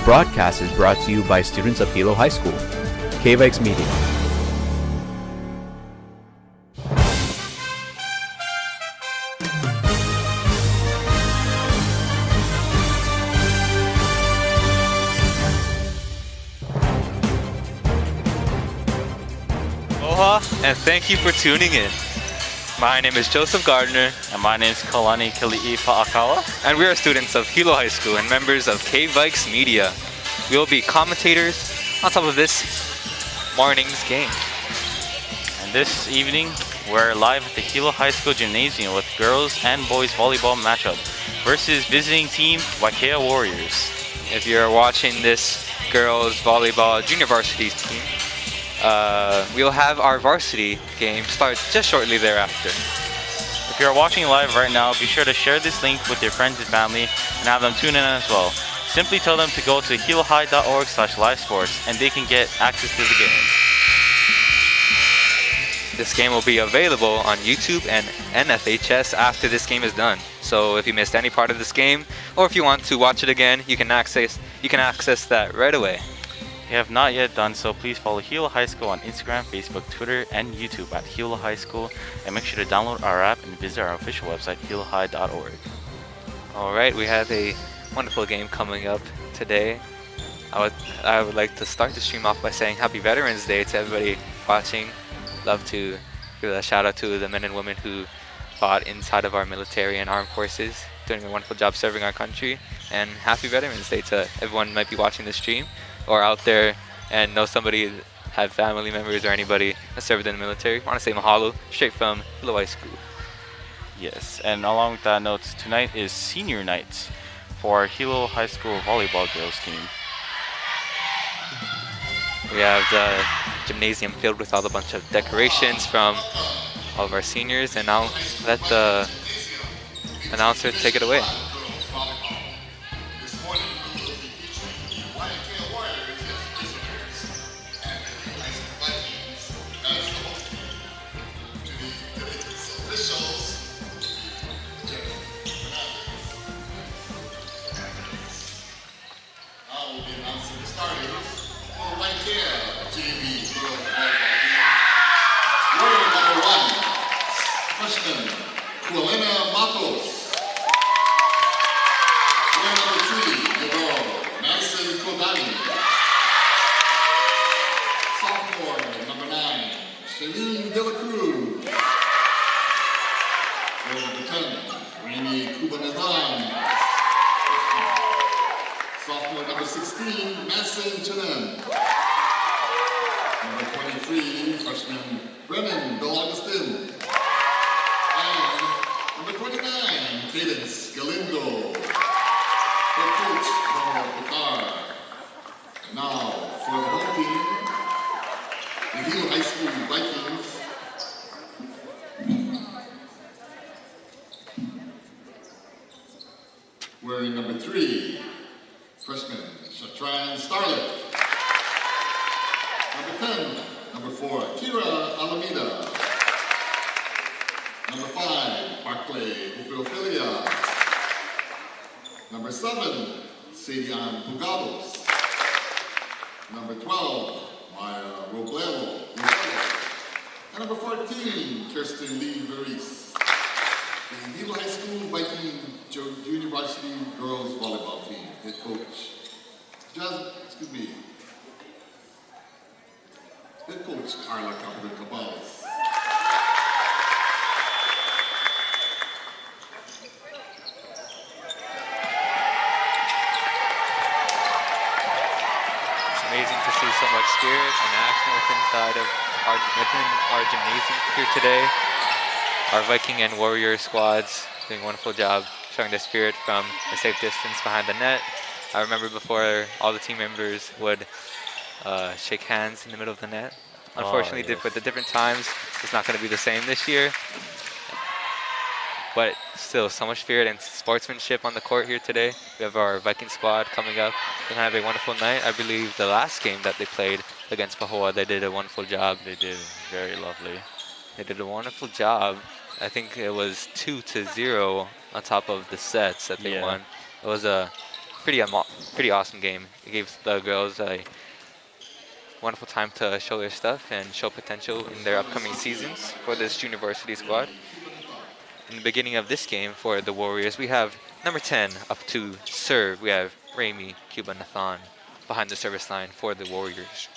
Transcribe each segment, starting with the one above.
broadcast is brought to you by students of Hilo High School. Vikings Media. Aloha, and thank you for tuning in. My name is Joseph Gardner. And my name is Kalani Kali'i Pa'akawa. And we are students of Hilo High School and members of Vikings Media. We will be commentators on top of this morning's game. And this evening, we're live at the Hilo High School Gymnasium with girls and boys volleyball matchup versus visiting team Waiakea Warriors. If you're watching this girls volleyball junior varsity team, we'll have our varsity game start just shortly thereafter. If you're watching live right now, be sure to share this link with your friends and family and have them tune in as well. Simply tell them to go to hilohigh.org/livesports and they can get access to the game. This game will be available on YouTube and NFHS after this game is done. So if you missed any part of this game, or if you want to watch it again, you can access that right away. If you have not yet done so, please follow Hilo High School on Instagram, Facebook, Twitter, and YouTube at Hilo High School, and make sure to download our app and visit our official website, hilohigh.org. Alright, we have a wonderful game coming up today. I would like to start the stream off by saying Happy Veterans Day to everybody watching. Love to give a shout out to the men and women who fought inside of our military and armed forces, doing a wonderful job serving our country. And Happy Veterans Day to everyone who might be watching the stream or out there and know somebody, have family members or anybody that served in the military. I want to say mahalo straight from Hilo High School. Yes, and along with that note, tonight is senior night for our Hilo High School volleyball girls team. We have the gymnasium filled with all a bunch of decorations from all of our seniors, and now let the announcer take it away. Wearing number 3, freshman Shatran Starlet. Number 10, number 4, Kira Alameda. Number 5, Barclay Upilophilia. Number 7, Sadian Pugados. Number 12, Maya Robledo. And number 14, Kirsten Lee Veris. The Hilo High School Viking Junior Varsity Girls Volleyball Team, head coach, head coach Carla Cabral-Cabales. It's amazing to see so much spirit and action within our gymnasium here today. Our Viking and Warrior squads doing a wonderful job showing their spirit from a safe distance behind the net. I remember before all the team members would shake hands in the middle of the net. Unfortunately, yes. with the different times, it's not going to be the same this year. But still, so much spirit and sportsmanship on the court here today. We have our Viking squad coming up. They're going to have a wonderful night. I believe the last game that they played against Pahoa, they did a wonderful job. They did, very lovely. They did a wonderful job. I think it was 2-0 on top of the sets that they won. It was a pretty awesome game. It gave the girls a wonderful time to show their stuff and show potential in their upcoming seasons for this junior varsity squad. In the beginning of this game for the Warriors, we have number 10 up to serve. We have Raimi Cubanathan behind the service line for the Warriors.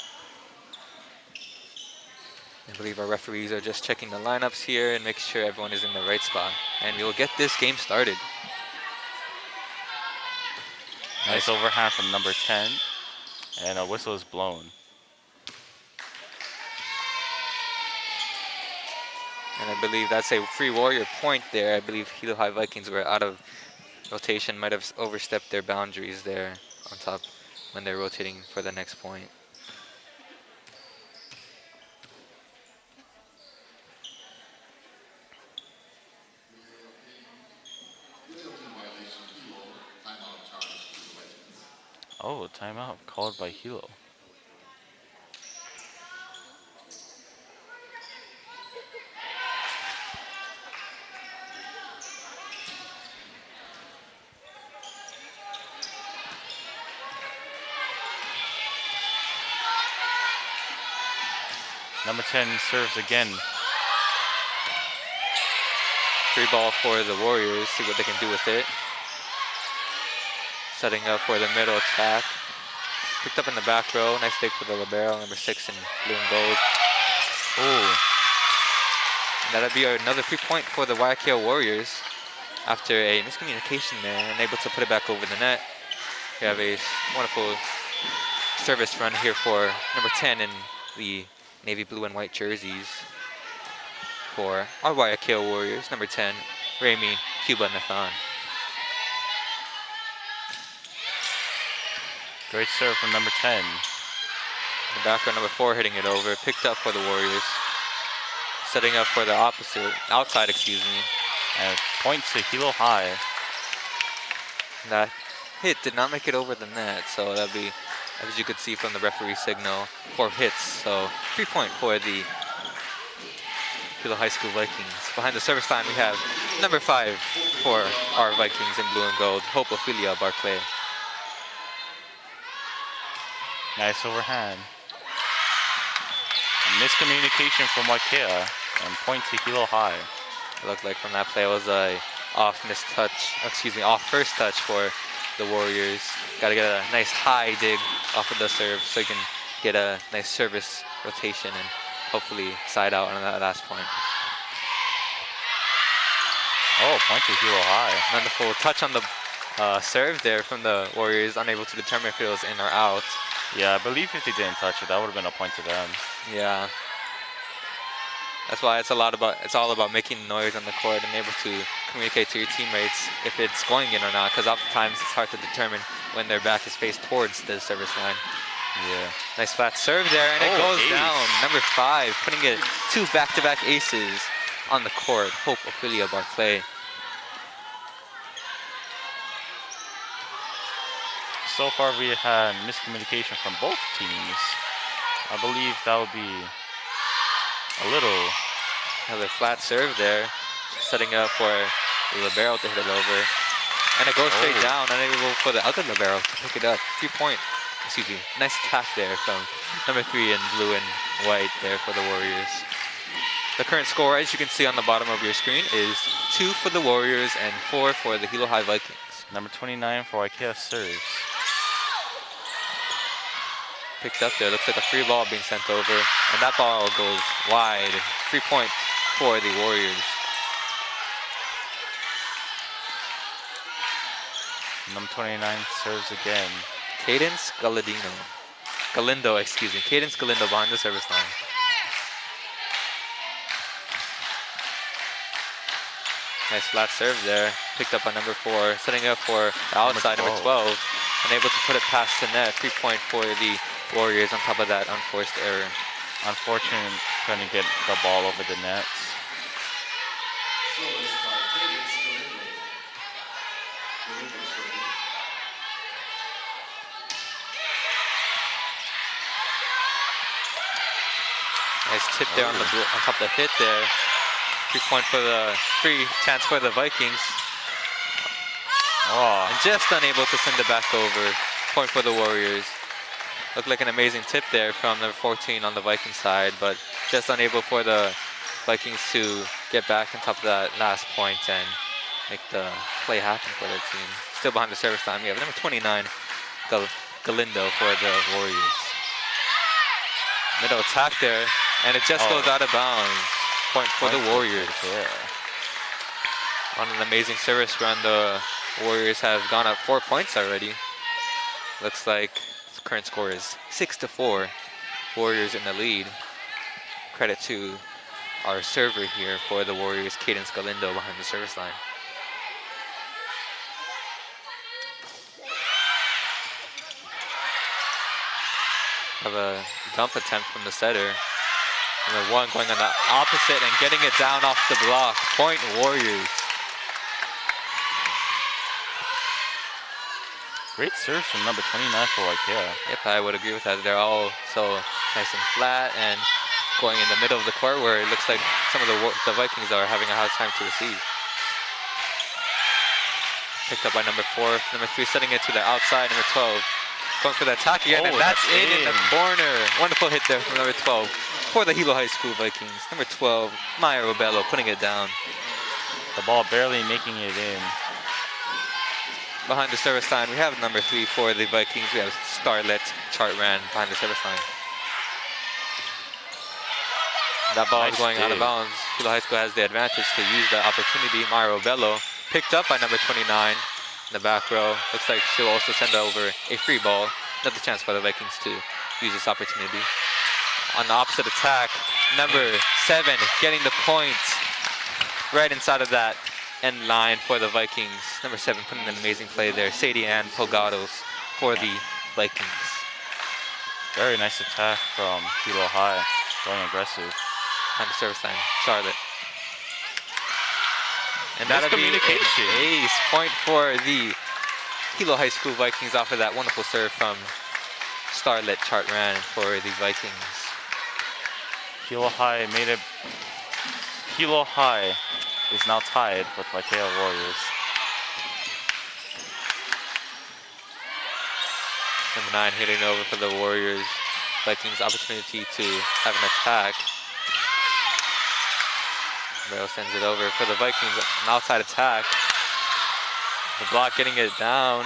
I believe our referees are just checking the lineups here and making sure everyone is in the right spot. And we will get this game started. Nice overhand from number 10. And a whistle is blown. And I believe that's a free Warrior point there. I believe Hilo High Vikings were out of rotation, might have overstepped their boundaries there on top when they're rotating for the next point. Oh, timeout called by Hilo. Number 10 serves again. Free ball for the Warriors, see what they can do with it. Setting up for the middle attack. Picked up in the back row, nice take for the libero, number 6 in blue and gold. Oh. That'll be another free point for the Waiakea Warriors after a miscommunication there, unable to put it back over the net. We have a wonderful service run here for number 10 in the navy blue and white jerseys for our Waiakea Warriors, number 10, Raimi Cubanathan. Great serve from number 10. In the back row, number 4 hitting it over, picked up for the Warriors. Setting up for the outside, excuse me. And point to Hilo High. That hit did not make it over the net, so that'd be, as you could see from the referee signal, 4 hits. So 3 point for the Hilo High School Vikings. Behind the service line, we have number 5 for our Vikings in blue and gold, Hope Ophelia Barclay. Nice overhand. A miscommunication from Waiakea and point to Hilo High. It looked like from that play it was a off first touch for the Warriors. Got to get a nice high dig off of the serve so you can get a nice service rotation and hopefully side out on that last point. Oh, point to Hilo High. Wonderful touch on the serve there from the Warriors, unable to determine if it was in or out. Yeah, I believe if they didn't touch it, that would have been a point to them. Yeah. That's why it's all about making noise on the court and able to communicate to your teammates if it's going in or not, because oftentimes it's hard to determine when their back is faced towards the service line. Yeah. Nice flat serve there, and it goes down. Number 5, putting it 2 back-to-back aces on the court. Hope Ophelia Barclay. So far we had miscommunication from both teams. I believe that would be a little... Another flat serve there, setting up for the libero to hit it over. And it goes straight down, unable for the other libero to pick it up. 3 point, excuse me, nice attack there from number 3 in blue and white there for the Warriors. The current score, as you can see on the bottom of your screen, is 2 for the Warriors and 4 for the Hilo High Vikings. Number 29 for Waiakea serves. Picked up there, looks like a free ball being sent over, and that ball goes wide. 3 point for the Warriors. Number 29 serves again. Cadence Galindo, excuse me. Cadence Galindo behind the service line. Nice flat serve there. Picked up on number 4, setting up for the outside number 12. Unable to put it past the net. 3 point for the Warriors on top of that unforced error. Unfortunate couldn't get the ball over the nets. Nice tip there on top of the hit there. 3 point for the free chance for the Vikings. Oh, And just unable to send it back over. Point for the Warriors. Looked like an amazing tip there from number 14 on the Vikings side, but just unable for the Vikings to get back on top of that last point and make the play happen for their team. Still behind the service time, we have number 29, Galindo for the Warriors. Middle attack there, and it just goes out of bounds. Point for the Warriors. On an amazing service run, the Warriors have gone up 4 points already. Looks like the current score is 6-4. Warriors in the lead. Credit to our server here for the Warriors, Cadence Galindo, behind the service line. Have a dump attempt from the setter. Number 1 going on the opposite and getting it down off the block. Point Warriors. great serves from number 29 for Waiakea. Yep, I would agree with that. They're all so nice and flat and going in the middle of the court where it looks like some of the Vikings are having a hard time to receive. Picked up by number 4. Number 3 setting it to the outside. Number 12 going for the attack again, and that's in the corner. Wonderful hit there from number 12 for the Hilo High School Vikings. Number 12, Maya Robello, putting it down. The ball barely making it in. Behind the service line, we have number 3 for the Vikings. We have Starlet Chartran behind the service line. That ball is going out of bounds. Hilo High School has the advantage to use that opportunity. Maya Robello picked up by number 29 in the back row. Looks like she'll also send over a free ball. Another chance for the Vikings to use this opportunity. On the opposite attack, number 7 getting the points right inside of that end line for the Vikings. Number 7 putting an amazing play there. Sadie Ann Pogados for the Vikings. Very nice attack from Hilo High, going aggressive. On the service line, Charlotte. And that'll be an ace point for the Hilo High School Vikings off of that wonderful serve from Starlet Chartran for the Vikings. Hilo High made it. Hilo High is now tied with Waiakea Warriors. Number 9 hitting over for the Warriors. Vikings opportunity to have an attack. Rail sends it over for the Vikings, an outside attack. The block getting it down.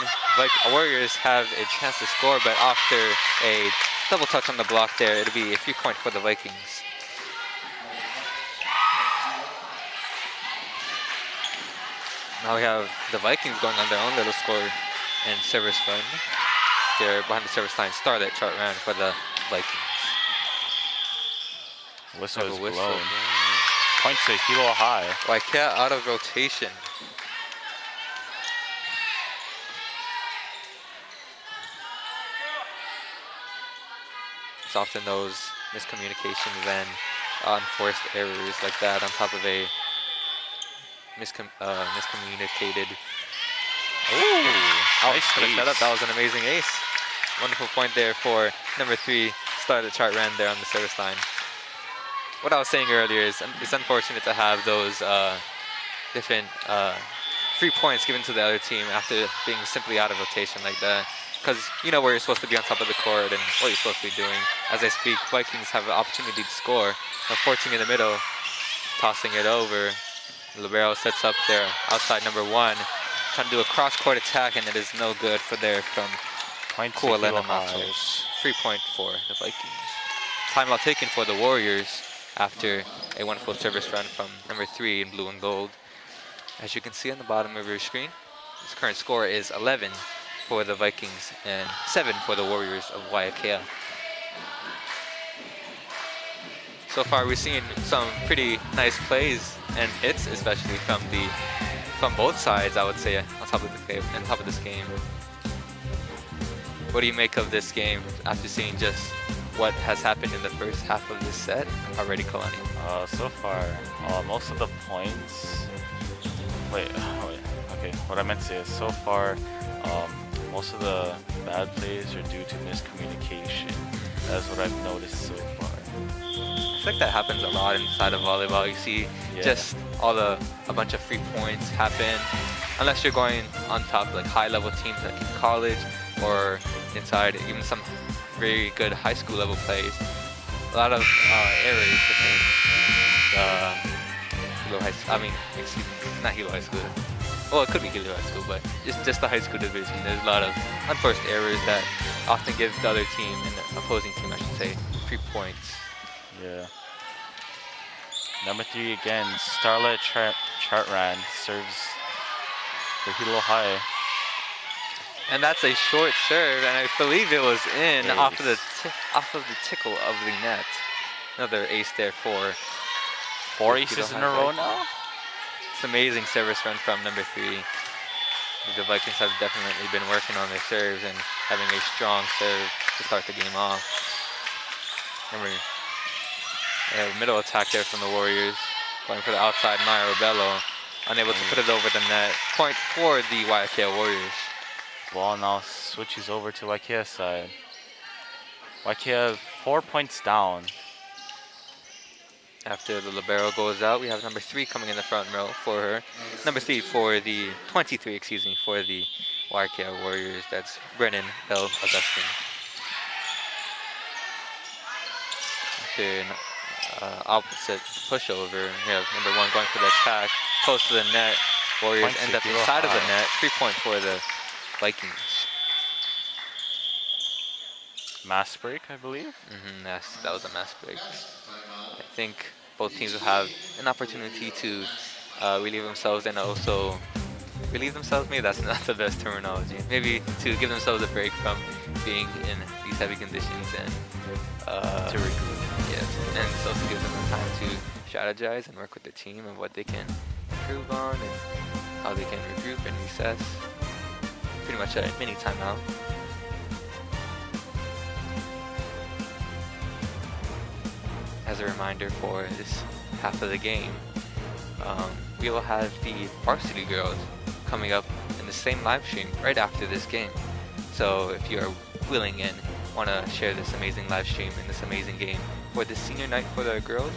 Warriors have a chance to score, but after a double touch on the block there, it'll be a free point for the Vikings. Now we have the Vikings going on their own little score and service run. They're behind the service line. Starlet Chartran for the Vikings. Whistle is blown. Point to Hilo High. Waiakea out of rotation. It's often those miscommunications and unforced errors like that on top of a miscommunicated. Ooh, Nice setup. That was an amazing ace. Wonderful point there for number 3, Starlet Chartran there on the service line. What I was saying earlier is it's unfortunate to have those different free points given to the other team after being simply out of rotation like that. Because you know where you're supposed to be on top of the court and what you're supposed to be doing. As I speak, Vikings have an opportunity to score. 14 in the middle, tossing it over. Libero sets up there outside number 1, trying to do a cross-court attack, and it is no good for there from Kualena Matos. 3 point for the Vikings. Timeout taken for the Warriors after a wonderful service run from number 3 in blue and gold. As you can see on the bottom of your screen, this current score is 11 for the Vikings and 7 for the Warriors of Waiakea. So far we've seen some pretty nice plays and hits, especially from both sides, I would say, on top of this game. What do you make of this game after seeing just what has happened in the first half of this set already, Kalani? So far, most of the points. Okay, what I meant to say is so far, most of the bad plays are due to miscommunication. That's what I've noticed so far. I feel like that happens a lot inside of volleyball. You see just a bunch of free points happen, unless you're going on top like high-level teams like in college or inside even some very good high school level plays. A lot of errors within the Hilo High School. I mean, excuse me, not Hilo High School. Well, it could be Hilo High School, but just the high school division. There's a lot of unforced errors that often give the other team and the opposing team, I should say, 3 points. Yeah. Number 3 again, Starlet Chartran serves for Hilo High. And that's a short serve, and I believe it was in Ace. off of the tickle of the net. Another ace there for 4 aces in a row now. It's amazing service run from number 3. The Vikings have definitely been working on their serves and having a strong serve to start the game off. Remember, middle attack there from the Warriors, going for the outside. Maya Rebello, unable to put it over the net. Point for the Waiakea Warriors. Ball now switches over to Waiakea side. Waiakea 4 points down. After the libero goes out, we have number 3 coming in the front row for her. Number 3 for the 23, excuse me, for the Waiakea Warriors. That's Brennan Bell Augustine. After an opposite pushover, we have number 1 going for the attack, close to the net. Warriors end up inside of the net. 3 point for the Vikings. Mass break, I believe. Yes, that was a mass break. I think both teams will have an opportunity to relieve themselves and also relieve themselves. Maybe that's not the best terminology. Maybe to give themselves a break from being in these heavy conditions and To regroup. yes, and it's also gives them the time to strategize and work with the team and what they can improve on and how they can regroup and recess. Pretty much a mini timeout. As a reminder for this half of the game, we will have the Varsity girls coming up in the same live stream right after this game. So if you are willing and want to share this amazing live stream and this amazing game for the senior night for the girls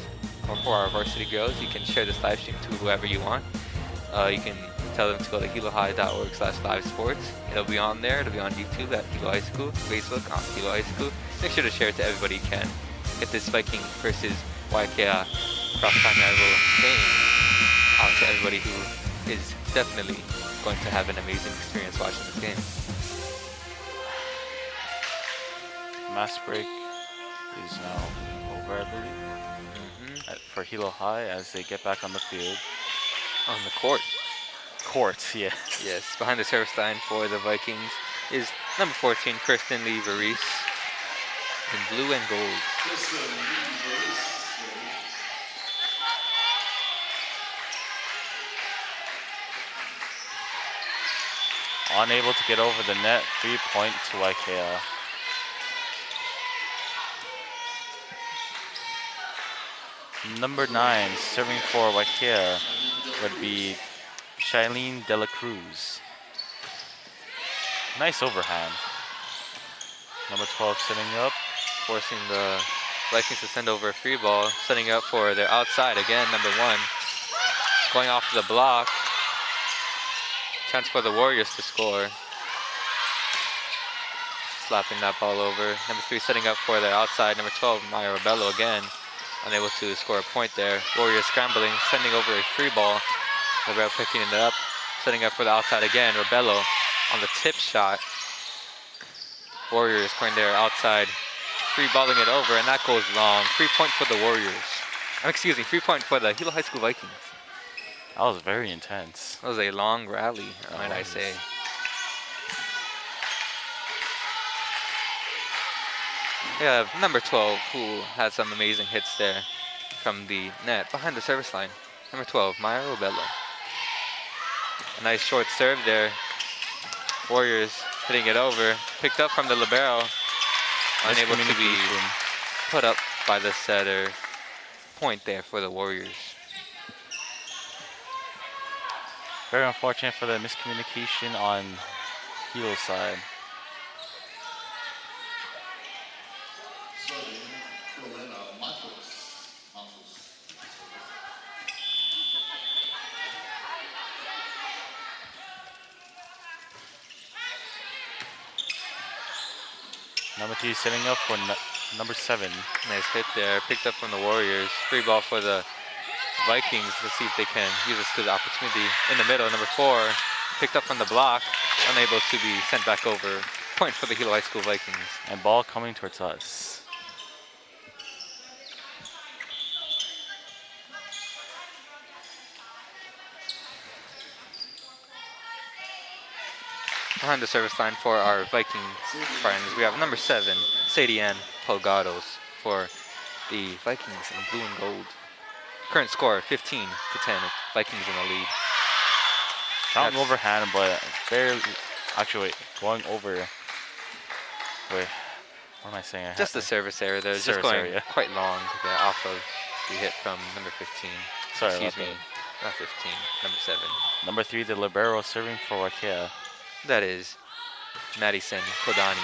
or for our Varsity girls, you can share this live stream to whoever you want. You can tell them to go to hilohigh.org/livesports. It'll be on there. It'll be on YouTube at Hilo High School, Facebook on Hilo High School. Make sure to share it to everybody you can. Get this Viking versus Waiakea cross-time rival game out to everybody who is definitely going to have an amazing experience watching this game. Mass break is now over, I believe, for Hilo High as they get back on the field. On the court. Courts, yes. Yes, behind the service line for the Vikings is number 14, Kirsten Lee Varese, in blue and gold. Unable to get over the net, 3 point to Waiakea. Number 9, serving for Waiakea, would be Shailene De La Cruz. Nice overhand. Number 12 setting up. Forcing the Vikings to send over a free ball, setting up for their outside again, number 1. Going off the block. Chance for the Warriors to score. Slapping that ball over. Number 3 setting up for their outside, number 12, Maya Rebello again. Unable to score a point there. Warriors scrambling, sending over a free ball. Rebello picking it up, setting up for the outside again. Rebello on the tip shot. Warriors going there outside, free balling it over, and that goes long. 3 point for the Warriors. Excuse me, 3 point for the Hilo High School Vikings. That was very intense. That was a long rally, might I say. We have number 12, who had some amazing hits there from the net behind the service line. Number 12, Maya Robello. A nice short serve there. Warriors hitting it over, picked up from the libero, unable to be put up by the setter. Point there for the Warriors. Very unfortunate for the miscommunication on Hilo's side. Number 3 setting up for number 7. Nice hit there. Picked up from the Warriors. Free ball for the Vikings to see if they can use this to the opportunity. In the middle, number 4 picked up from the block, unable to be sent back over. Point for the Hilo High School Vikings. And ball coming towards us. Behind the service line for our Vikings friends, we have number 7, Sadian Polgados for the Vikings in blue and gold. Current score 15-10, Vikings in the lead. Shot overhand, but barely. Actually, wait, going over. Wait, what am I saying? Just the service error there. Just going area. quite long there off of the hit from number 15. Sorry, Excuse me, not 15, number 7. Number 3, the libero serving for Waiakea. That is Madison Kodani.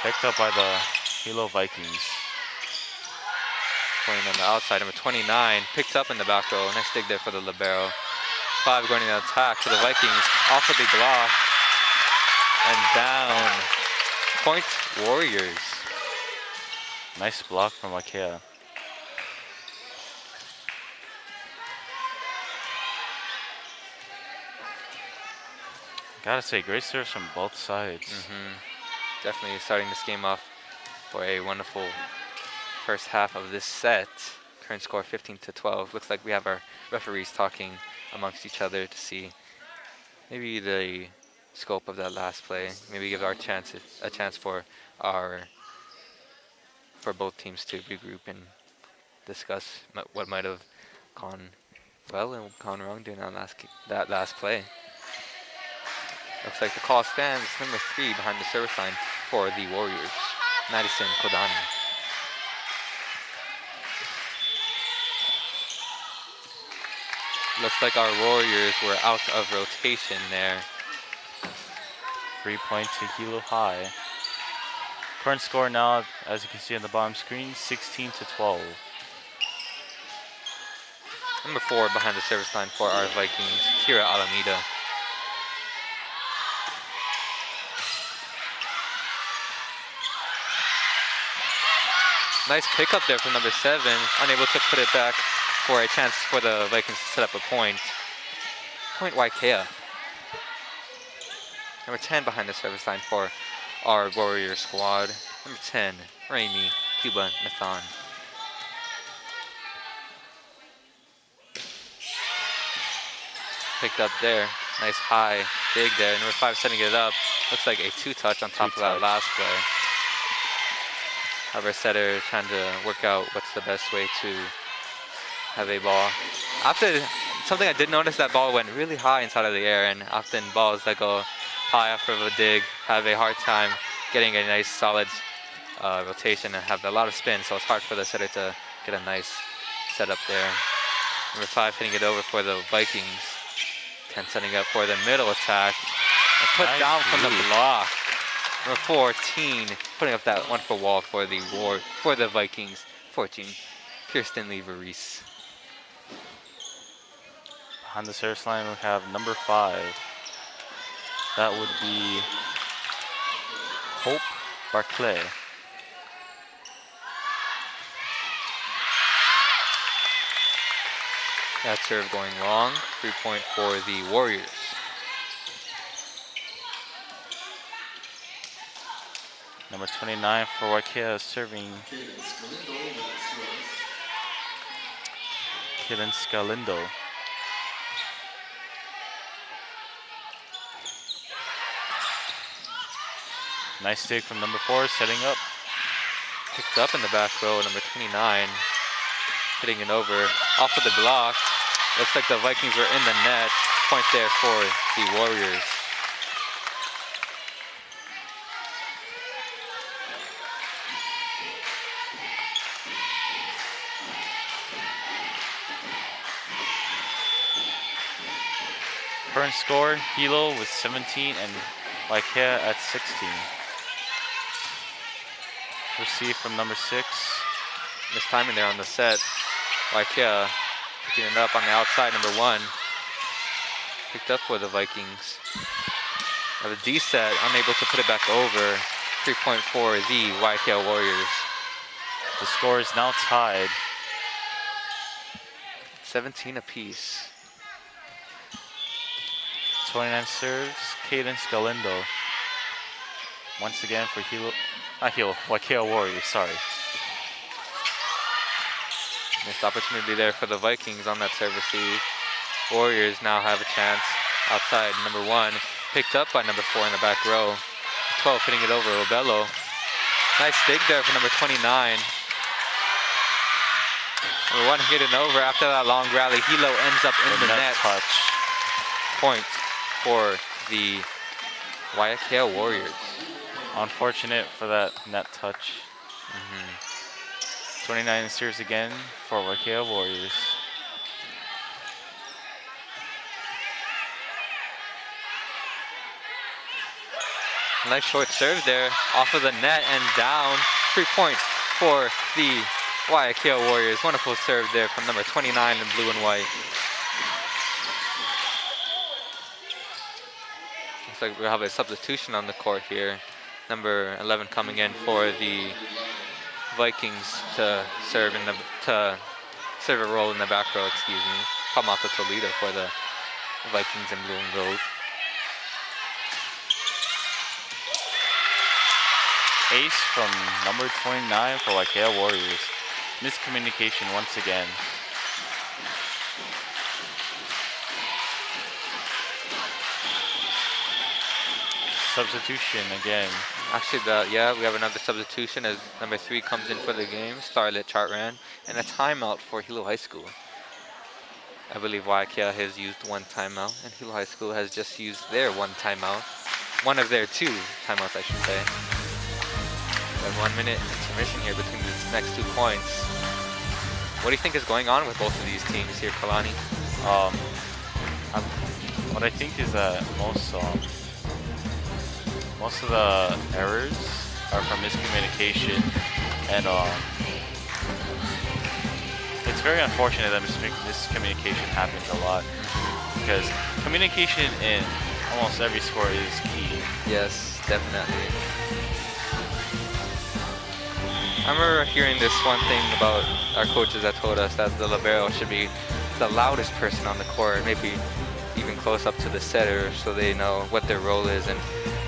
Picked up by the Hilo Vikings. Going on the outside, number 29, picked up in the back row. Nice dig there for the libero. 5 going in the attack to the Vikings. Off of the block. And down. Point Warriors. Nice block from Waiakea. Gotta say, great serves from both sides. Definitely starting this game off for a wonderful first half of this set. Current score 15-12. Looks like we have our referees talking amongst each other to see maybe the scope of that last play. Maybe give a chance for both teams to regroup and discuss what might have gone well and gone wrong during that last play. Looks like the call stands. Number 3 behind the service line for the Warriors, Madison Kodani. Looks like our Warriors were out of rotation there. 3 point to Hilo High. Current score now, as you can see on the bottom screen, 16-12. Number 4 behind the service line for our Vikings, Kira Alameda. Nice pickup there from number 7, unable to put it back for a chance for the Vikings to set up a point. Point Waiakea. Number 10 behind the service line for our Warrior squad. Number 10, Raimi Cuba Nathan. Picked up there. Nice high dig there. Number 5 setting it up. Looks like a 2-touch on top of that last play. Our setter trying to work out what's the best way to have a ball. Often, something I did notice, that ball went really high inside of the air, and often balls that go high after a dig have a hard time getting a nice solid rotation and have a lot of spin, so it's hard for the setter to get a nice setup there. Number 5 hitting it over for the Vikings. 10 setting up for the middle attack. And put down from the block. Number 14 putting up that wonderful wall for the Vikings. 14, Kirsten Lee Varese. Behind the service line, we have number 5. That would be Hope Barclay. That serve going long. 3 point for the Warriors. Number 29 for Waiakea serving Killen Scalindo. Nice dig from number 4, setting up. Picked up in the back row, number 29. Hitting it over off of the block. Looks like the Vikings were in the net. Point there for the Warriors. Current score, Hilo with 17 and Waiakea at 16. Receive from number 6. Mistiming there on the set. Waiakea picking it up on the outside, number 1. Picked up for the Vikings. Now the D set, unable to put it back over. 3-point for the Waiakea Warriors. The score is now tied. 17 apiece. 29 serves, Cadence Galindo. Once again for Waiakea Warriors, sorry. Missed opportunity there for the Vikings on that service receive. Warriors now have a chance outside. Number 1 picked up by number 4 in the back row. 12 hitting it over, Robello. Nice dig there for number 29. Number 1 hit it over after that long rally. Hilo ends up in the net. Touch. Point for the Waiakea Warriors. Unfortunate for that net touch. 29 serves again for Waiakea Warriors. Nice short serve there, off of the net and down. 3 points for the Waiakea Warriors. Wonderful serve there from number 29 in blue and white. Looks like we have a substitution on the court here. Number 11 coming in for the Vikings to serve a role in the back row, excuse me. Pamato Toledo for the Vikings in blue and gold. Ace from number 29 for Waiakea Warriors. Miscommunication once again. Substitution again. Actually, we have another substitution as number 3 comes in for the game, Starlet Chartran, and a timeout for Hilo High School. I believe Waiakea has used 1 timeout, and Hilo High School has just used their 1 timeout. One of their 2 timeouts, I should say. We have 1 minute intermission here between these next 2 points. What do you think is going on with both of these teams here, Kalani? What I think is that most of the errors are from miscommunication, and it's very unfortunate that miscommunication happens a lot, because communication in almost every sport is key. Yes, definitely. I remember hearing this one thing about our coaches that told us that the libero should be the loudest person on the court, maybe even close up to the setter, so they know what their role is and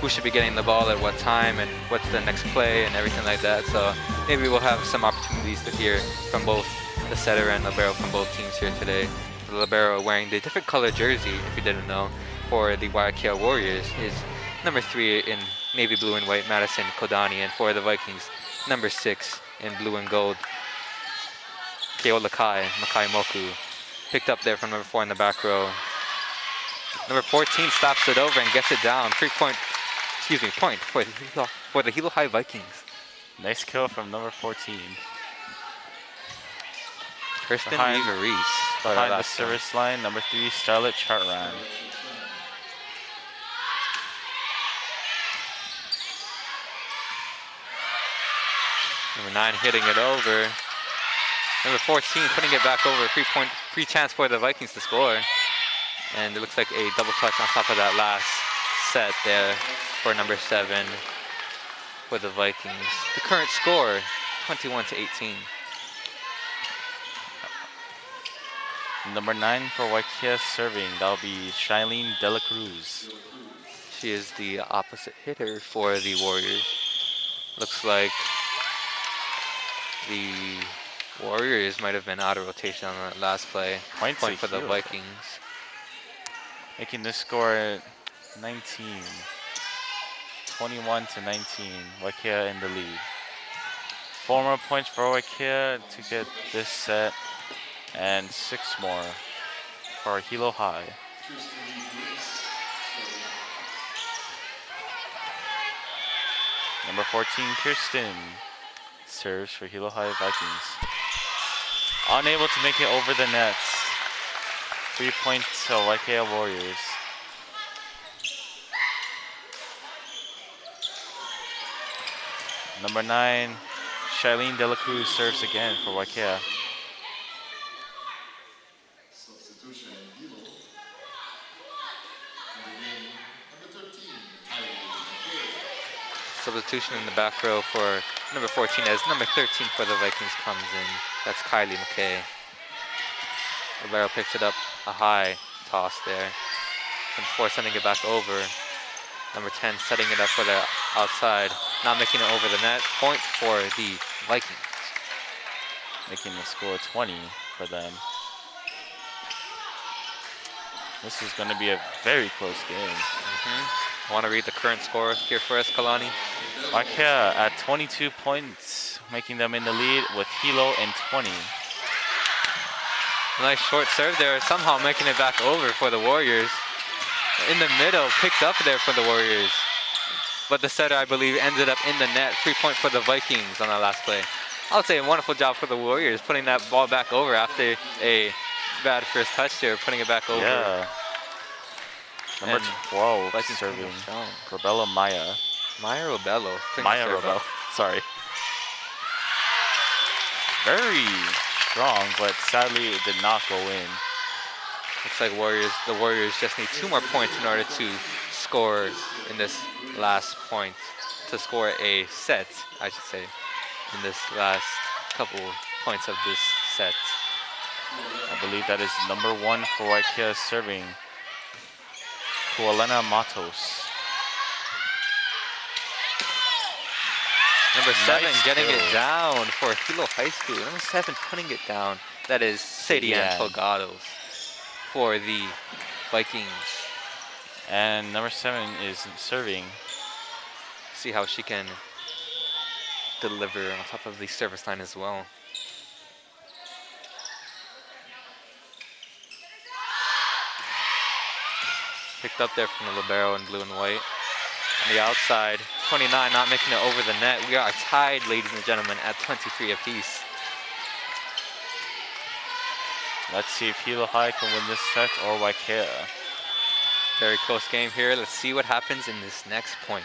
who should be getting the ball at what time and what's the next play and everything like that. So maybe we'll have some opportunities to hear from both the setter and libero from both teams here today. The libero wearing the different color jersey, if you didn't know, for the Waiakea Warriors is number 3 in navy blue and white, Madison Kodani, and for the Vikings, number 6 in blue and gold, Keolakai Moku. Picked up there from number 4 in the back row. Number 14 stops it over and gets it down. Point for the Hilo High Vikings. Nice kill from number 14. Kirsten Behind Weaver-Reese. the service line, number 3, Starlet Chartran. Number 9 hitting it over. Number 14 putting it back over. Free chance for the Vikings to score. And it looks like a double clutch on top of that last set there for number 7 for the Vikings. The current score, 21-18. Number 9 for Waiakea serving, that'll be Shailene De La Cruz. She is the opposite hitter for the Warriors. Looks like the Warriors might have been out of rotation on that last play. Point for the Vikings. Making this score 19. 21-19. Waiakea in the lead. 4 more points for Waiakea to get this set, and 6 more for Hilo High. Number 14, Kirsten, serves for Hilo High Vikings. Unable to make it over the nets. 3 points to Waiakea Warriors. Number 9, Shailene De La Cruz serves again for Waiakea. Substitution, Hilo. In the game, number 13, Tyler. Substitution in the back row for number 14 as number 13 for the Vikings comes in. That's Kylie McKay. Libero picks it up, a high toss there. And before sending it back over, number 10 setting it up for the outside, not making it over the net. Point for the Vikings. Making the score 20 for them. This is going to be a very close game. Want to read the current score here for us, Kalani? Waiakea at 22 points, making them in the lead with Hilo in 20. Nice short serve there, somehow making it back over for the Warriors. In the middle, picked up there for the Warriors. But the setter, I believe, ended up in the net. 3-point for the Vikings on that last play. I would say a wonderful job for the Warriors, putting that ball back over after a bad first touch there, putting it back over. Yeah. Number 12 serving, Robello Maya. Maya Robello. Maya Robello, sorry. Very strong, but sadly it did not go in. Looks like the Warriors just need 2 more points in order to score in this last point, to score a set, I should say, in this last couple points of this set. I believe that is number 1 for Waiakea serving, Kualena Matos. Number 7 Nice getting kill. it down for Hilo High School. Number 7 putting it down. That is Sadie Ann Polgados for the Vikings. And number 7 is serving. See how she can deliver on top of the service line as well. Picked up there from the libero in blue and white. On the outside, 29 not making it over the net. We are tied, ladies and gentlemen, at 23 apiece. Let's see if Hilo High can win this set or Waiakea. Very close game here. Let's see what happens in this next point.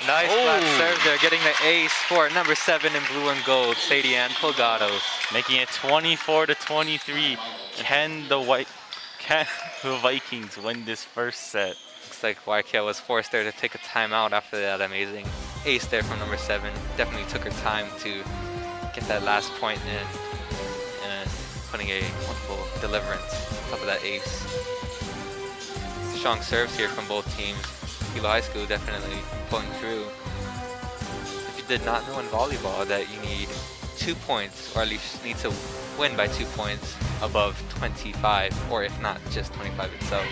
Nice flat serve there, getting the ace for number 7 in blue and gold, Sadie Ann Polgados. Making it 24-23. Can the Vikings win this first set? Looks like Waiakea was forced there to take a timeout after that amazing ace there from number 7. Definitely took her time to get that last point in and putting a wonderful deliverance on top of that ace. Strong serves here from both teams. Hilo High School definitely pulling through. If you did not know in volleyball that you need 2 points, or at least need to win by 2 points above 25, or if not, just 25 itself.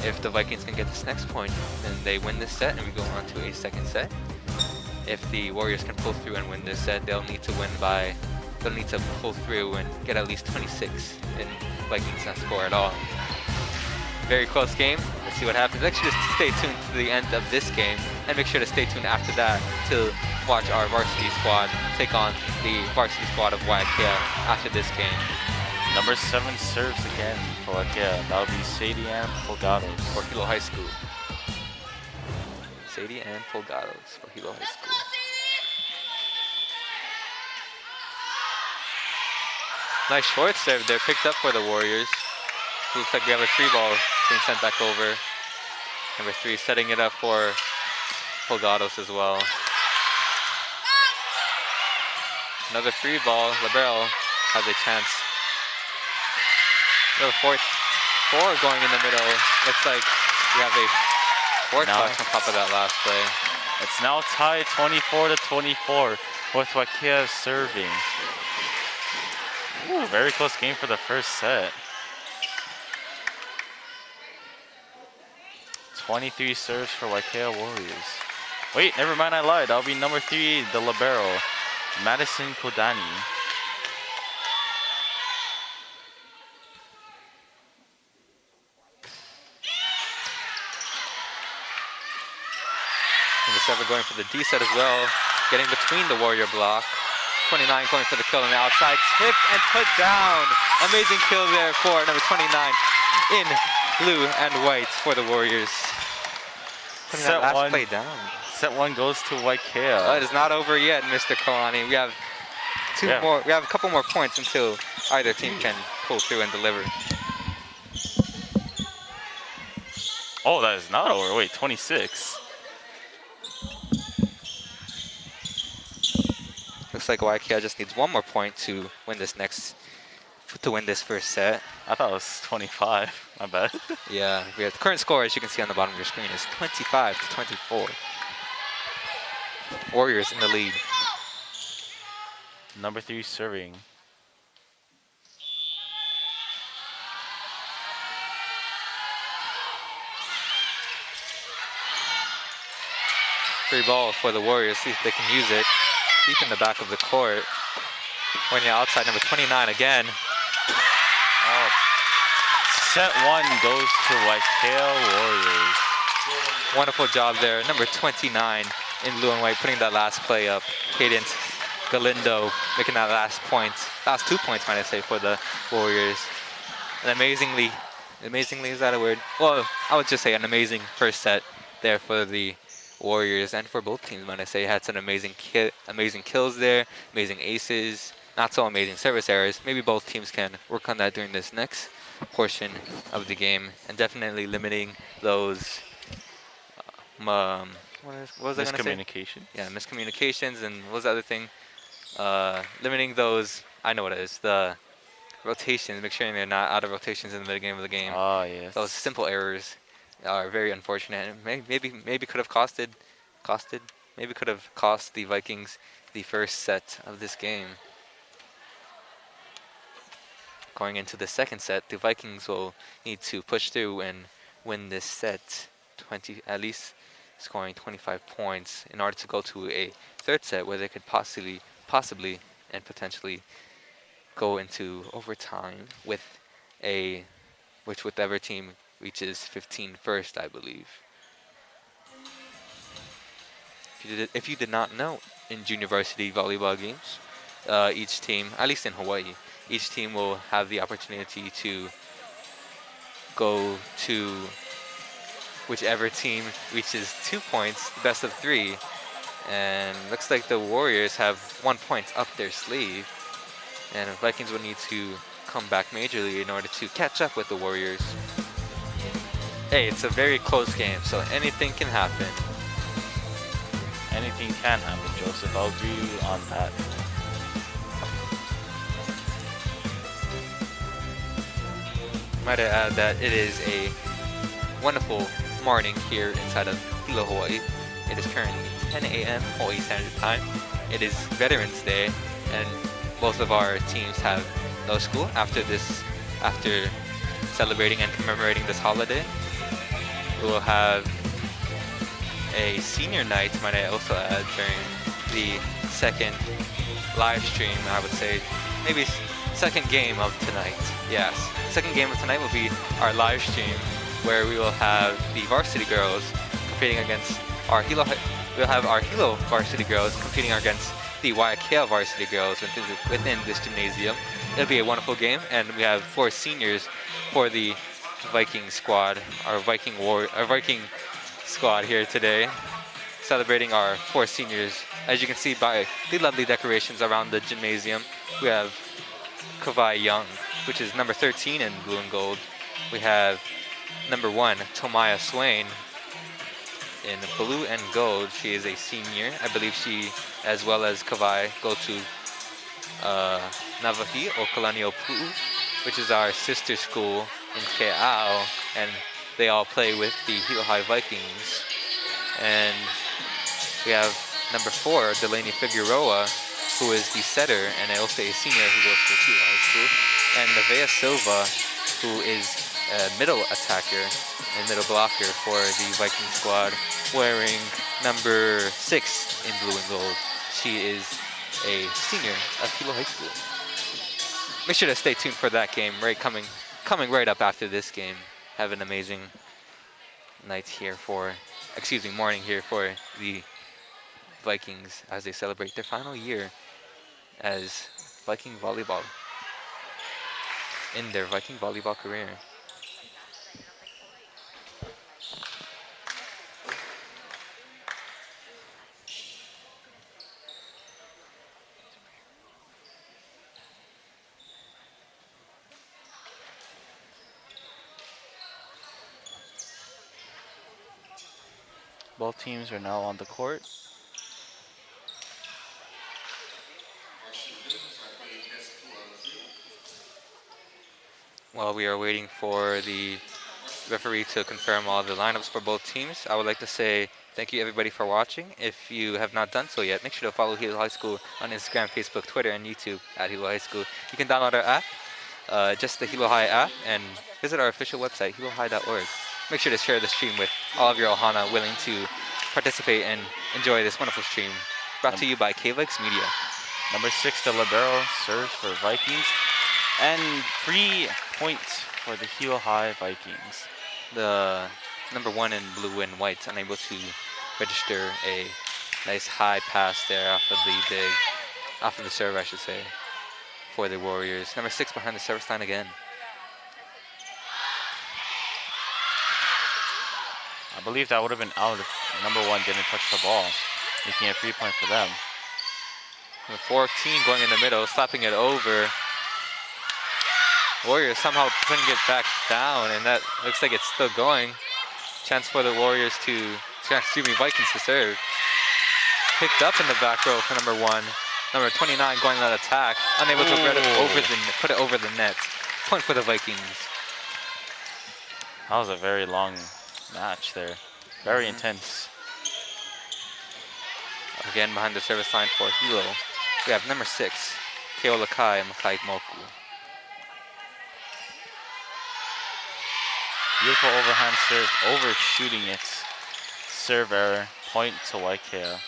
If the Vikings can get this next point, then they win this set and we go on to a second set. If the Warriors can pull through and win this set, they'll need to pull through and get at least 26 and Vikings not score at all. Very close game. Let's see what happens. Let's just stay tuned to the end of this game and make sure to stay tuned after that to watch our varsity squad take on the varsity squad of Waiakea after this game. Number 7 serves again for Waiakea. That would be Sadie Ann Polgados For Hilo High School. Sadie Ann Polgados for Hilo High School. Nice short serve there, picked up for the Warriors. Looks like we have a free ball being sent back over. Number 3 setting it up for Polgados as well. Another free ball. Libero has a chance. Another 4 going in the middle. Looks like we have a 4 touch on top of that last play. It's now tied 24-24 with Waiakea serving. Ooh, very close game for the first set. 23 serves for Waiakea Warriors. Wait, never mind, I lied. That'll be number 3, the libero, Madison Kodani. Number 7 going for the D set as well, getting between the Warrior block. 29 going for the kill on the outside, tipped and put down. Amazing kill there for number 29 in blue and white for the Warriors. Putting that last play down. Set 1 goes to Waiakea. It is not over yet, Mr. Kalani. We have more. We have a couple more points until either team can pull through and deliver. Oh, that is not over. Wait, 26. Looks like Waiakea just needs one more point to win this first set. I thought it was 25. My bad. Yeah, the current score, as you can see on the bottom of your screen, is 25 to 24. Warriors in the lead. Number 3 serving. Free ball for the Warriors, see if they can use it. Deep in the back of the court. When you're outside, number 29 again. Oh. Set 1 goes to Waiakea Warriors. Wonderful job there. Number 29 in blue and white, putting that last play up. Cadence Galindo making that last 2 points, might I say, for the Warriors. And amazingly, is that a word? Well, I would just say an amazing first set there for the Warriors and for both teams, might I say. Had some amazing kills there, amazing aces, not so amazing service errors. Maybe both teams can work on that during this next portion of the game, and definitely limiting those what was I gonna say? Miscommunication. Yeah, miscommunications, and what was the other thing? Limiting those, I know what it is, the rotations, make sure they're not out of rotations in the beginning of the game. Oh, yes. Those simple errors are very unfortunate, and maybe could have cost the Vikings the first set of this game. Going into the second set, the Vikings will need to push through and win this set, at least scoring 25 points in order to go to a third set where they could possibly and potentially go into overtime with whichever team reaches 15 first, I believe. If you did not know, in junior varsity volleyball games, each team, at least in Hawaii, each team will have the opportunity to go to whichever team reaches 2 points, best of 3. And looks like the Warriors have 1 point up their sleeve. And the Vikings will need to come back majorly in order to catch up with the Warriors. Hey, it's a very close game, so anything can happen. Anything can happen, Joseph. I'll agree with you on that. Might I add that it is a wonderful morning here inside of Hilo, Hawaii. It is currently 10 a.m. Hawaii Standard Time. It is Veterans Day, and both of our teams have no school after celebrating and commemorating this holiday. We will have a senior night, might I also add, during the second live stream, I would say, maybe second game of tonight. Yes, second game of tonight will be our live stream, where we will have the varsity girls competing against our Hilo. We'll have our Hilo varsity girls competing against the Waiakea varsity girls within this gymnasium. It'll be a wonderful game, and we have 4 seniors for the Viking squad, our Viking squad here today, celebrating our 4 seniors. As you can see by the lovely decorations around the gymnasium, we have Kawai Young, which is number 13 in blue and gold. We have number 1, Tomaya Swain, in blue and gold. She is a senior. I believe she, as well as Kawai, go to Navahi or Kalaniʻopuʻu, which is our sister school in Keʻau, and they all play with the Hilo High Vikings. And we have number 4, Delaney Figueroa, who is the setter and also a senior who goes to Hilo High School, and Nevaeh Silva, who is a middle attacker and middle blocker for the Viking squad, wearing number 6 in blue and gold. She is a senior at Hilo High School. Make sure to stay tuned for that game, coming right up after this game. Have an amazing morning here for the Vikings as they celebrate their final year as Viking volleyball in their Viking volleyball career. Both teams are now on the court. While we are waiting for the referee to confirm all the lineups for both teams, I would like to say thank you everybody for watching. If you have not done so yet, make sure to follow Hilo High School on Instagram, Facebook, Twitter, and YouTube at Hilo High School. You can download our app, just the Hilo High app, and visit our official website, hilohigh.org. Make sure to share the stream with all of your Ohana willing to participate and enjoy this wonderful stream. Brought to you by K-Vikes Media. Number 6, the libero, serves for Vikings. And 3 points for the Hilo High Vikings. The number 1 in blue and white unable to register a nice high pass there off of the serve, I should say, for the Warriors. Number 6 behind the service line again. I believe that would have been out if number 1 didn't touch the ball, making it a 3-point for them. Number 14 going in the middle, slapping it over. Warriors somehow putting it back down, and that looks like it's still going. Chance for the Vikings to serve. Picked up in the back row for number 1. Number 29 going on attack, unable to put it over the net. Point for the Vikings. That was a very long match there. Very intense. Again behind the service line for Hilo, we have number 6, Keolakai and Makai Moku. Beautiful overhand serve, overshooting it. Serve error, point to Waiakea.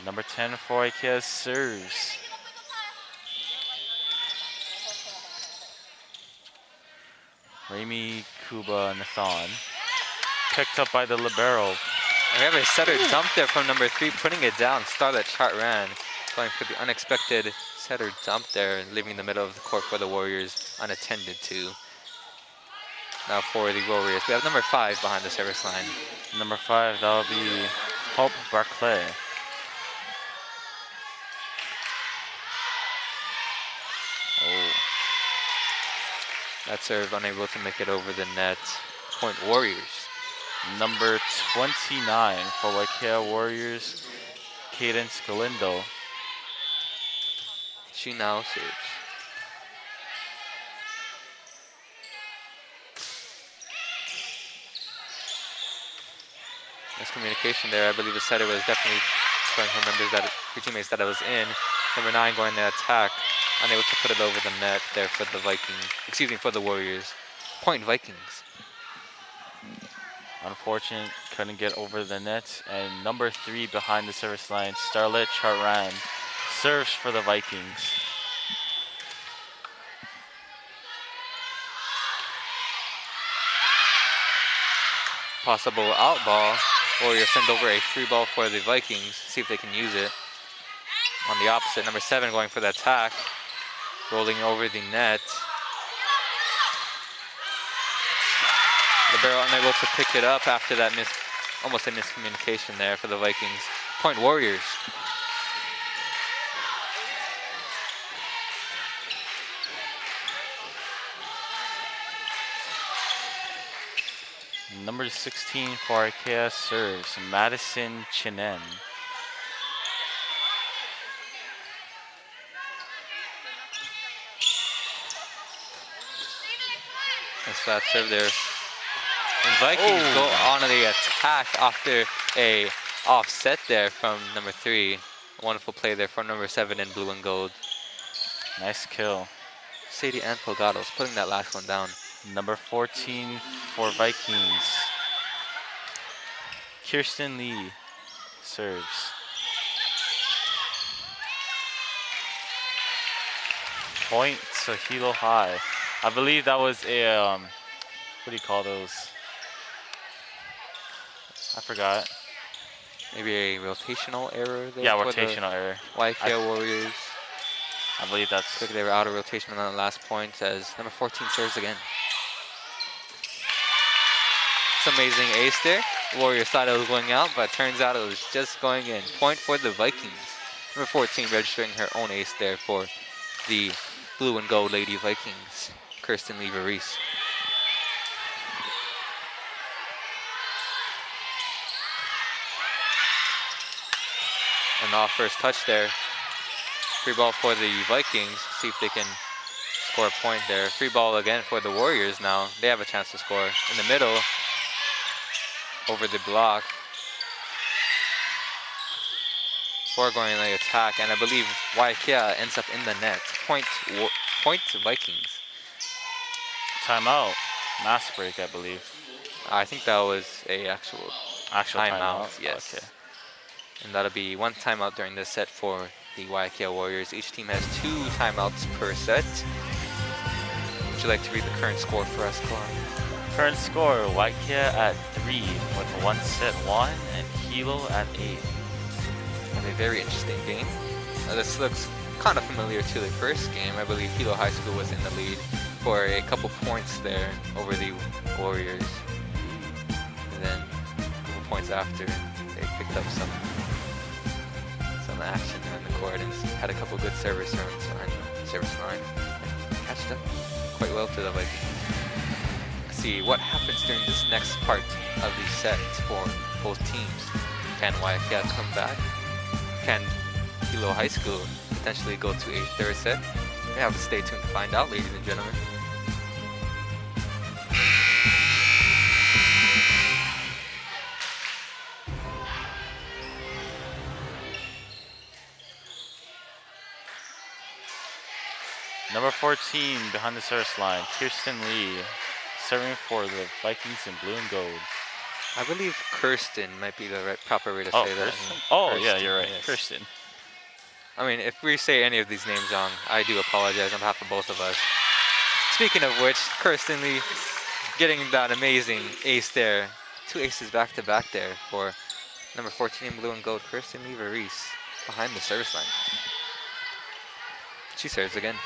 Number 10 for Waiakea serves. Rami Kuba Nathan. Picked up by the libero. And we have a setter dump there from number 3, putting it down. Starlet Chartran going for the unexpected setter dump there, leaving the middle of the court for the Warriors unattended to. Now for the Warriors, we have number 5 behind the service line. Number 5, that'll be Hope Barclay. Oh. That serve unable to make it over the net. Point Warriors. Number 29 for Waiakea Warriors, Cadence Galindo. She now serves. Miscommunication there. I believe the setter was definitely showing her teammates that it was in. Number 9 going to attack, unable to put it over the net there for the for the Warriors. Point Vikings. Unfortunate, couldn't get over the net. And number 3 behind the service line, Starlet Chartran, serves for the Vikings. Possible out ball. Warriors send over a free ball for the Vikings. See if they can use it. On the opposite, number 7 going for the attack. Rolling over the net. Libero unable to pick it up after that almost a miscommunication there for the Vikings. Point Warriors. Number 16 for Waiakea serves, Madison Chinen. Nice flat serve there. And Vikings go on the attack after a offset there from number 3. Wonderful play there from number 7 in blue and gold. Nice kill. Sadie and Polgados putting that last one down. Number 14 for Vikings, Kirsten Lee serves. Point to Hilo High. I believe that was a, what do you call those? I forgot. Maybe a rotational error there. Yeah, rotational error. Waiakea Warriors. I believe that's... Look, they were out of rotation on the last point as number 14 serves again. It's amazing ace there. Warriors thought it was going out, but turns out it was just going in. Point for the Vikings. Number 14 registering her own ace there for the blue and gold Lady Vikings. Kirsten Lee Varese. And off first touch there. Free ball for the Vikings. See if they can score a point there. Free ball again for the Warriors now. They have a chance to score. In the middle, over the block. Foregoing the attack, and I believe Waiakea ends up in the net. Point Vikings. Timeout. Mass break, I believe. I think that was a actual timeout. Yes. Okay. And that'll be one timeout during this set for the Waiakea Warriors. Each team has 2 timeouts per set. Would you like to read the current score for us, Clark? Current score, Waiakea at 3 with 1 set 1 and Hilo at 8. And a very interesting game. This looks kind of familiar to the first game. I believe Hilo High School was in the lead for a couple points there over the Warriors. And then a couple points after, they picked up some action on the court and had a couple good service runs on the service line. Catched up quite well to the Vikings. Let's see what happens during this next part of the set for both teams. Can Waiakea come back? Can Hilo High School potentially go to a third set? We have to stay tuned to find out, ladies and gentlemen. Number 14 behind the service line, Kirsten Lee, serving for the Vikings in blue and gold. I believe Kirsten might be the proper way to Oh, say that. Kirsten? Oh, yeah, Kirsten, you're right. yes. Kirsten. I mean, if we say any of these names wrong, I do apologize on behalf of both of us. Speaking of which, Kirsten Lee getting that amazing ace there. 2 aces back to back there for number 14 in blue and gold, Kirsten Lee Varese, behind the service line. She serves again.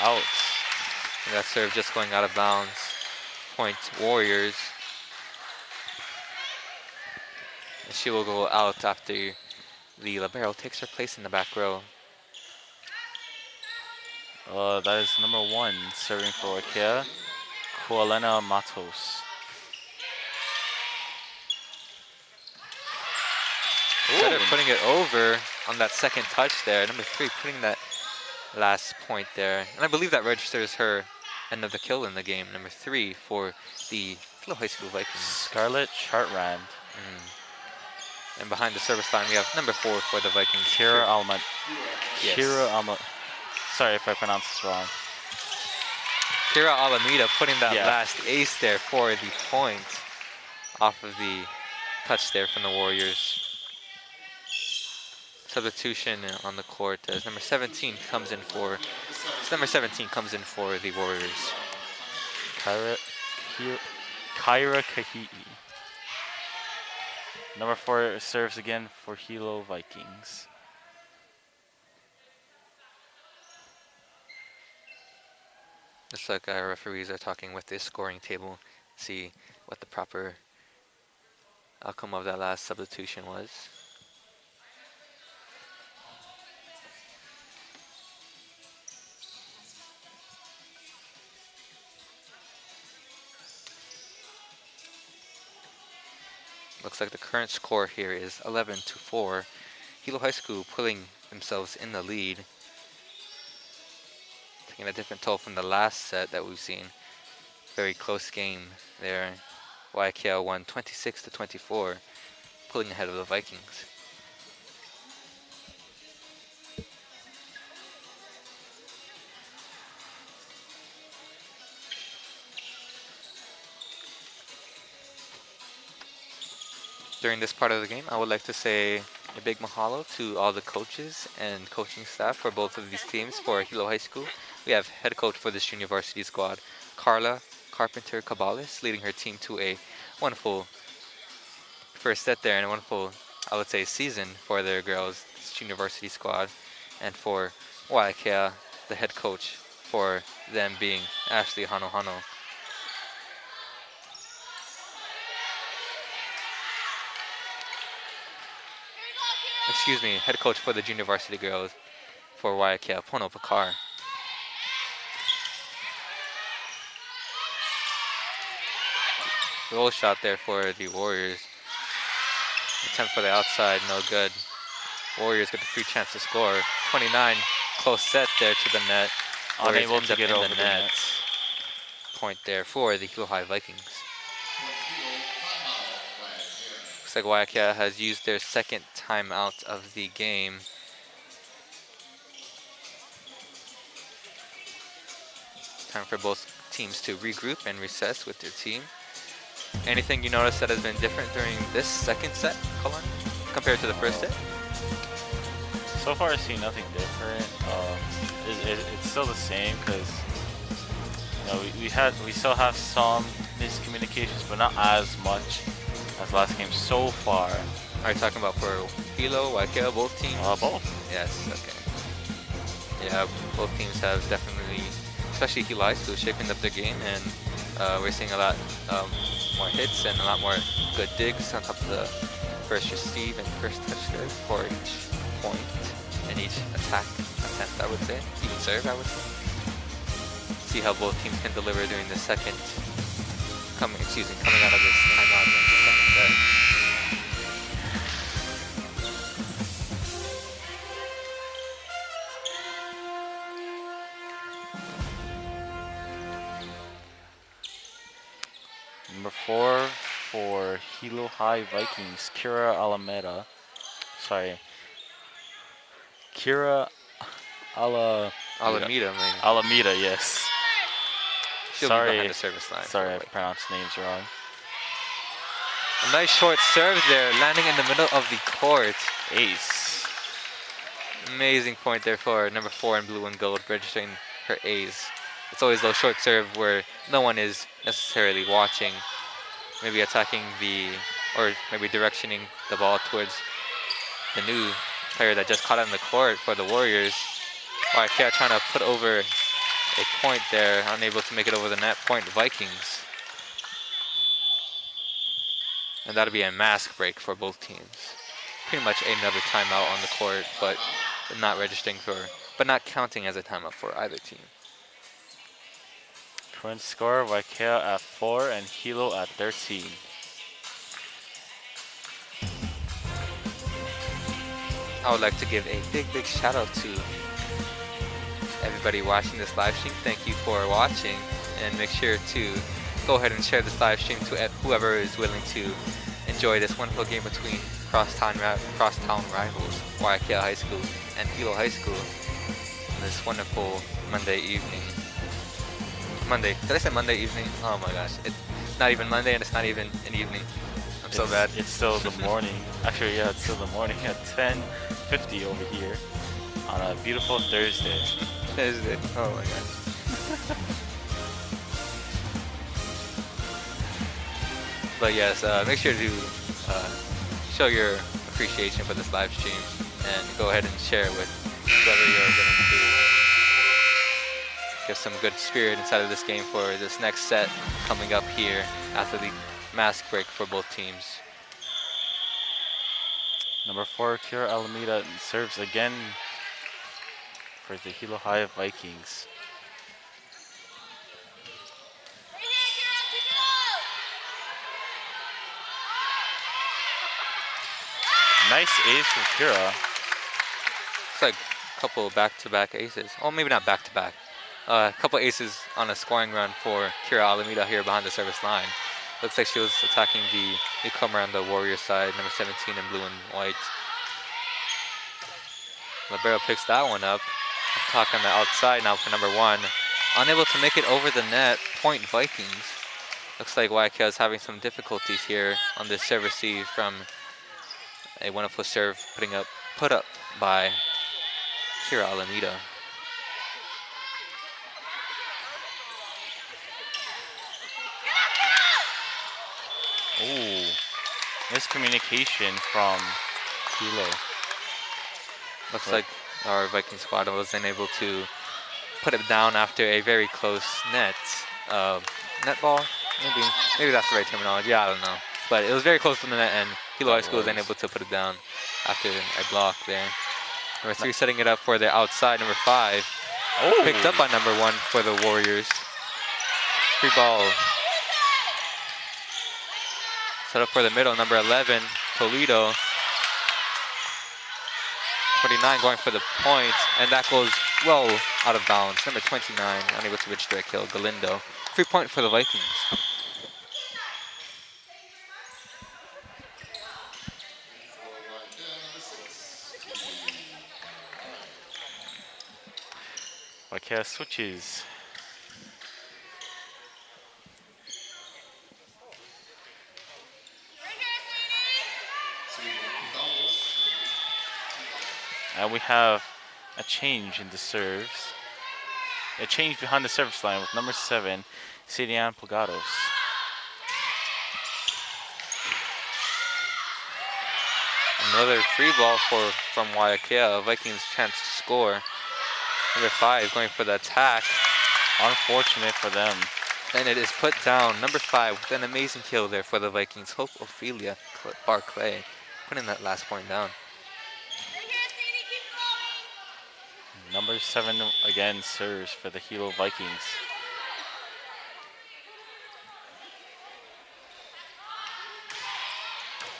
Out. And that serve just going out of bounds. Point Warriors. And she will go out after the libero takes her place in the back row. That is number 1 serving for Waiakea, Kualena Matos. Instead of putting it over on that second touch there, number 3 putting that last point there. And I believe that registers her another kill in the game. Number 3 for the Hilo High School Vikings. Scarlett Chartrand. And behind the service line, we have number 4 for the Vikings. Kira Alma. Yes. Kira Alma. Sorry if I pronounced this wrong. Kira Alameda putting that Yeah. last ace there for the point off of the touch there from the Warriors. Substitution on the court as number 17 comes in for the Warriors. Kyra Kahii. Number 4 serves again for Hilo Vikings. Looks like our referees are talking with this scoring table, see what the proper outcome of that last substitution was. Looks like the current score here is 11-4. Hilo High School pulling themselves in the lead. Taking a different toll from the last set that we've seen. Very close game there. Waiakea won 26-24, pulling ahead of the Vikings. During this part of the game, I would like to say a big mahalo to all the coaches and coaching staff for both of these teams for Hilo High School. We have head coach for this junior varsity squad, Carla Carpenter Cabales, leading her team to a wonderful first set there and a wonderful, I would say, season for their girls, this junior varsity squad. And for Waiakea, the head coach for them being Ashley Hanohano. Excuse me, head coach for the junior varsity girls for Waiakea. Pono Pakar. Roll shot there for the Warriors. Attempt for the outside, no good. Warriors get the free chance to score. 29, close set there to the net. Warriors Unable end to up get in over the the net. net. Point there for the Hilo High Vikings. Looks like Waiakea has used their second timeout of the game. Time for both teams to regroup and recess with their team. Anything you notice that has been different during this second set, Colin, compared to the first set? So far, I see nothing different. It's still the same because we still have some miscommunications, but not as much as last game so far. Are you talking about for Hilo, Waiakea, both teams? Both. Yes, okay. Yeah, both teams have definitely, especially Hilo High School, shaping up their game, and we're seeing a lot more hits and a lot more good digs on top of the first receive and first touch there for each point and each attack attempt, I would say. Even serve, I would say. See how both teams can deliver during the second, coming out of this timeout during the second set. Number 4 for Hilo High Vikings, Kira Alameda. Sorry. Kira Alameda, man. Alameda, yes. She'll be behind the service line. Sorry, I pronounced names wrong. A nice short serve there, landing in the middle of the court. Ace. Amazing point there for number 4 in blue and gold, registering her ace. It's always those short serve where no one is necessarily watching, maybe attacking or maybe directioning the ball towards the new player that just caught it in the court for the Warriors. Waiakea trying to put over a point there, unable to make it over the net. Point Vikings. And that'll be a mask break for both teams. Pretty much another timeout on the court, but not counting as a timeout for either team. Current score, Waiakea at 4 and Hilo at 13. I would like to give a big shout out to everybody watching this live stream. Thank you for watching, and make sure to go ahead and share this live stream to whoever is willing to enjoy this wonderful game between crosstown rivals, Waiakea High School and Hilo High School, on this wonderful Monday evening. Monday, did I say Monday evening? Oh my gosh, it's not even Monday and it's not even an evening. I'm so bad. It's still the morning. Actually, yeah, it's still the morning at 10:50 over here on a beautiful Thursday. Thursday, oh my gosh. But yes, make sure to show your appreciation for this live stream and go ahead and share with whoever you're going to give some good spirit inside of this game for this next set coming up here after the mask break for both teams. Number 4, Kira Alameda serves again for the Hilo High Vikings. Nice ace from Kira. It's like a couple back-to-back aces. Oh, maybe not back-to-back. A couple aces on a scoring run for Kira Alameda here behind the service line. Looks like she was attacking the newcomer on the Warrior side, number 17 in blue and white. Libero picks that one up. Attack on the outside now for number 1. Unable to make it over the net. Point Vikings. Looks like Waiakea is having some difficulties here on this serve receive from a wonderful serve put up by Kira Alameda. Oh, miscommunication from Hilo. Looks like our Viking squad wasn't able to put it down after a very close net ball. Maybe that's the right terminology. I don't know. But it was very close to the net, and Hilo High School was unable to put it down after a block there. Number 3 setting it up for the outside. Number 5 picked up by number 1 for the Warriors. Free ball. Set up for the middle. Number 11, Toledo. 29 going for the point, and that goes well out of bounds. Number 29 unable to register a kill. Galindo. Free point for the Vikings. Waiakea switches. And we have a change in the serves. A change behind the service line with number 7, Sidian Pulgados. Another free ball from Waiakea. Vikings chance to score. Number 5 going for the attack. Unfortunate for them. And it is put down. Number 5 with an amazing kill there for the Vikings. Hope Ophelia Barclay putting that last point down. Number 7 again serves for the Hilo Vikings.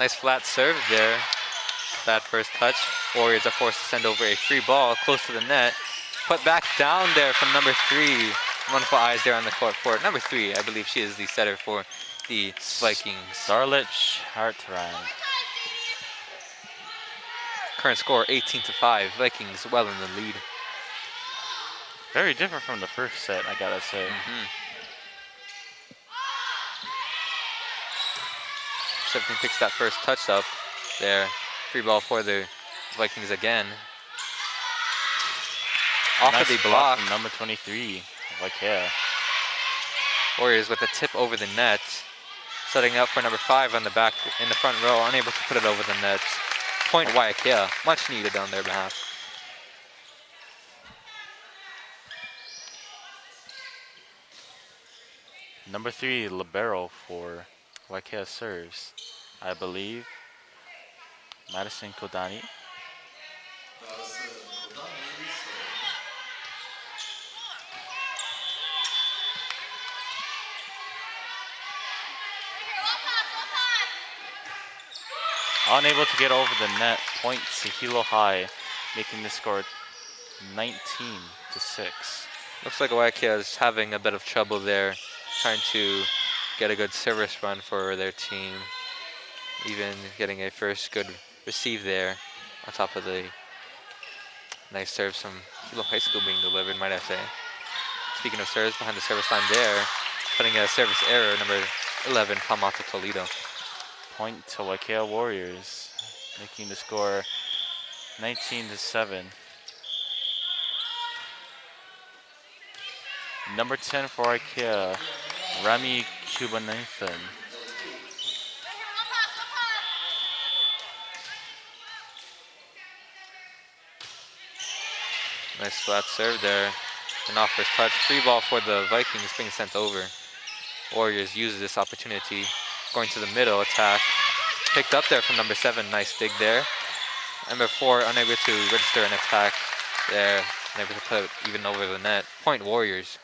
Nice flat serve there. Bad first touch. Warriors are forced to send over a free ball close to the net. Put back down there from number 3. Wonderful eyes there on the court for number 3. I believe she is the setter for the Vikings. Starlet Hartrand. Current score 18-5. Vikings well in the lead. Very different from the first set, I gotta say. Something picks that first touch up there. Free ball for the Vikings again. Off of the block. From number 23, Waiakea. Warriors with a tip over the net. Setting up for number 5 on the back in the front row. Unable to put it over the net. Point Waiakea. Much needed on their behalf. Number 3, libero for Waiakea serves. I believe Madison Kodani. Unable to get over the net, point to Hilo High, making the score 19-6. Looks like Waiakea is having a bit of trouble there, trying to get a good service run for their team. Even getting a first good receive there on top of the nice serves from Hilo High School being delivered, might I say. Speaking of serves, behind the service line there, putting a service error, number 11, Kamata Toledo. Point to Waiakea Warriors, making the score 19-7. Number 10 for Waiakea, Rami Cubanathan. Nice flat serve there. An off first touch. Free ball for the Vikings being sent over. Warriors use this opportunity. Going to the middle attack. Picked up there from number 7. Nice dig there. Number 4 unable to register an attack there. Unable to put it even over the net. Point Warriors.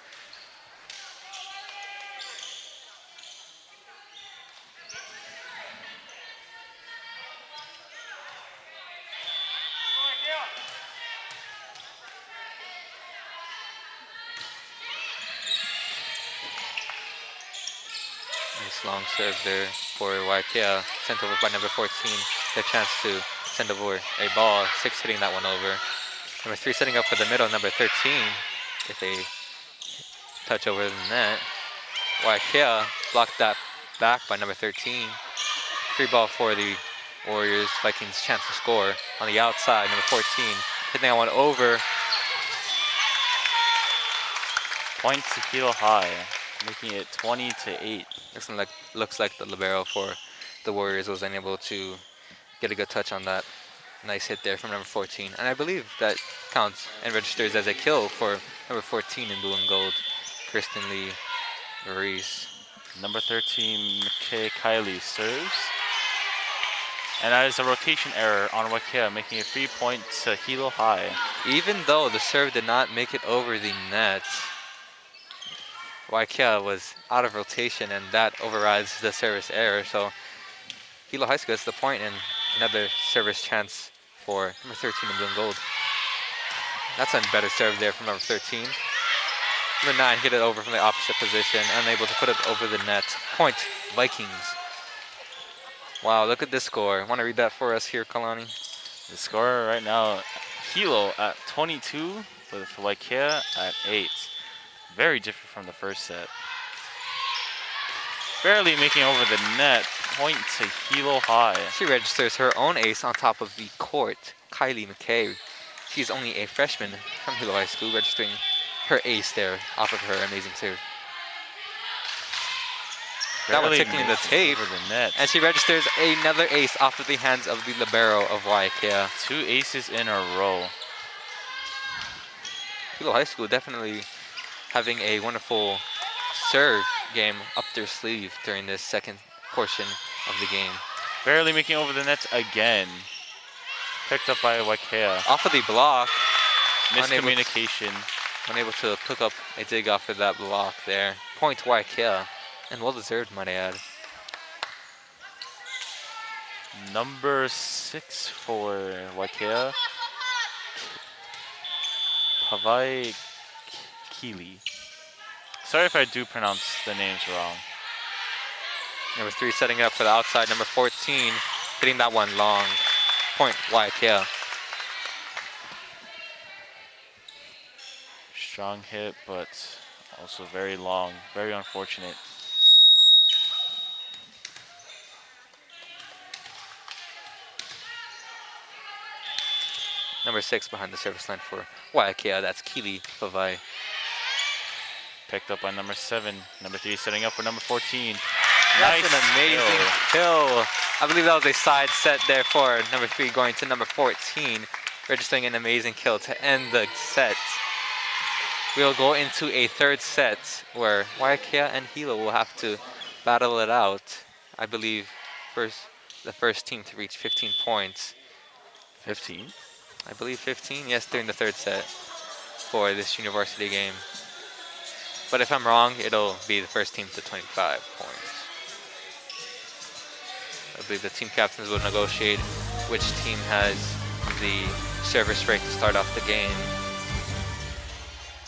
Nice long serve there for Waiakea, sent over by number 14. Their chance to send over a ball. 6 hitting that one over. Number 3 setting up for the middle. Number 13 with a touch over the net. Waiakea blocked that back by number 13. Free ball for the Warriors. Vikings chance to score on the outside. Number 14 hitting that one over. Point to Hilo High, making it 20-8. Looks like the libero for the Warriors was unable to get a good touch on that nice hit there from number 14. And I believe that counts and registers as a kill for number 14 in blue and gold, Kristen Lee Maurice. Number 13, McKay Kylie serves. And that is a rotation error on Waiakea, making it 3 points to Hilo High. Even though the serve did not make it over the net, Waiakea was out of rotation, and that overrides the service error. So Hilo High School gets the point, and another service chance for number 13 in blue and gold. That's a better serve there from number 13. Number 9 hit it over from the opposite position, unable to put it over the net. Point, Vikings. Wow, look at this score. Want to read that for us here, Kalani? The score right now, Hilo at 22 with Waiakea at 8. Very different from the first set. Barely making over the net. Point to Hilo High. She registers her own ace on top of the court, Kylie McKay. She's only a freshman from Hilo High School, registering her ace there off of her amazing serve. That one tickling the tape, over the net. and she registers another ace off of the hands of the libero of Waiakea. 2 aces in a row. Hilo High School definitely having a wonderful serve game up their sleeve during this second portion of the game. Barely making over the net again. Picked up by Waiakea. Off of the block, Miscommunication. unable to pick up a dig off of that block there. Point Waiakea, and well deserved, might I add. Number 6 for Waiakea. Pavai Kili. Sorry if I do pronounce the names wrong. Number 3 setting it up for the outside. Number 14 hitting that one long. Point Waiakea. Strong hit, but also very long. Very unfortunate. Number 6 behind the service line for Waiakea. That's Kili Pavai. Picked up by number 7. Number 3 setting up for number 14. That's Nice an amazing kill. I believe that was a side set there for number 3 going to number 14, registering an amazing kill to end the set. We'll go into a third set where Waiakea and Hilo will have to battle it out. I believe the first team to reach 15 points. 15? I believe 15, yes, during the third set for this university game. But if I'm wrong, it'll be the first team to 25 points. I believe the team captains will negotiate which team has the service rate to start off the game.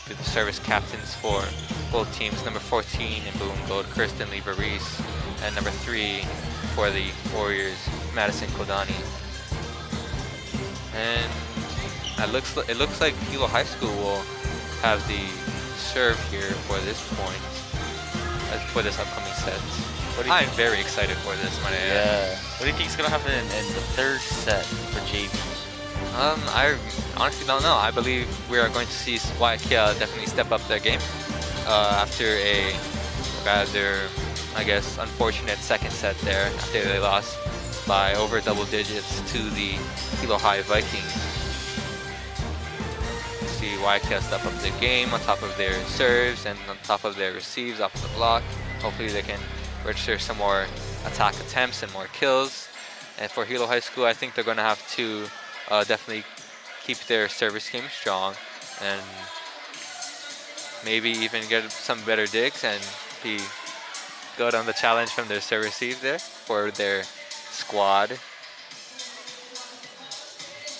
The service captains for both teams, number 14 in blue and gold, Kirsten Lee-Baris, and number 3 for the Warriors, Madison Kodani. And it looks like Hilo High School will have the serve here for this point, for this upcoming set. I'm very excited for this, might I add. Yeah. What do you think is going to happen in the third set for JV? I honestly don't know. I believe we are going to see Waiakea definitely step up their game after a rather, I guess, unfortunate second set there after they lost by over double digits to the Hilo High Vikings. See Waiakea step up their game on top of their serves and on top of their receives off the block. Hopefully they can register some more attack attempts and more kills. And for Hilo High School, I think they're going to have to definitely keep their service game strong and maybe even get some better digs and be good on the challenge from their serve receive there for their squad.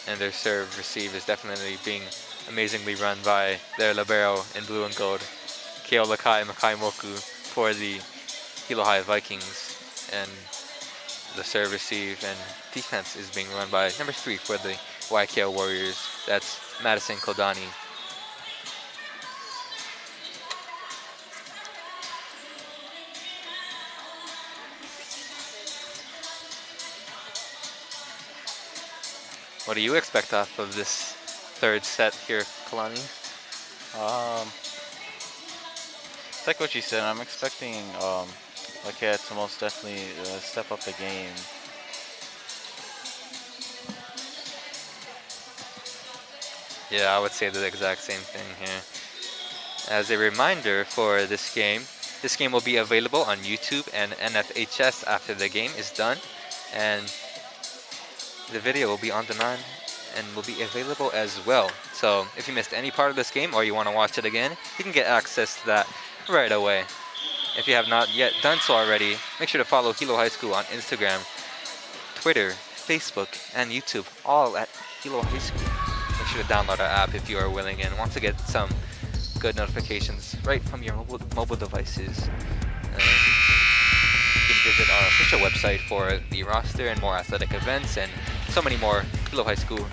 And their serve receive is definitely being amazingly run by their libero in blue and gold, Keola Makai Moku for the Hilo High Vikings. And the serve receive and defense is being run by number 3 for the Waiakea Warriors. That's Madison Kodani. What do you expect off of this third set here, Kalani? It's like what you said. I'm expecting Waiakea to most definitely step up the game. Yeah, I would say the exact same thing here. As a reminder for this game will be available on YouTube and NFHS after the game is done. And the video will be on demand and will be available as well. So if you missed any part of this game or you want to watch it again, you can get access to that right away. If you have not yet done so already, make sure to follow Hilo High School on Instagram, Twitter, Facebook, and YouTube, all at Hilo High School. Make sure to download our app if you are willing and want to get some good notifications right from your mobile devices. You can visit our official website for the roster and more athletic events and so many more Hilo High School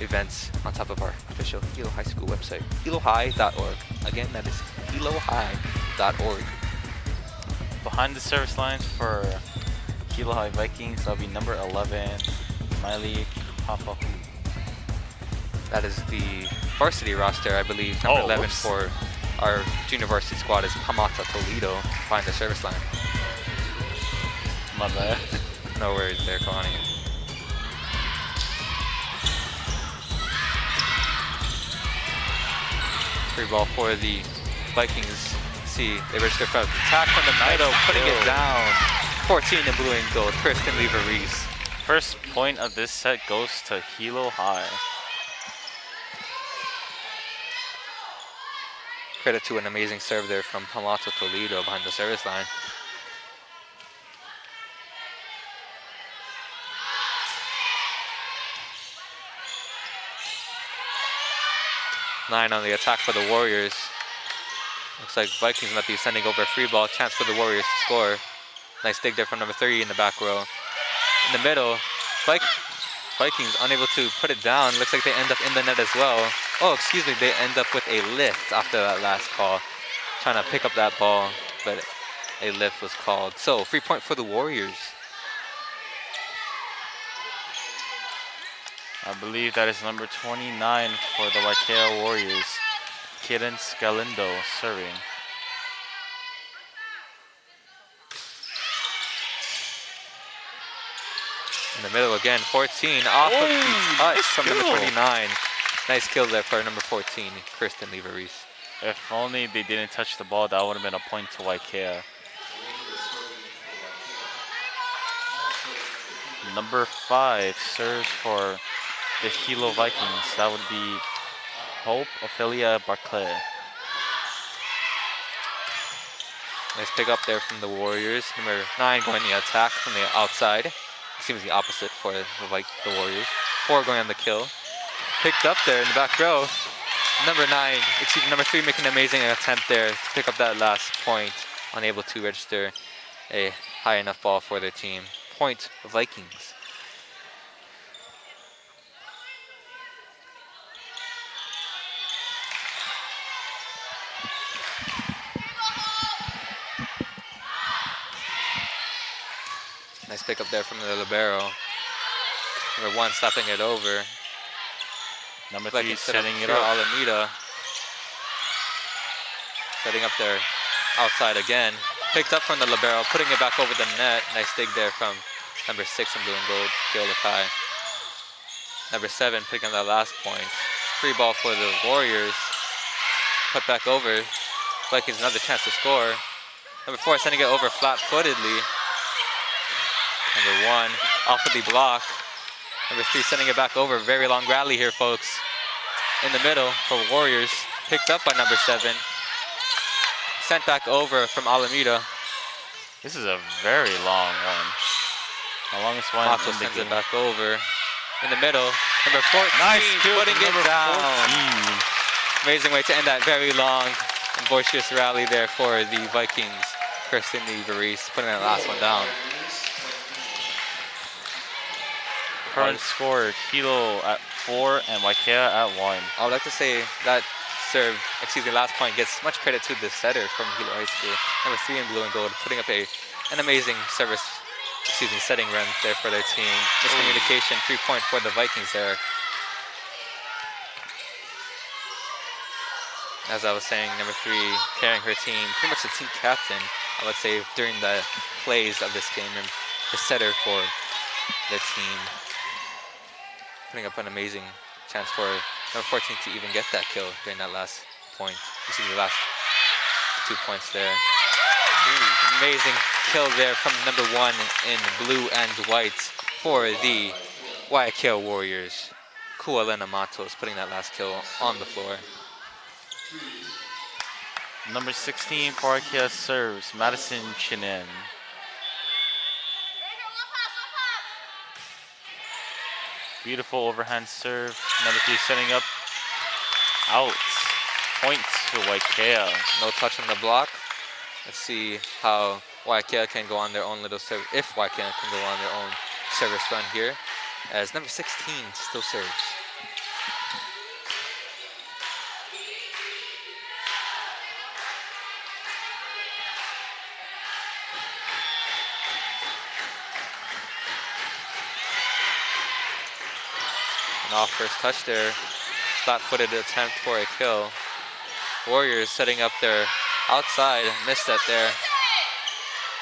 events on top of our official Hilo High School website, hilohigh.org. Again, that is hilohigh.org. Behind the service lines for Hilo High Vikings, that'll be number 11, Miley Papahu. That is the varsity roster, I believe. Number 11 whoops. for our junior varsity squad is Hamata Toledo behind the service line. My bad. No worries there, Connie. Free ball for the Vikings. See, they register for the attack from the middle, putting it down. 14 in blue and gold, Kristen Lever-Reese. First point of this set goes to Hilo High. Credit to an amazing serve there from Hamata Toledo behind the service line. Nine on the attack for the Warriors. Looks like Vikings might be sending over a free ball. Chance for the Warriors to score. Nice dig there from number 3 in the back row. In the middle, Vikings unable to put it down. Looks like they end up in the net as well. Oh, excuse me, they end up with a lift after that last call. Trying to pick up that ball, but a lift was called. So, free point for the Warriors. I believe that is number 29 for the Waiakea Warriors. Kiran Scalindo serving. In the middle again, 14 off of the touch nice from number kill. 29. Nice kill there for number 14, Kristen Lever-Reese. If only they didn't touch the ball, that would have been a point to Waiakea. Number 5 serves for the Hilo Vikings. That would be Hope Ophelia Barclay. Nice pick up there from the Warriors. Number 9 going the attack from the outside. Seems the opposite for the Warriors. 4 going on the kill. Picked up there in the back row. Number 3 making an amazing attempt there to pick up that last point. Unable to register a high enough ball for their team. Point Vikings. Nice pick up there from the libero. Number 1 stopping it over. Number 3 setting it up. up. Alameda. Setting up there outside again. Picked up from the libero, putting it back over the net. Nice dig there from number 6 in blue and gold, Gil Lakai. Number 7 picking up that last point. Free ball for the Warriors. Put back over. Vikings another chance to score. Number 4 sending it over flat-footedly. Number 1 off of the block. Number 3 sending it back over. Very long rally here, folks. In the middle for Warriors. Picked up by number 7. Sent back over from Alameda. This is a very long run. The longest one Mato in the sends game. it back over. In the middle, number 14 Nice kill putting from it number down. 14. Amazing way to end that very long and boisterous rally there for the Vikings. Kristen Lever-Reese putting that last one down. Current score, Hilo at 4 and Waiakea at 1. I would like to say that last point gets much credit to the setter from Hilo High School. Number 3 in blue and gold, putting up an amazing setting run there for their team. Miscommunication, 3 point for the Vikings there. As I was saying, number 3 carrying her team, pretty much the team captain, I would say, during the plays of this game, and the setter for the team. Putting up an amazing chance for number 14 to even get that kill during that last point. The last 2 points there. Amazing kill there from number 1 in blue and white for the Waiakea Warriors. Kualena Matos putting that last kill on the floor. Number 16 for Waiakea serves, Madison Chinen. Beautiful overhand serve. Number 3 setting up. Out. Point to Waiakea. No touch on the block. Let's see how Waiakea can go on their own little serve. If Waiakea can go on their own service run here. As number 16 still serves. An off first touch there. Flat-footed attempt for a kill. Warriors setting up their outside. Missed that there.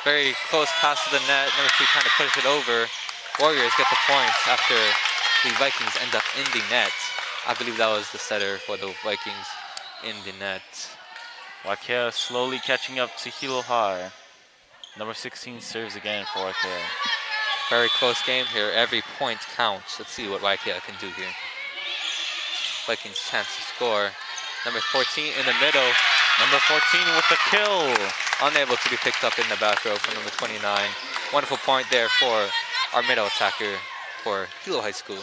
Very close pass to the net. Number 3 trying to push it over. Warriors get the points after the Vikings end up in the net. I believe that was the setter for the Vikings in the net. Waiakea slowly catching up to Hilo High. Number 16 serves again for Waiakea. Very close game here. Every point counts. Let's see what Waiakea can do here. Vikings chance to score. Number 14 in the middle. Number 14 with the kill. Unable to be picked up in the back row from number 29. Wonderful point there for our middle attacker for Hilo High School.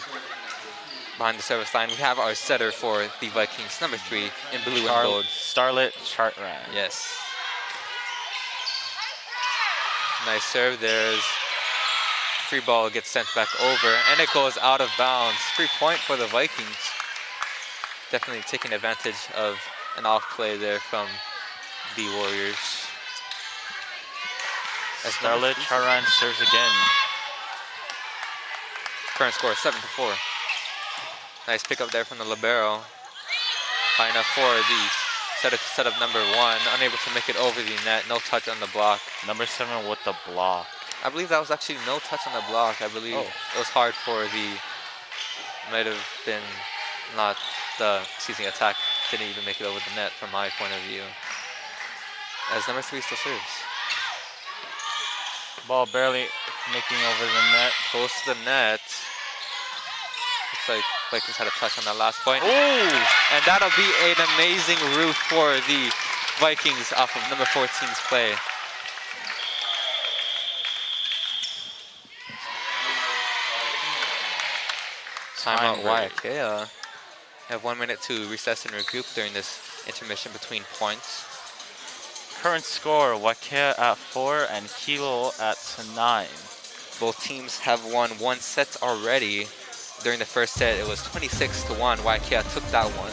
Behind the service line, we have our setter for the Vikings, number 3 in blue and gold. Starlet Chartran. Yes. Nice serve. There's free ball gets sent back over, and it goes out of bounds. 3 point for the Vikings. Definitely taking advantage of an off play there from the Warriors. As Starlet Chartran serves again. Current score 7-4. Nice pickup there from the libero. High enough for the setup number 1. Unable to make it over the net. No touch on the block. Number 7 with the block. I believe that was actually no touch on the block. I believe it was hard for the, might have been not the attack. Didn't even make it over the net from my point of view. As number 3 still serves. Ball barely making over the net. Close to the net. Looks like Vikings had a touch on that last point. Ooh! And that'll be an amazing route for the Vikings off of number 14's play. Timeout Waiakea. Have 1 minute to recess and regroup during this intermission between points. Current score, Waiakea at 4 and Hilo at 9. Both teams have won 1 set already. During the first set, it was 26-1. Waiakea took that one.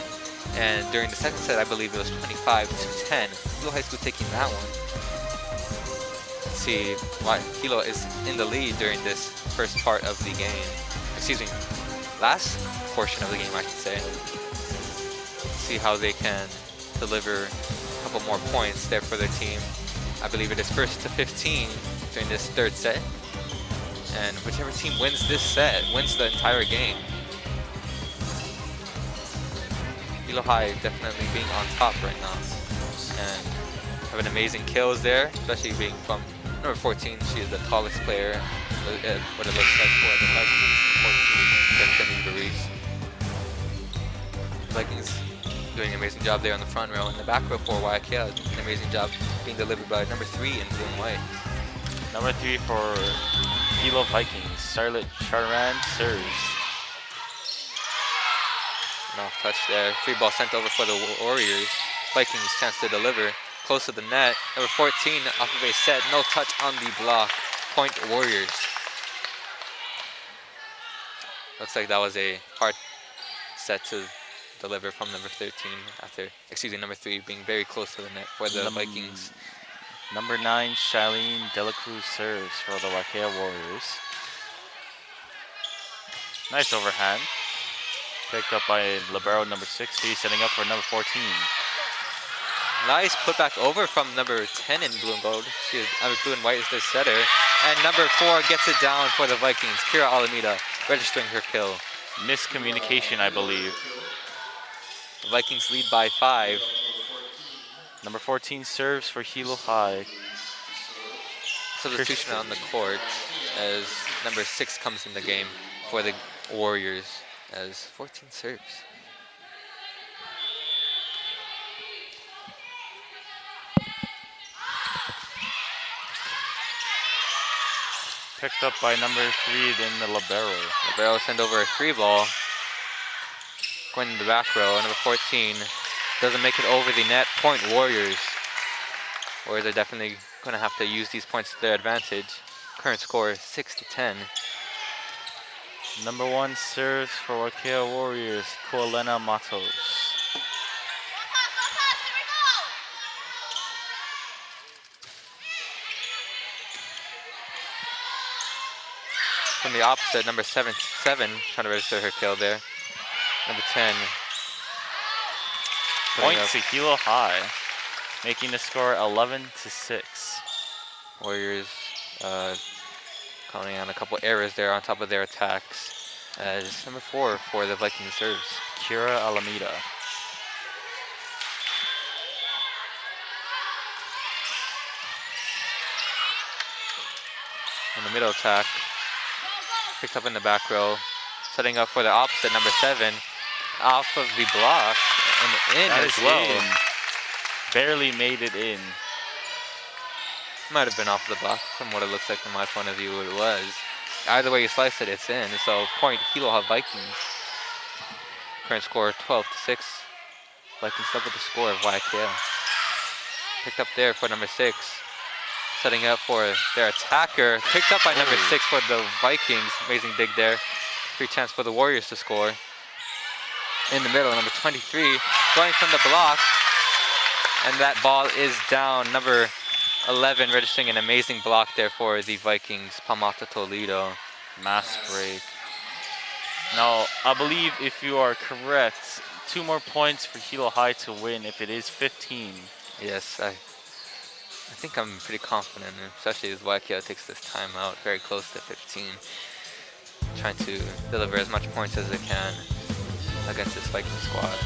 And during the second set, I believe it was 25-10. Hilo High School taking that one. Let's see, Hilo is in the lead during this first part of the game. Excuse me, last portion of the game, I should say. See how they can deliver a couple more points there for their team. I believe it is 1st to 15 during this third set. And whichever team wins this set wins the entire game. Hilo High definitely being on top right now. And having amazing kills there, especially being from number 14. She is the tallest player. What it looks like for the Vikings. Vikings doing an amazing job there on the front row. And the back row for Waiakea, an amazing job being delivered by number 3 in blue and white. Number 3 for Hilo Vikings, Starlet Chartran serves. No touch there. Free ball sent over for the Warriors. Vikings chance to deliver. Close to the net. Number 14 off of a set. No touch on the block. Point Warriors. Looks like that was a hard set to deliver from number 13 after, number 3 being very close to the net for the Vikings. Number 9, Shailene Delacruz serves for the Waiakea Warriors. Nice overhand. Picked up by libero number 60, setting up for number 14. Nice putback over from number 10 in blue and gold. Blue and white is the setter. And number 4 gets it down for the Vikings. Kira Alameda registering her kill. Miscommunication, I believe. The Vikings lead by 5. Number 14 serves for Hilo High. Substitution on the court as number 6 comes in the game for the Warriors as 14 serves. Picked up by number 3, then the libero. Libero send over a 3 ball. Going to the back row, number 14 doesn't make it over the net. Point Warriors. Warriors are definitely going to have to use these points to their advantage. Current score 6-10. Number 1 serves for Waiakea Warriors, Koalena Matos. From the opposite, number 7 trying to register her kill there. Number 10. Points to Hilo High, making the score 11-6. Warriors counting on a couple errors there on top of their attacks. As number 4 for the Vikings serves. Kira Alameda. On the middle attack. Picked up in the back row. Setting up for the opposite, number 7. Off of the block and in That as is well. in. Barely made it in. Might have been off the block from what it looks like from my point of view it was. Either way you slice it, it's in. So point Hilo Vikings. Current score 12-6. Vikings double the score of Waiakea. Picked up there for number 6. Setting up for their attacker. Picked up by number 6 for the Vikings. Amazing dig there. Free chance for the Warriors to score. In the middle, number 23 going from the block. And that ball is down. Number 11 registering an amazing block there for the Vikings. Palmata Toledo. Mass break. Now, I believe if you are correct, 2 more points for Hilo High to win if it is 15. Yes, I think I'm pretty confident, especially as Waiakea takes this timeout very close to 15. Trying to deliver as much points as they can against this Viking squad.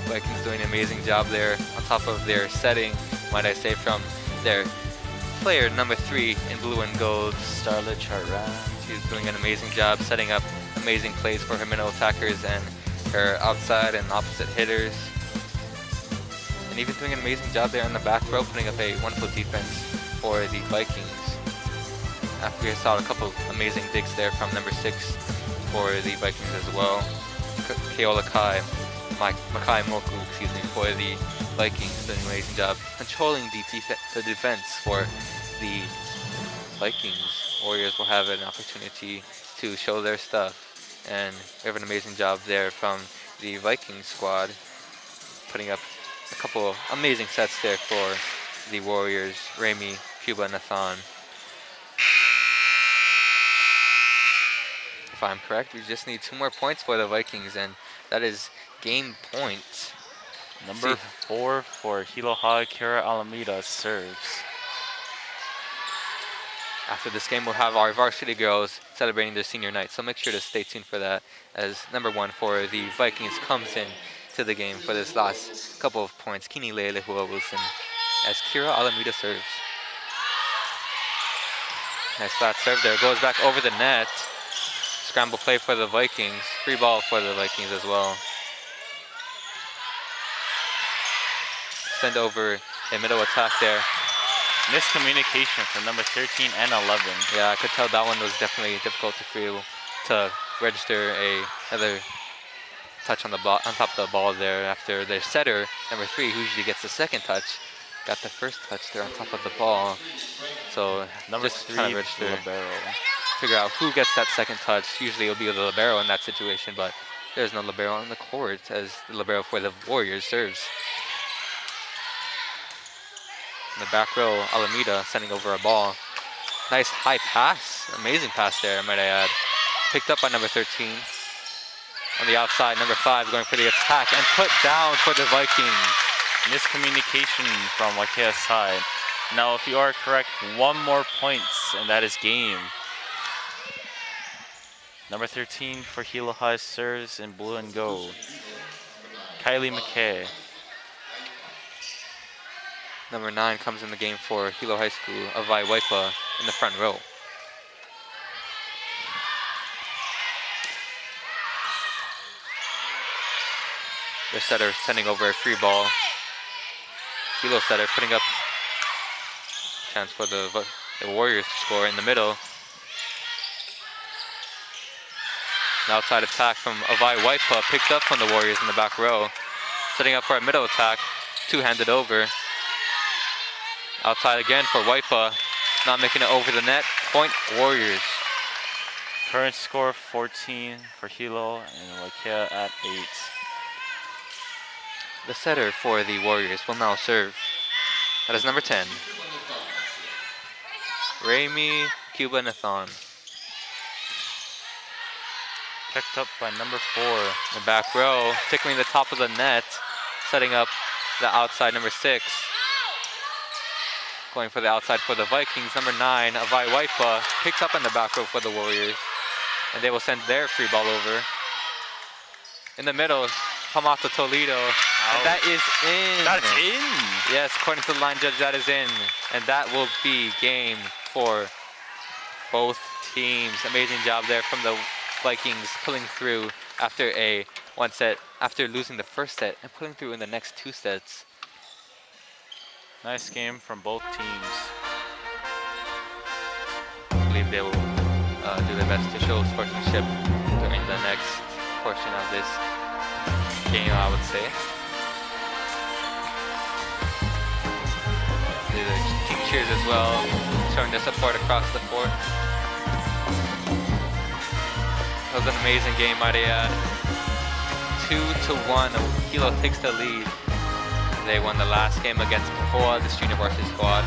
Vikings doing an amazing job there on top of their setting, might I say, from their player number 3 in blue and gold, Starlet Charran. She's doing an amazing job setting up amazing plays for her middle attackers and her outside and opposite hitters. And even doing an amazing job there on the back row, putting up a wonderful defense for the Vikings. After we saw a couple amazing digs there from number 6 for the Vikings as well. Keola Kai. Makai Moku, for the Vikings, doing an amazing job controlling the defense for the Vikings. Warriors will have an opportunity to show their stuff, and we have an amazing job there from the Vikings squad, putting up a couple amazing sets there for the Warriors. Remy, Cuba, Nathan. If I'm correct, we just need 2 more points for the Vikings, and that is game point. Number 4 for Hilo High, Kira Alameda serves. After this game, we'll have our varsity girls celebrating their senior night, so make sure to stay tuned for that, as number 1 for the Vikings comes in to the game for this last couple of points. Kini Leilehua Wilson, as Kira Alameda serves. Nice flat serve there, goes back over the net. Scramble play for the Vikings, free ball for the Vikings as well. Send over a middle attack there. Miscommunication from number 13 and 11. Yeah, I could tell that one was definitely difficult to feel, to register another touch on the ball, on top of the ball there after their setter, number 3, who usually gets the second touch, got the first touch there on top of the ball. So Number just 3, trying to register, libero. figure out who gets that second touch. Usually it'll be the libero in that situation, but there's no libero on the court as the libero for the Warriors serves. In the back row, Alameda sending over a ball. Nice high pass, amazing pass there, might I add. Picked up by number 13. On the outside, number 5 going for the attack and put down for the Vikings. Miscommunication from Waikea's side. Now, if you are correct, 1 more points, and that is game. Number 13 for Hilo High serves in blue and gold. Kylie McKay. Number 9 comes in the game for Hilo High School of Waiakea in the front row. Their setter sending over a free ball. Hilo setter putting up chance for the Warriors to score in the middle. An outside attack from Avai Waipa picked up from the Warriors in the back row. Setting up for a middle attack, two-handed over. Outside again for Waipa, not making it over the net. Point Warriors. Current score 14 for Hilo and Waiakea at 8. The setter for the Warriors will now serve. That is number 10. Raimi Cubanathan. Picked up by number 4. The back row, tickling the top of the net, setting up the outside number 6. Going for the outside for the Vikings, number 9, Avai Waipa, picks up in the back row for the Warriors. And they will send their free ball over. In the middle, Hamato Toledo. And that is in. That's in! Yes, according to the line judge, that is in. And that will be game for both teams. Amazing job there from the Vikings pulling through after after losing the first set and pulling through in the next 2 sets. Nice game from both teams. I believe they will do their best to show sportsmanship during the next portion of this game, I would say. The team cheers as well, showing their support across the court. That was an amazing game, might I add. 2-1, Hilo takes the lead. They won the last game against Poa, this junior varsity squad,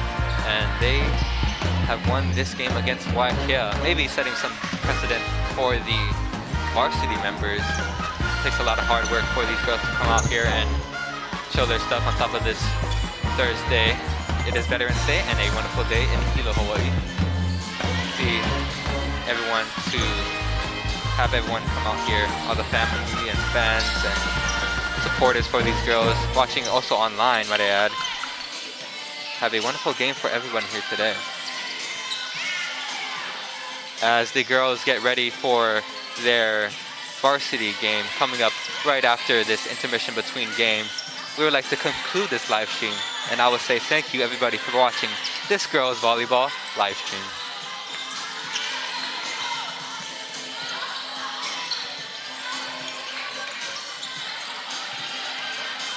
and they have won this game against Waiakea, maybe setting some precedent for the varsity members. It takes a lot of hard work for these girls to come out here and show their stuff on top of this Thursday. It is Veterans Day and a wonderful day in Hilo, Hawaii. See everyone have everyone come out here, all the family and fans and supporters for these girls, watching also online, might I add. Have a wonderful game for everyone here today. As the girls get ready for their varsity game coming up right after this intermission between games, we would like to conclude this live stream, and I will say thank you everybody for watching this girls volleyball live stream.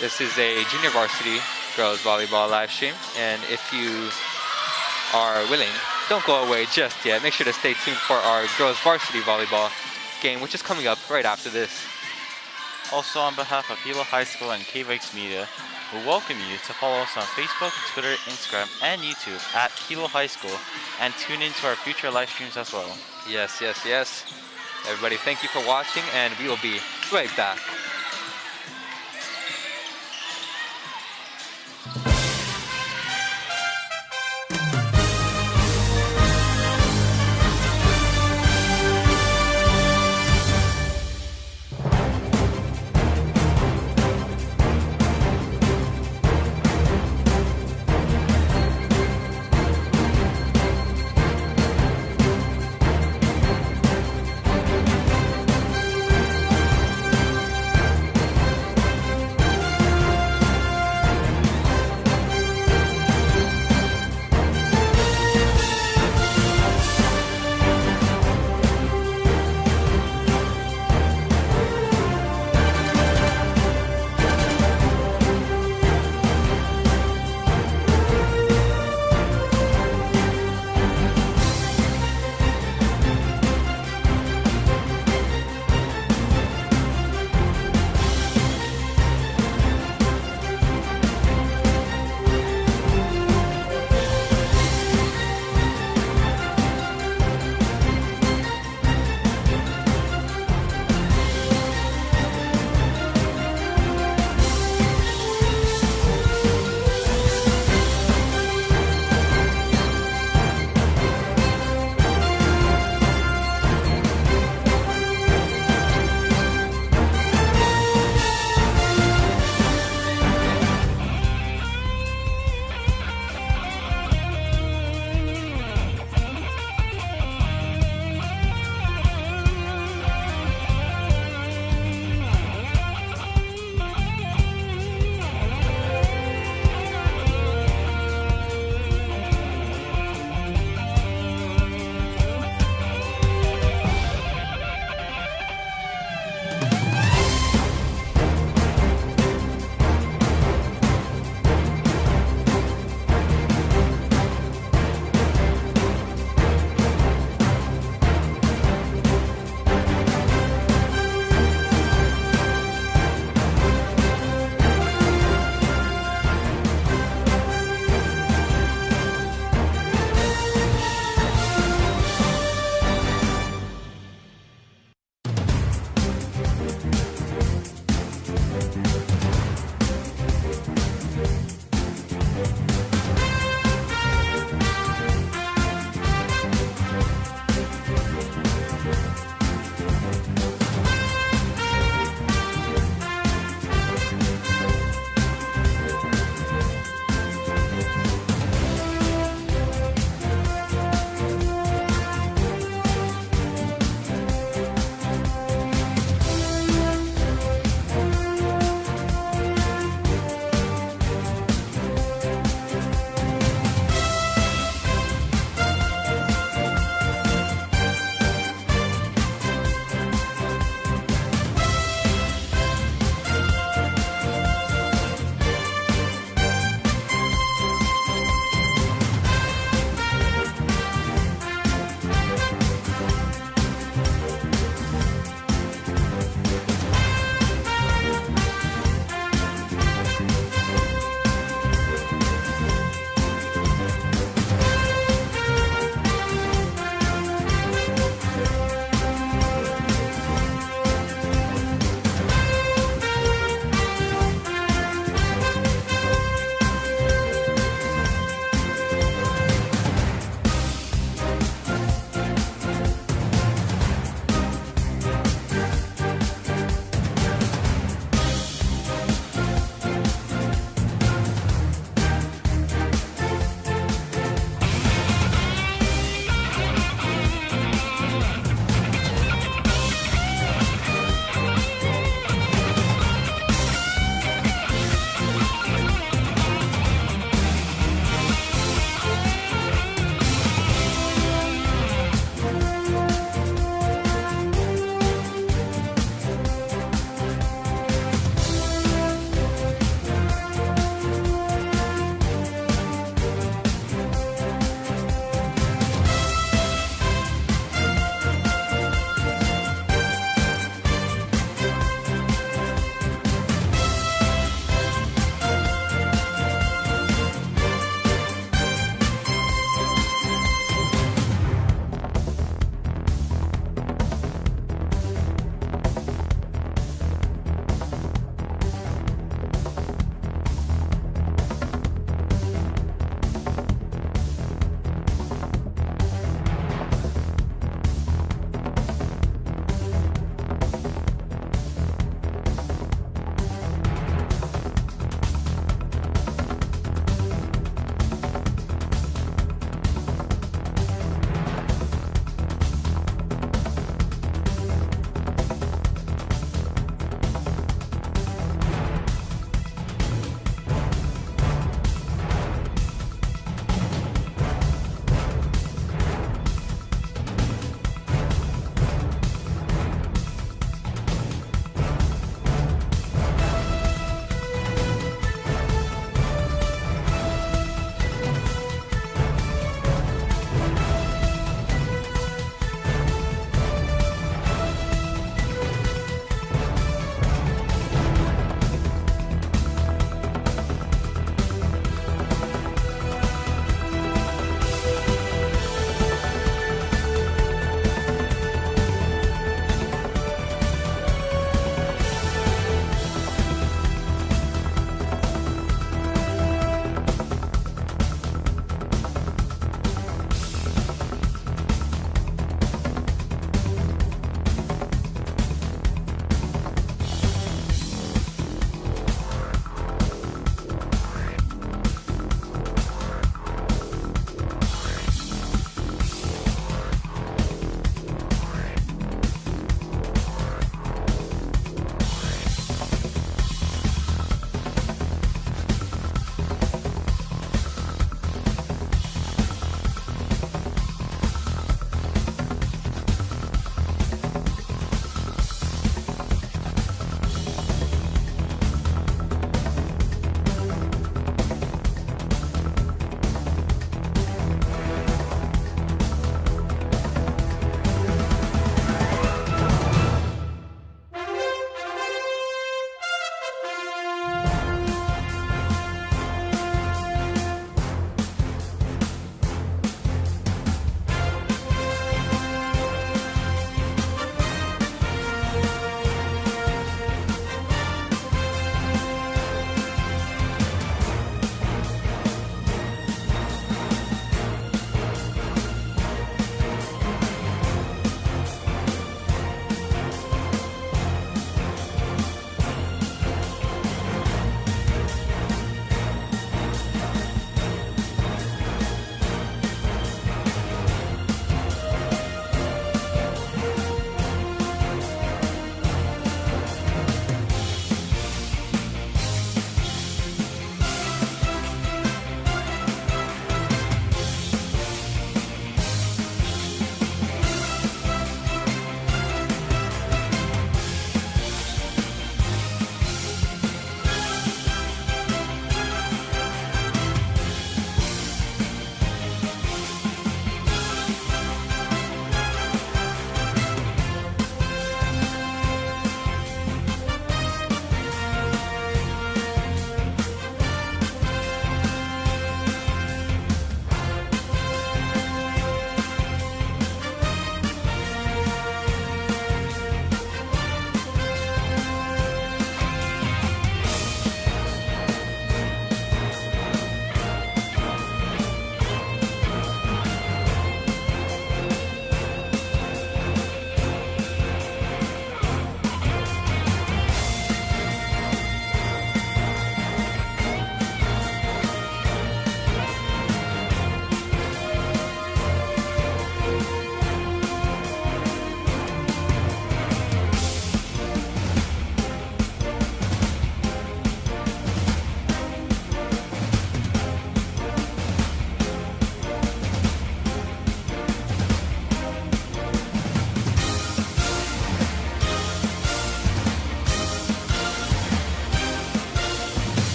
This is a junior varsity girls volleyball live stream, and if you are willing, don't go away just yet. Make sure to stay tuned for our girls varsity volleyball game, which is coming up right after this. Also, on behalf of Hilo High School and K-Vikes Media, we welcome you to follow us on Facebook, Twitter, Instagram, and YouTube at Hilo High School, and tune into our future live streams as well. Yes, yes, yes. Everybody, thank you for watching, and we will be right back.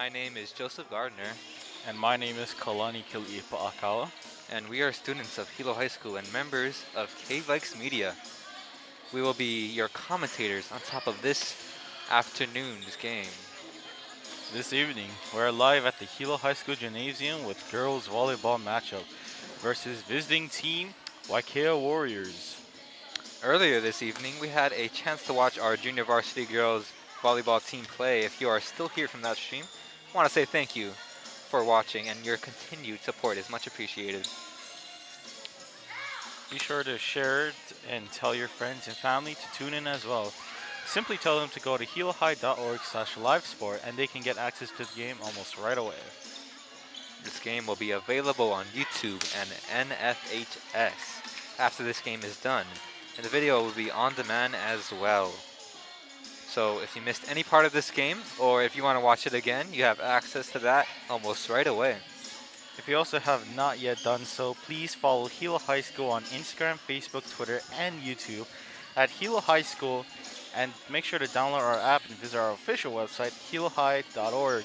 My name is Joseph Gardner, And my name is Kalani Kili'ipa'akawa. and we are students of Hilo High School and members of Vikings Media. We will be your commentators on top of this afternoon's game. This evening, we're live at the Hilo High School Gymnasium with girls volleyball matchup versus visiting team Waiakea Warriors. Earlier this evening, we had a chance to watch our junior varsity girls volleyball team play. If you are still here from that stream, I want to say thank you for watching, and your continued support is much appreciated. Be sure to share it and tell your friends and family to tune in as well. Simply tell them to go to hilohigh.org/livesport and they can get access to the game almost right away. This game will be available on YouTube and NFHS after this game is done, and the video will be on demand as well. So if you missed any part of this game, or if you want to watch it again, you have access to that almost right away. If you also have not yet done so, please follow Hilo High School on Instagram, Facebook, Twitter, and YouTube at Hilo High School, and make sure to download our app and visit our official website, hilohigh.org.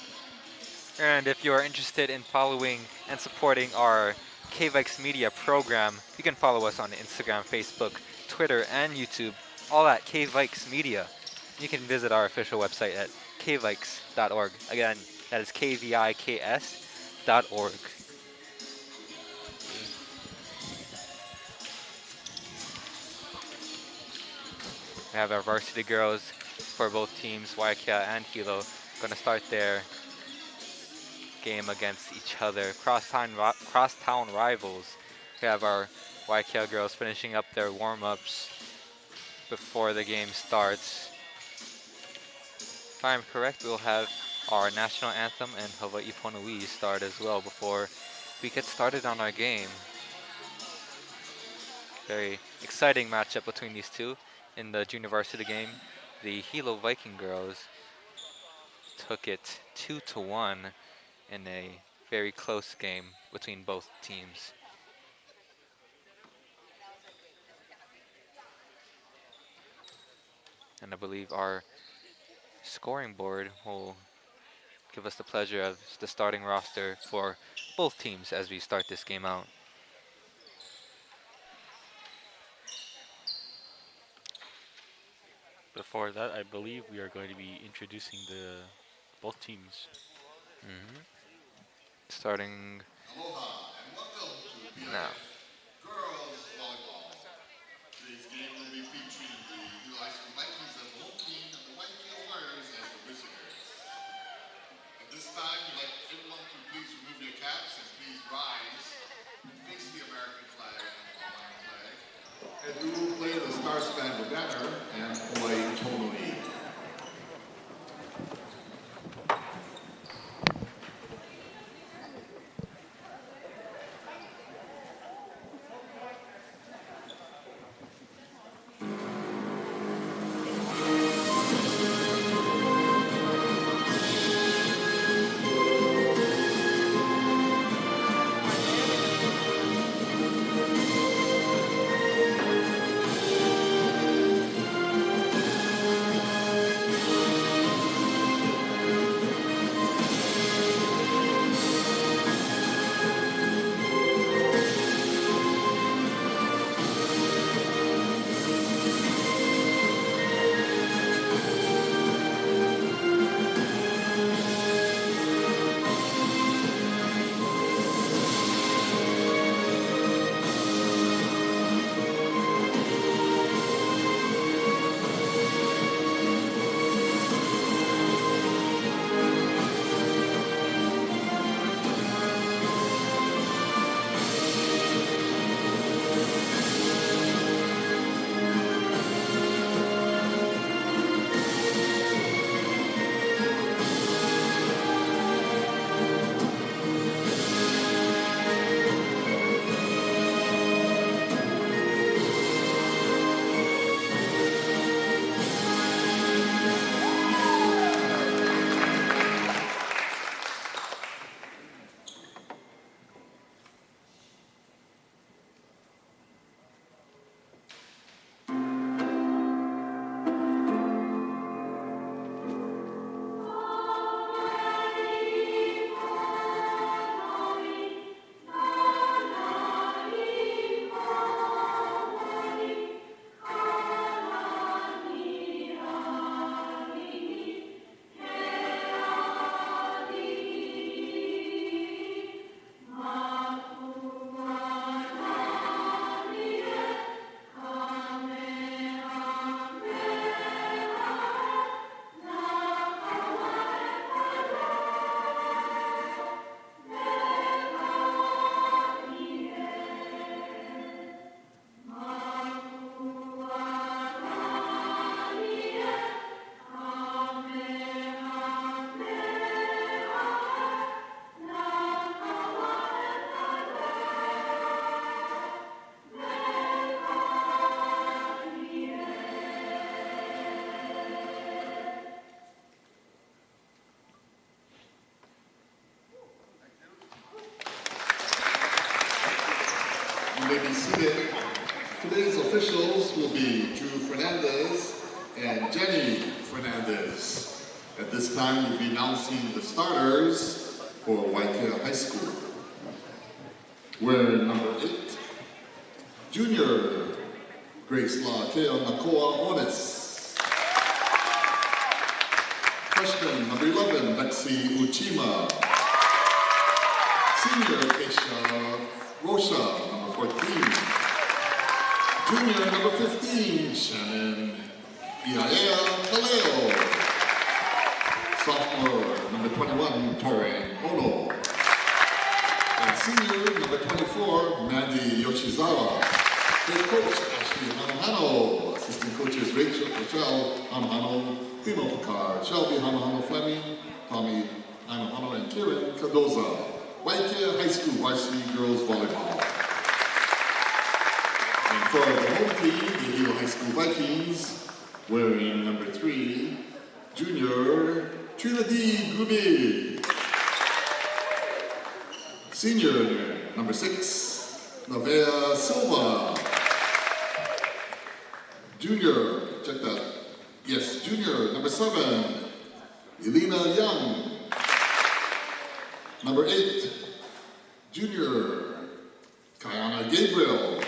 And if you are interested in following and supporting our Vikings Media program, you can follow us on Instagram, Facebook, Twitter, and YouTube, all at Vikings Media. You can visit our official website at kvikes.org. Again, that is kviks.org. We have our varsity girls for both teams, Waiakea and Hilo, going to start their game against each other. Crosstown rivals. We have our Waiakea girls finishing up their warm-ups before the game starts. If I'm correct, we'll have our national anthem and Hawaii Pono'i start as well before we get started on our game. Very exciting matchup between these two. In the junior varsity game, the Hilo Viking girls took it 2-1 in a very close game between both teams. And I believe our scoring board will give us the pleasure of the starting roster for both teams as we start this game out. Before that, I believe we are going to be introducing both teams. Starting Aloha and welcome to now. Girls Volleyball. Today's game will be featuring the Hilo High School Vikings as the home team and the Waiakea Warriors as the visitors. At this time, we'd like everyone to please remove your caps and please rise and face the American flag and the Hawaiian flag. And we will play the Star Spangled Banner and Hawaii Pono'i. kit. Today's officials will be Drew Fernandez and Jenny Fernandez. At this time, we'll be announcing the starters for Waiakea High School. We're number 8, junior Grace Laakea Nakoa Ones. Freshman number 11, Lexi Uchima. Senior Keisha Rocha, number 14. Junior number 15, Shannon Iaea Kaleo. Sophomore number 21, Torin Ono. And senior number 24, Mandy Yoshizawa. Head coach Ashley Hanahano. Assistant coaches Rachel Hanahano, Timo Picard, Shelby Hanahano Fleming, Tommy Hanahano, and Kieran Cardoza. Waiakea High School Varsity Girls Volleyball. And for the home team, the Hilo High School Vikings, wearing number 3, junior Trinity Gubi. Senior number 6, Lavea Silva. Junior, check that. Yes, junior number 7, Elena Young. Number 8, junior Kayana Gabriel.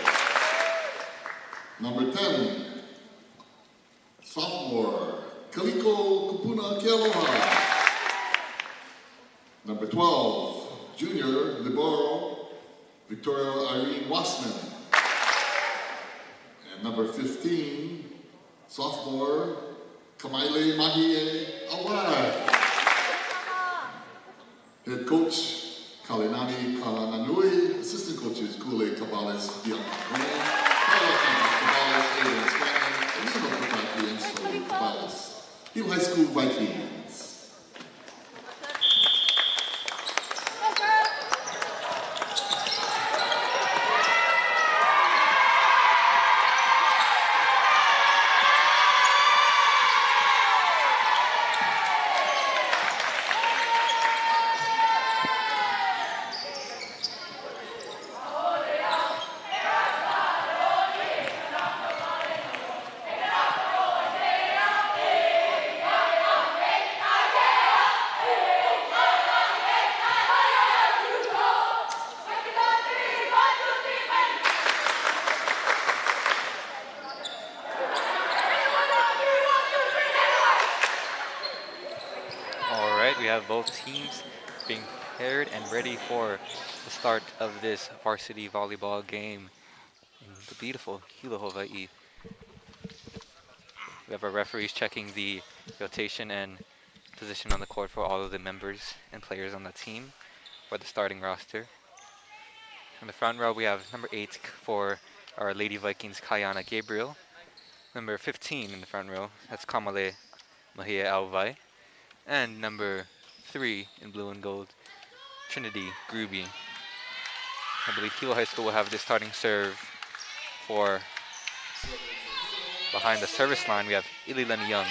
Number 10, sophomore Kaliko Kupuna Kealoha. Number 12, junior libero Victoria Irene Wassman. And number 15, sophomore Kamaile Mahie Awai. Head coach Kalinani Kalananui, assistant coaches Kule Cabales Bianca, Cabales Aiden Scanlon, Alino Kupaki, and Soli Cabales. Hilo High School Vikings. We have both teams being paired and ready for the start of this varsity volleyball game in the beautiful Hilo, Hawaii. We have our referees checking the rotation and position on the court for all of the members and players on the team for the starting roster. In the front row, we have number 8 for our Lady Vikings, Kayana Gabriel. Number 15 in the front row, that's Kamale Mahia Alvai. And number 3 in blue and gold, Trinity Gruby. I believe Hilo High School will have the starting serve for behind the service line. We have Ililani Young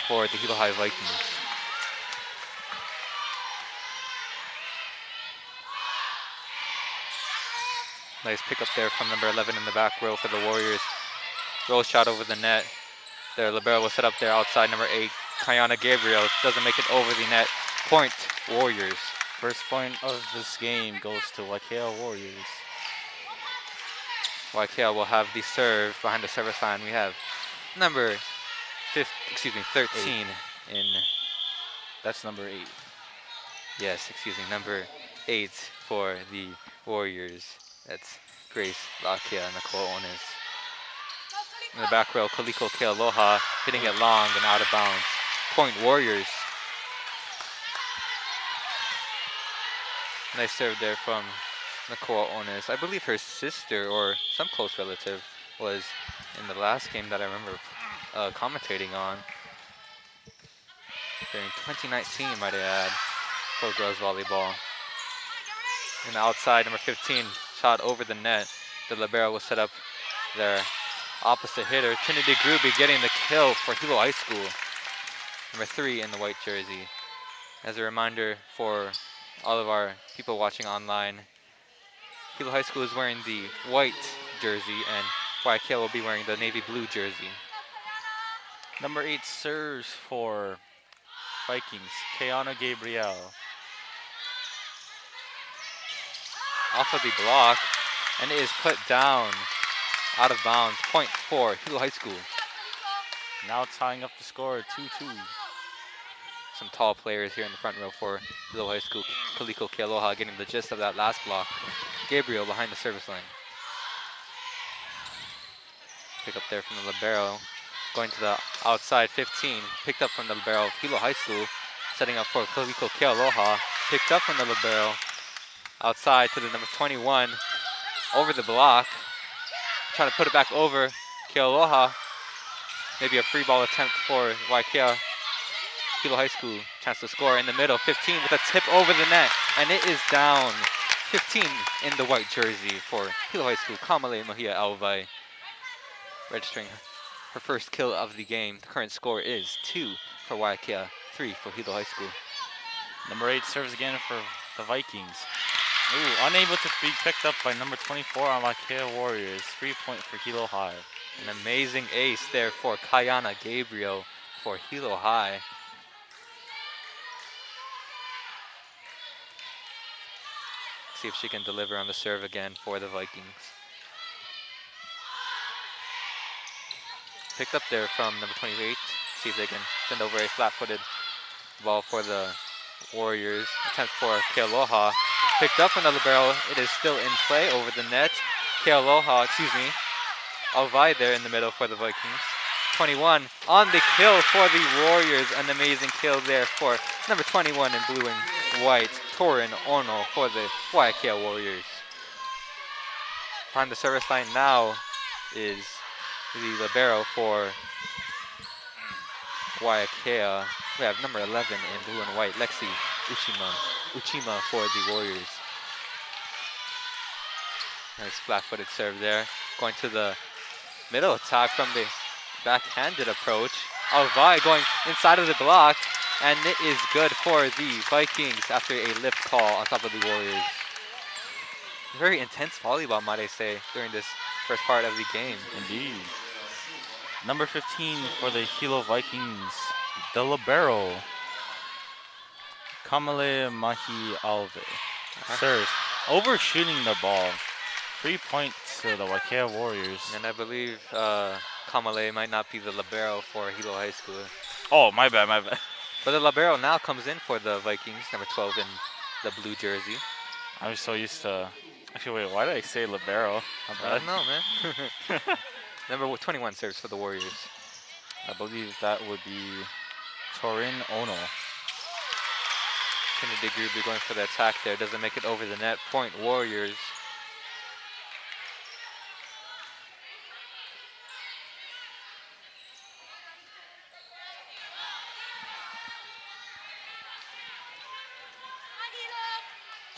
for the Hilo High Vikings. Nice pick up there from number 11 in the back row for the Warriors. Roll shot over the net. Their libero was set up there outside number 8. Kayana Gabriel doesn't make it over the net. Point Warriors. First point of this game goes to Waiakea Warriors. Waiakea will have the serve behind the service line. We have number 13 in. That's number 8. Yes, number 8 for the Warriors. That's Grace Laakea Nicole Onis. In the back row, Kaliko Kealoha hitting it long and out of bounds. Point Warriors. Nice serve there from Nicole Onis. I believe her sister or some close relative was in the last game that I remember commentating on. During 2019, might I add, for girls volleyball. And the outside, number 15, shot over the net. The libero will set up their opposite hitter. Trinity Gruby getting the kill for Hilo High School. Number 3 in the white jersey. As a reminder for all of our people watching online, Hilo High School is wearing the white jersey, and Waiakea will be wearing the navy blue jersey. Number 8 serves for Vikings, Keanu Gabriel. Off of the block, and it is put down out of bounds. Point for Hilo High School. Now tying up the score, 2-2. Some tall players here in the front row for Hilo High School. Kaliko Kealoha getting the gist of that last block. Gabriel behind the service line. Pick up there from the libero. Going to the outside 15. Picked up from the libero of Hilo High School. Setting up for Kaliko Kealoha. Picked up from the libero. Outside to the number 21. Over the block. Trying to put it back over Kealoha. Maybe a free ball attempt for Waiakea. Hilo High School, chance to score in the middle. 15 with a tip over the net, and it is down. 15 in the white jersey for Hilo High School. Kamale Mahia Alvai registering her first kill of the game. The current score is 2 for Waiakea, 3 for Hilo High School. Number 8 serves again for the Vikings. Ooh, unable to be picked up by number 24 on Waiakea Warriors. 3-point for Hilo High. An amazing ace there for Kayana Gabriel for Hilo High. See if she can deliver on the serve again for the Vikings. Picked up there from number 28. See if they can send over a flat-footed ball for the Warriors. Attempt for Kealoha. Picked up from the libero. It is still in play over the net. Kealoha, Alvai there in the middle for the Vikings. 21 on the kill for the Warriors. An amazing kill there for number 21 in blue and white, Torin Ono for the Waiakea Warriors. On the service line now is the libero for Waiakea. We have number 11 in blue and white, Lexi Uchima for the Warriors. Nice flat-footed serve there. Going to the middle attack from the backhanded approach. Alvai going inside of the block, and it is good for the Vikings after a lift call on top of the Warriors. Very intense volleyball, might I say, during this first part of the game. Indeed. Number 15 for the Hilo Vikings, the libero, Kamale Mahi Alve. Serves, overshooting the ball. 3 points to the Waiakea Warriors. And I believe Kamale might not be the libero for Hilo High School. Oh, my bad. But the libero now comes in for the Vikings, number 12 in the blue jersey. I'm so used to... Actually, wait, why did I say libero? I don't know, man. Number 21 serves for the Warriors. I believe that would be Torin Ono. Kennedy Gruby going for the attack there. Doesn't make it over the net. Point Warriors.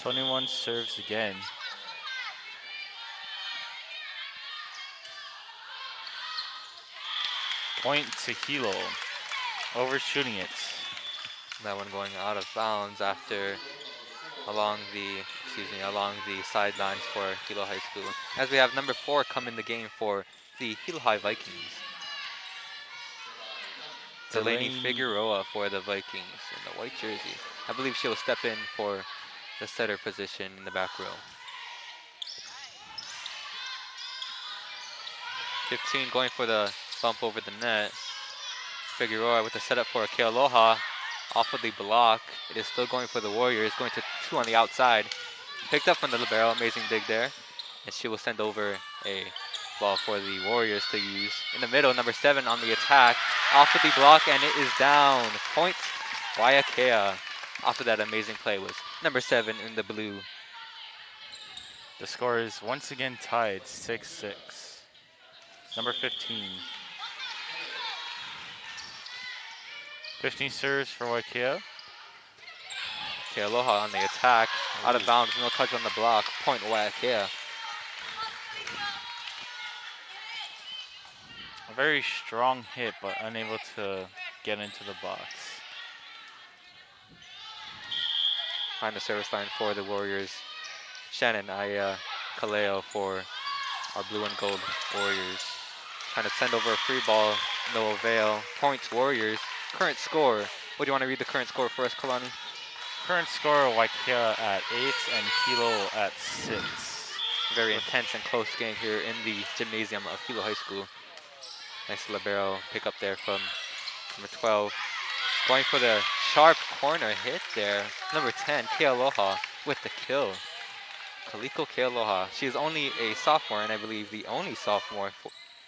Twenty-one serves again. Point to Hilo. Overshooting it. That one going out of bounds after along the sidelines for Hilo High School. As we have number 4 come in the game for the Hilo High Vikings. Delaney Figueroa for the Vikings in the white jersey. I believe she'll step in for the setter position in the back row. 15 going for the bump over the net. Figueroa with the setup for Kealoha. Off of the block. It is still going for the Warriors. Going to 2 on the outside. Picked up from the libero. Amazing dig there. And she will send over a ball for the Warriors to use. In the middle, number 7 on the attack. Off of the block, and it is down. Point Waiakea. After that amazing play was number 7 in the blue. The score is once again tied, 6-6. Number 15. 15 serves for Waiakea. Kealoha on the attack. Out of bounds, no touch on the block. Point Waiakea. A very strong hit, but unable to get into the box. Behind the service line for the Warriors. Shannon Aya Kaleo for our blue and gold Warriors. Trying to send over a free ball, no avail. Points Warriors. Current score. What do you want to read the current score for us, Kalani? Current score, Waiakea at 8 and Hilo at 6. Very intense and close game here in the gymnasium of Hilo High School. Nice libero pick up there from number 12. Going for the sharp corner hit there. Number 10, Kealoha with the kill. Kaliko Kealoha. She is only a sophomore, and I believe the only sophomore.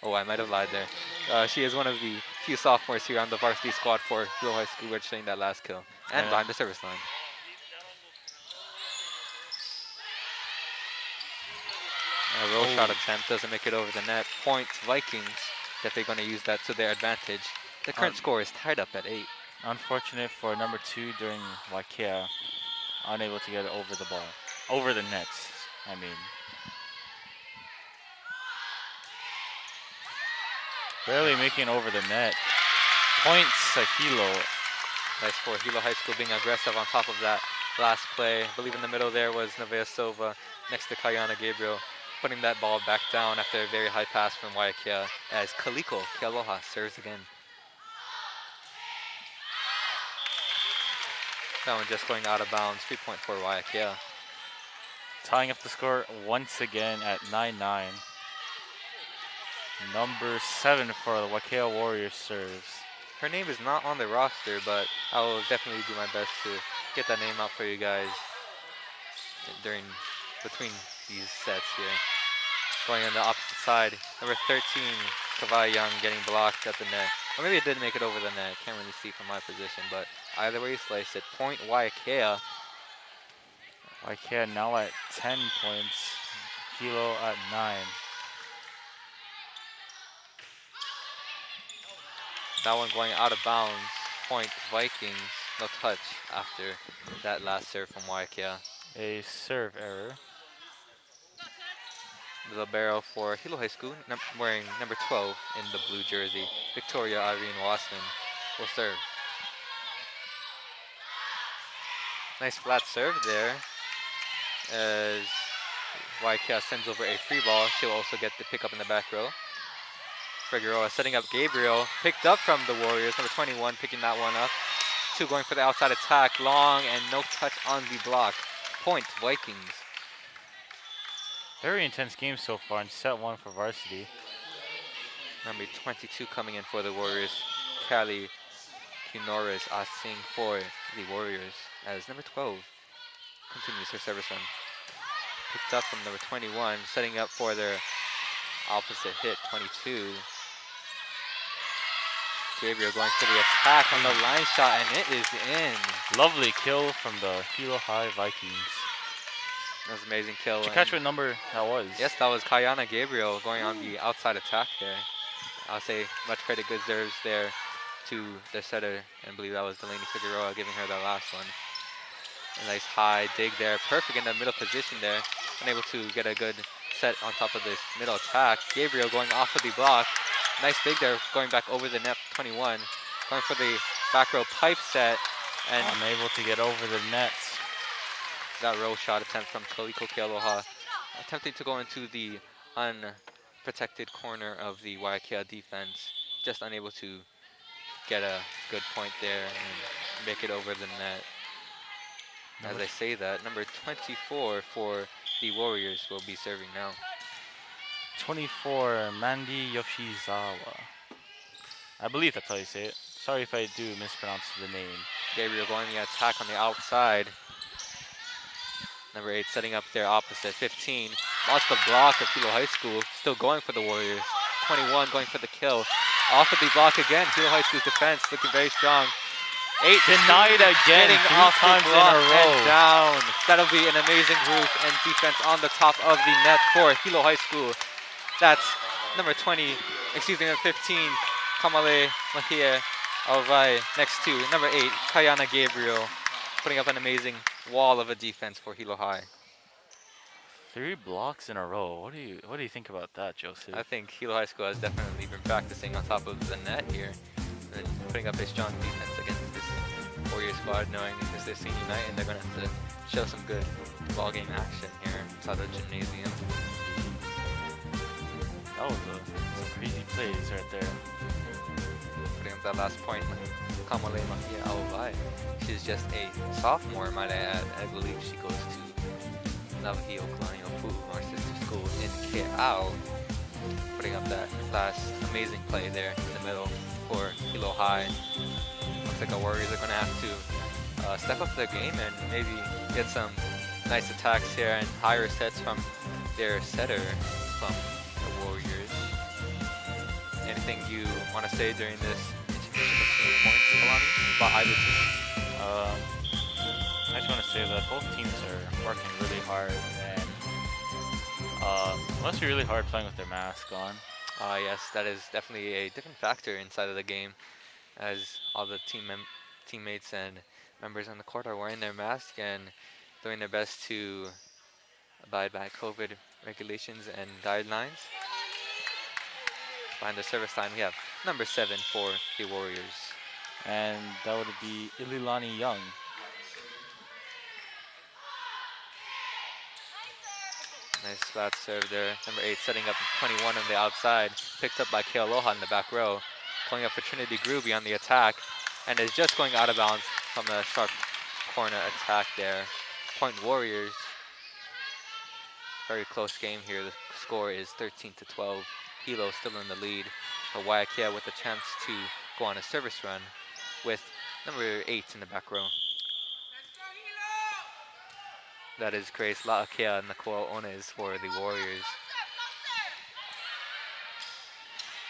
Oh, I might have lied there. She is one of the few sophomores here on the varsity squad for Hilo High School registering that last kill. And behind the service line. A roll shot attempt doesn't make it over the net. Points Vikings. Definitely going to use that to their advantage. The current score is tied up at 8. Unfortunate for number 2 during Waiakea. Unable to get it over the ball. Over the nets, I mean. Barely making it over the net. Points Hilo. Nice for Hilo High School being aggressive on top of that last play. I believe in the middle there was Nevaeh Silva next to Kayana Gabriel, putting that ball back down after a very high pass from Waiakea as Kaliko Kealoha serves again. That one just going out of bounds, 3 point for Waiakea. Tying up the score once again at 9-9. Number 7 for the Waiakea Warriors serves. Her name is not on the roster, but I will definitely do my best to get that name out for you guys between these sets here. Going on the opposite side, number 13, Kawai Young getting blocked at the net. Or maybe it did make it over the net. Can't really see from my position, but either way you slice it. Point Waiakea. Waiakea now at 10 points. Hilo at 9. That one going out of bounds. Point Vikings. No touch after that last serve from Waiakea. A serve error. The libero for Hilo High School, wearing number 12 in the blue jersey, Victoria Irene Wassman, will serve. Nice flat serve there as Waiakea sends over a free ball. She'll also get the pick up in the back row. Figueroa setting up Gabriel, picked up from the Warriors, number 21 picking that one up. 2 going for the outside attack, long and no touch on the block. Point Vikings. Very intense game so far in set 1 for varsity. Number 22 coming in for the Warriors, Callie Kinoris asking for the Warriors as number 12 continues her service run. Picked up from number 21, setting up for their opposite hit, 22. Gabriel going for the attack on the line shot, and it is in. Lovely kill from the Hilo High Vikings. That was an amazing kill. Did you catch what number that was? Yes, that was Kayana Gabriel going on the outside attack there. I'll say much credit deserves there to the setter, and I believe that was Delaney Figueroa giving her that last one. A nice high dig there, perfect in the middle position there. Unable to get a good set on top of this middle attack. Gabriel going off of the block. Nice dig there, going back over the net, 21. Going for the back row pipe set, and unable to get over the net. That roll shot attempt from Kaliko Kealoha, attempting to go into the unprotected corner of the Waiakea defense. Just unable to get a good point there and make it over the net. As I say that, number 24 for the Warriors will be serving now. 24, Mandy Yoshizawa. I believe that's how you say it. Sorry if I do mispronounce the name. Gabriel going the attack on the outside. Number 8 setting up their opposite. 15 lost the block of Hilo High School. Still going for the Warriors. 21 going for the kill. Off of the block again. Hilo High School's defense looking very strong. 8 denied again. Getting 3 off times the block in a row. and down. That'll be an amazing move and defense on the top of the net for Hilo High School. That's number 15, Kamale Mahia Alvai, next to number 8, Kayana Gabriel, putting up an amazing wall of a defense for Hilo High. 3 blocks in a row. What do you think about that, Joseph? I think Hilo High School has definitely been practicing on top of the net here and putting up a strong defense against this Warrior squad, knowing it's their senior night and they're going to have to show some good ball game action here inside the gymnasium. That was some crazy plays right there. Putting up that last point, Kamale Mahia Aowai. She's just a sophomore, might I add. I believe she goes to Navajo Colonial Fu, our sister school in Ke'au. Putting up that last amazing play there in the middle for Hilo High. Looks like our Warriors are going to have to step up their game and maybe get some nice attacks here and higher sets from their setter from the Warriors. Anything you want to say during this intermission between points, Kalani, about either team? I just want to say that both teams are working really hard, and it must be really hard playing with their mask on. Yes, that is definitely a different factor inside of the game, as all the teammates and members on the court are wearing their mask and doing their best to abide by COVID regulations and guidelines. Behind the service line, we have number 7 for the Warriors. And that would be Ililani Young. Nice flat serve there. Number 8 setting up 21 on the outside. Picked up by Kealoha in the back row. Pulling up for Trinity Groovy on the attack. And is just going out of bounds from the sharp corner attack there. Point Warriors. Very close game here. The score is 13-12. Hilo still in the lead. But Waiakea with a chance to go on a service run with number 8 in the back row. That is Grace La'akea and Nicole Ones for the Warriors.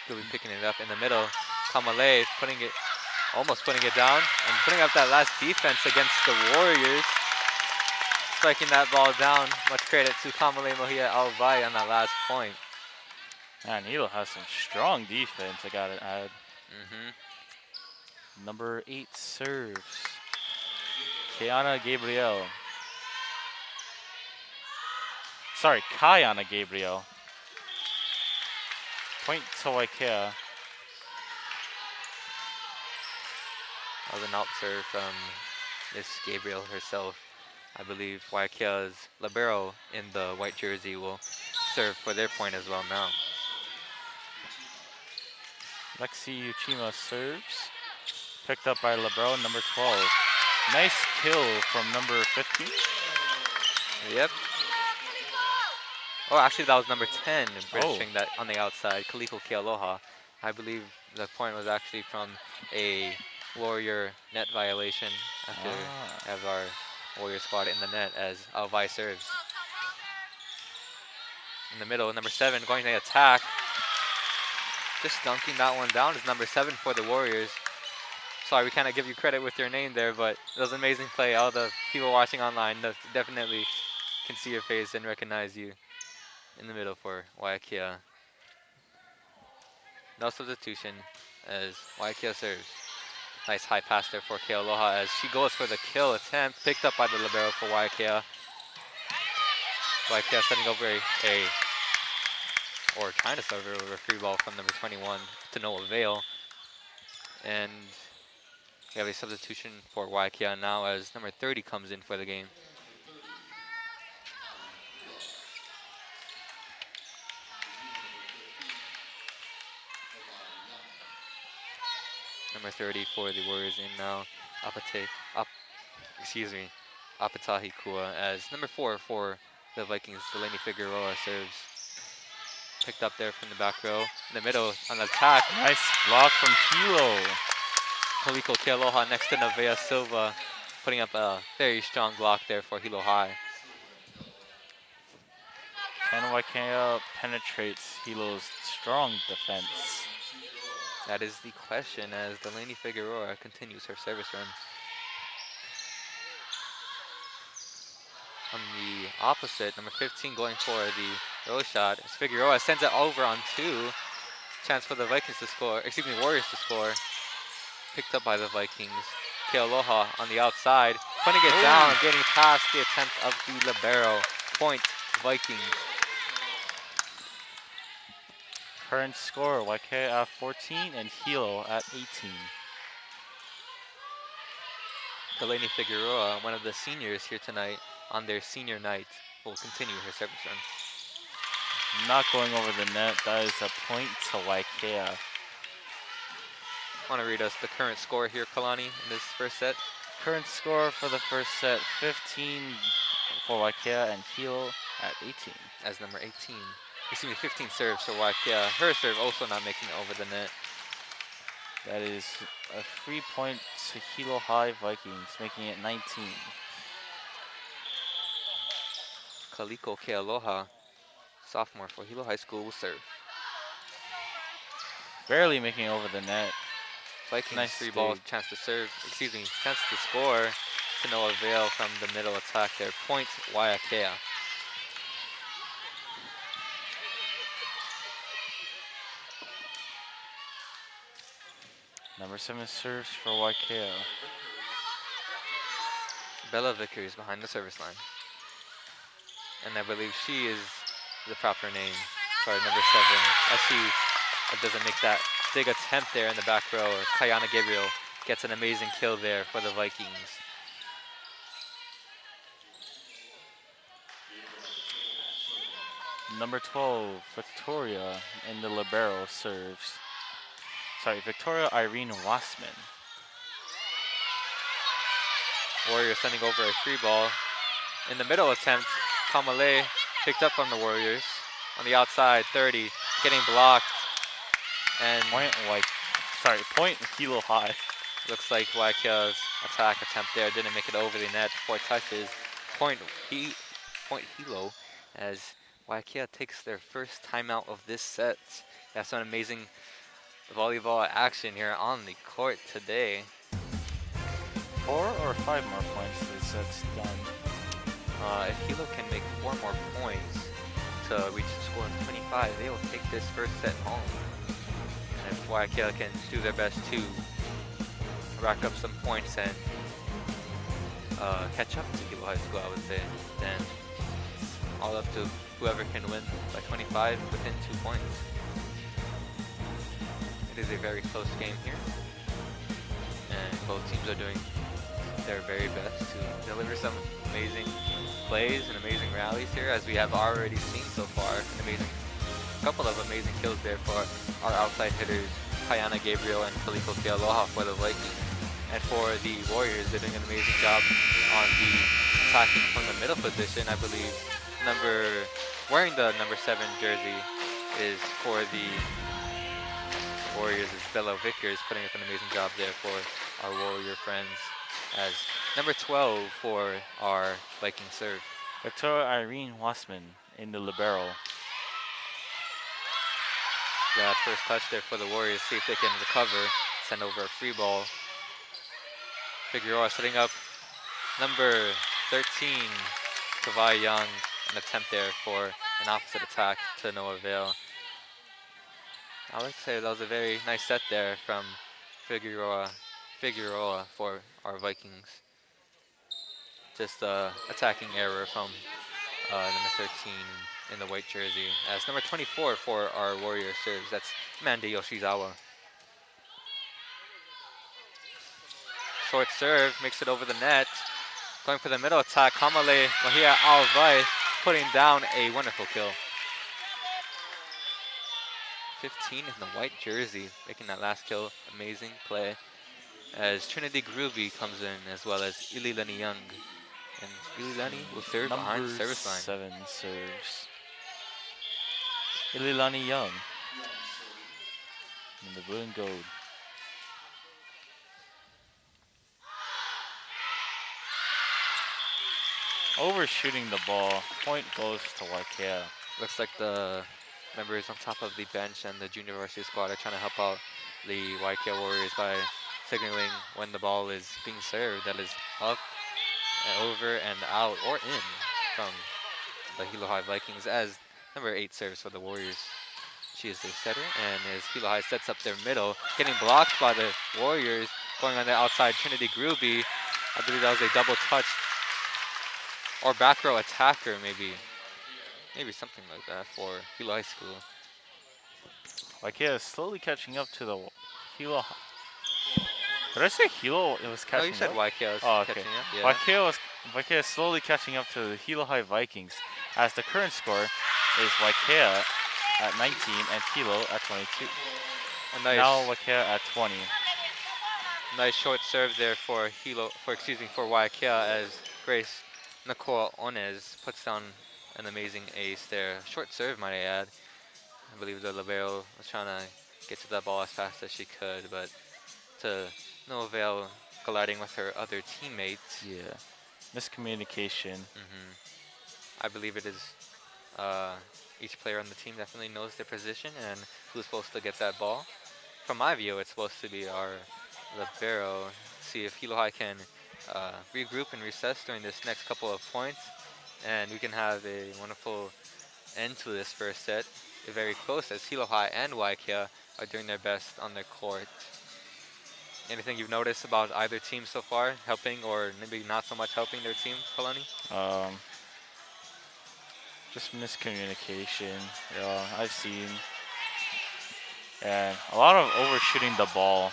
He'll be picking it up in the middle. Kamale almost putting it down and putting up that last defense against the Warriors. Striking that ball down. Much credit to Kamale Mohia Aowai on that last point. Man, Hilo has some strong defense, I gotta add. Number 8 serves. Kayana Gabriel. Sorry, Kayana Gabriel. Point to Waiakea. That was an out serve from Miss Gabriel herself. I believe Waiakea's libero in the white jersey will serve for their point as well now. Lexi Uchima serves. Picked up by libero, number 12. Nice kill from number 15. Yep. Oh, actually that was number 10, bridging that on the outside, Kaliko Kealoha. I believe the point was actually from a Warrior net violation after have our Warrior squad in the net as Aowai serves. In the middle, number 7 going to the attack. Just dunking that one down is number 7 for the Warriors. Sorry, we cannot give you credit with your name there, but it was an amazing play. All the people watching online definitely can see your face and recognize you. In the middle for Waiakea. No substitution as Waiakea serves. Nice high pass there for Kealoha as she goes for the kill attempt. Picked up by the libero for Waiakea. Waiakea sending over or trying to serve over a free ball from number 21 to no avail. And we have a substitution for Waiakea now as number 30 comes in for the game. Number 30 for the Warriors in now, Apatahi Kua, as number 4 for the Vikings, Delaney Figueroa serves. Picked up there from the back row. In the middle on the attack. Nice block from Hilo. Kaliko Kealoha next to Nevaeh Silva, putting up a very strong block there for Hilo High. Can Waiakea penetrates Hilo's strong defense? That is the question as Delaney Figueroa continues her service run. On the opposite, number 15 going for the roll shot. As Figueroa sends it over on 2. Chance for the Vikings to score, Warriors to score. Picked up by the Vikings. Kealoha on the outside, putting it down, getting past the attempt of the libero. Point Vikings. Current score, Waiakea at 14 and Hilo at 18. Delaney Figueroa, one of the seniors here tonight on their senior night, will continue her service run. Not going over the net. That is a point to Waiakea. Want to read us the current score here, Kalani, in this first set? Current score for the first set, 15 for Waiakea and Hilo at 18. As number 18. Excuse me, 15 serves for Waiakea. Her serve also not making it over the net. That is a 3-point to Hilo High Vikings, making it 19. Kaliko Kealoha, sophomore for Hilo High School, will serve. Barely making it over the net. Vikings Nice free ball, dig. chance to serve, excuse me, chance to score to no avail from the middle attack there. Point Waiakea. Number 7 serves for Waiakea. Bella Vickers behind the service line. And I believe she is the proper name for number 7, as she doesn't make that big attempt there in the back row. Kayana Gabriel gets an amazing kill there for the Vikings. Number 12, Victoria in the libero serves. Sorry, Victoria Irene Wassman. Warriors sending over a free ball. In the middle attempt, Kamale picked up from the Warriors. On the outside, 30, getting blocked. And Point Hilo High. looks like Waiakea's attack attempt there didn't make it over the net. 4 touches. Point Hilo, as Waiakea takes their first timeout of this set. That's some amazing volleyball action here on the court today. 4 or 5 more points, the set's done. If Hilo can make 4 more points to reach the score of 25, they will take this first set home. And if Waiakea can do their best to rack up some points and catch up to Hilo High School, I would say, then it's all up to whoever can win by 25 within 2 points. It is a very close game here, and both teams are doing their very best to deliver some amazing plays and amazing rallies here, as we have already seen so far. An couple of amazing kills there for our outside hitters, Kayana Gabriel and Kaliko Kealoha for the Vikings. And for the Warriors, they're doing an amazing job on the attacking from the middle position. I believe wearing the number 7 jersey is for the Warriors is Bella Vickers, putting up an amazing job there for our Warrior friends, as number 12 for our Viking serve. Victoria Irene Wassman in the libero. That first touch there for the Warriors, see if they can recover, send over a free ball. Figueroa setting up number 13, Tavai Young, an attempt there for an opposite attack to no avail. I would say that was a very nice set there from Figueroa for our Vikings. Just attacking error from number 13 in the white jersey. As number 24 for our Warrior serves, that's Amanda Yoshizawa. Short serve, makes it over the net. Going for the middle attack, Kamale Mahia Alvai putting down a wonderful kill. 15 in the white jersey, making that last kill. Amazing play. As Trinity Groovy comes in, as well as Ililani Young. And Ililani will serve behind the service line. 7 serves. Ililani Young in the blue and gold. Overshooting the ball. Point goes to Waiakea. Looks like the members on top of the bench and the junior varsity squad are trying to help out the Waiakea Warriors by signaling when the ball is being served, that is up, and over, and out, or in from the Hilo High Vikings, as number 8 serves for the Warriors. She is their setter, and as Hilo High sets up their middle, getting blocked by the Warriors, going on the outside, Trinity Gruby. I believe that was a double touch, or back row attacker, maybe something like that for Hilo High School. Waiakea is slowly catching up to the Hilo Did I say Hilo? It was No, catching you said up? Waiakea was Oh, okay. catching up. Yeah. Waiakea is slowly catching up to the Hilo High Vikings, as the current score is Waiakea at 19 and Hilo at 22. A nice, Now Waiakea at 20. nice short serve there for Waiakea as Grace Nicole Onez puts down an amazing ace there. Short serve, might I add. I believe the libero was trying to get to that ball as fast as she could, but to no avail, colliding with her other teammates. Yeah. Miscommunication. I believe it is each player on the team definitely knows their position and who's supposed to get that ball. From my view, it's supposed to be our libero. See if Hilo High can regroup and recess during this next couple of points, and we can have a wonderful end to this first set. Very close as Hilo High and Waiakea are doing their best on their court. Anything you've noticed about either team so far, helping or maybe not so much helping their team, Kalani? Just miscommunication. I've seen. And a lot of overshooting the ball.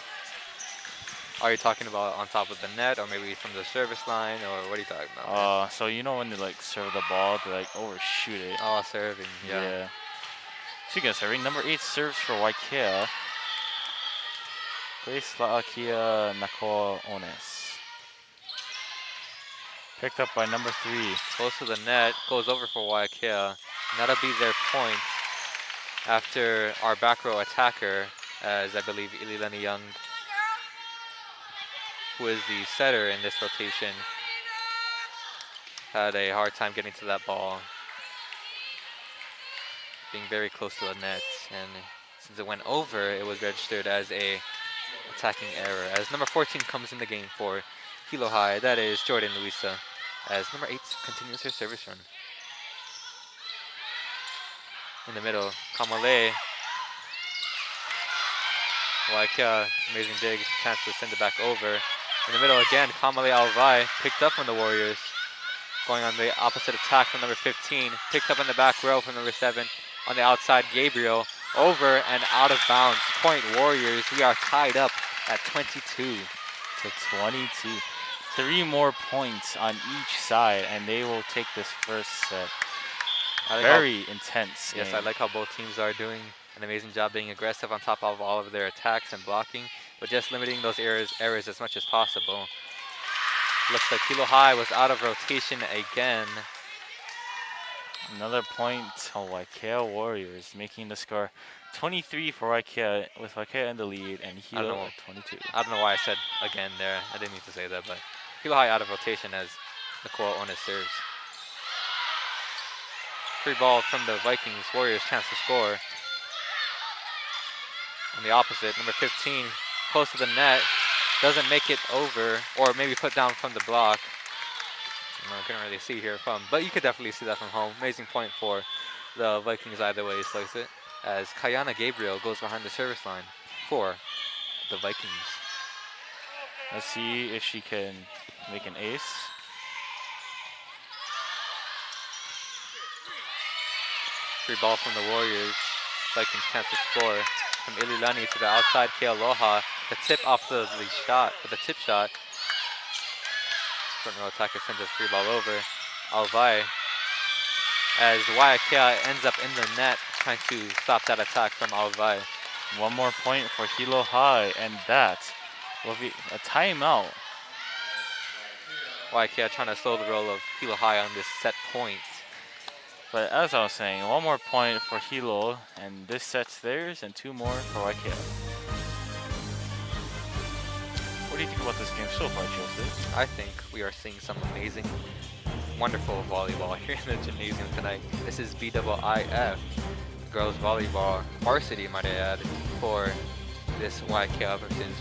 Are you talking about on top of the net or maybe from the service line, or what are you talking about? So you know when they like serve the ball, they like overshoot it. Oh, serving, yeah. Speaking of serving, number 8 serves for Waiakea. Grace La'akia Nicole Ones. Picked up by number 3. Close to the net, goes over for Waiakea. That'll be their point after our back row attacker, as I believe Ililani Young, who is the setter in this rotation, had a hard time getting to that ball, being very close to the net, and since it went over, it was registered as a attacking error. As number 14 comes in the game for Hilo High, that is Jordan Luisa, as number 8 continues her service run. In the middle, Kamale. Waiakea, amazing dig, chance to send it back over. In the middle again, Kamale Alvai, picked up from the Warriors. Going on the opposite attack from number 15, picked up in the back row from number 7. On the outside, Gabriel, over and out of bounds. Point Warriors, we are tied up at 22 to 22. 3 more points on each side, and they will take this first set. Very intense game. Yes, I like how both teams are doing an amazing job being aggressive on top of all of their attacks and blocking, but just limiting those errors as much as possible. Looks like Hilo High was out of rotation again. Another point to Waiakea Warriors, making the score 23 for Waiakea, with Waiakea in the lead and Hilo at 22. I don't know why I said again there. I didn't mean to say that, but Hilo High out of rotation as Nicole Ones serves. Free ball from the Vikings. Warriors chance to score. On the opposite, number 15, close to the net, doesn't make it over, or maybe put down from the block. I couldn't really see here from, but you could definitely see that from home. Amazing point for the Vikings either way you slice it, as Kayana Gabriel goes behind the service line for the Vikings. Let's see if she can make an ace. Free ball from the Warriors. Vikings chance to score from Ililani to the outside. Kealoha, the tip off the shot, the tip shot. Front row attacker sends a free ball over. Alvai, as Waiakea ends up in the net, trying to stop that attack from Alvai. 1 more point for Hilo High, and that will be a timeout. Waiakea trying to slow the roll of Hilo High on this set point. But as I was saying, 1 more point for Hilo, and this set's theirs, and 2 more for Waiakea. What do you think about this game so far, Joseph? I think we are seeing some amazing, wonderful volleyball here in the gymnasium tonight. This is BIIF, girls volleyball varsity, might I add, for this Waiakea versus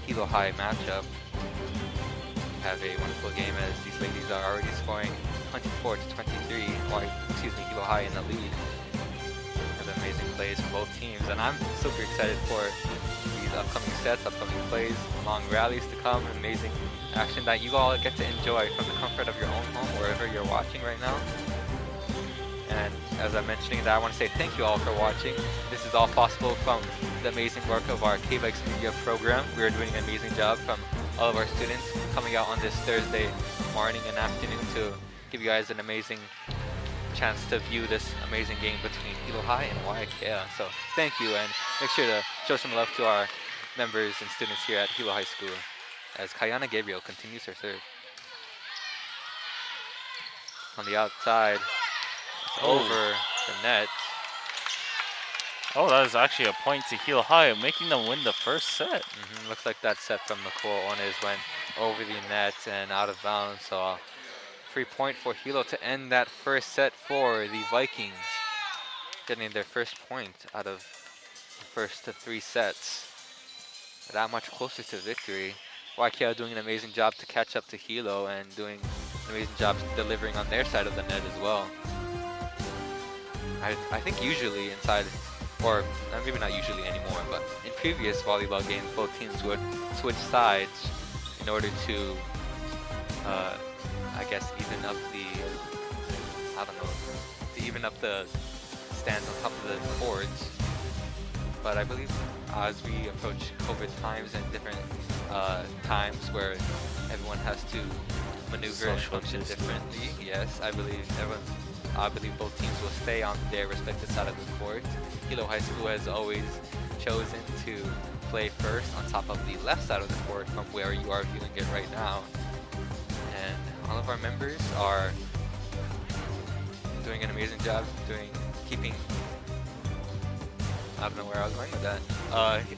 Hilo High matchup. We have a wonderful game as these ladies are already scoring 24 to 23, Hilo High in the lead. Have amazing plays from both teams, and I'm super excited for these upcoming sets, upcoming plays, long rallies to come, amazing action that you all get to enjoy from the comfort of your own home, wherever you're watching right now. And as I'm mentioning that, I want to say thank you all for watching. This is all possible from the amazing work of our K-Vikes Media program. We are doing an amazing job from all of our students coming out on this Thursday morning and afternoon to give you guys an amazing chance to view this amazing game between Hilo High and Waiakea. So thank you, and make sure to show some love to our members and students here at Hilo High School as Kayana Gabriel continues her serve. On the outside, it's over the net. Oh, that is actually a point to Hilo High, making them win the first set. Looks like that set from Nicole Ones went over the net and out of bounds. So 3 point for Hilo to end that first set for the Vikings, getting their first point out of the first 3 sets. That much closer to victory. Waiakea doing an amazing job to catch up to Hilo and doing an amazing job delivering on their side of the net as well. I think usually inside, or maybe not usually anymore, but in previous volleyball games, both teams would switch sides in order to, I guess, even up the, to even up the stands on top of the boards. But I believe as we approach COVID times and different times where everyone has to maneuver and function differently, yes, I believe both teams will stay on their respective side of the court. Hilo High School has always chosen to play first on top of the left side of the court from where you are viewing it right now. And all of our members are doing an amazing job keeping, I don't know where I was going with that.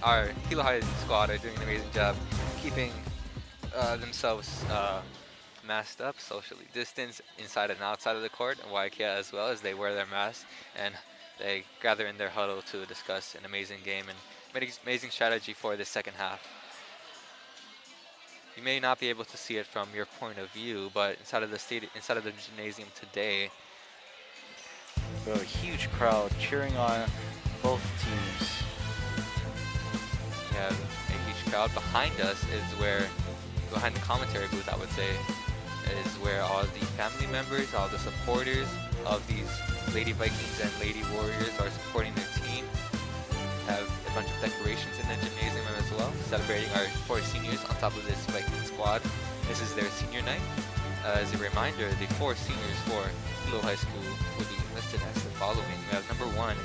Our Hilo High squad are doing an amazing job keeping themselves masked up, socially distanced inside and outside of the court, and Waiakea as well, as they wear their masks and they gather in their huddle to discuss an amazing game and amazing strategy for the second half. You may not be able to see it from your point of view, but inside of the gymnasium today, A huge crowd cheering on both teams. we have a huge crowd. Behind us is behind the commentary booth, I would say, is where all the family members, all the supporters of these Lady Vikings and Lady Warriors are supporting their team. Have a bunch of decorations in the gymnasium as well, celebrating our 4 seniors on top of this Viking squad. This is their senior night. As a reminder, the 4 seniors for Hilo High School will be listed as the following. We have number 1,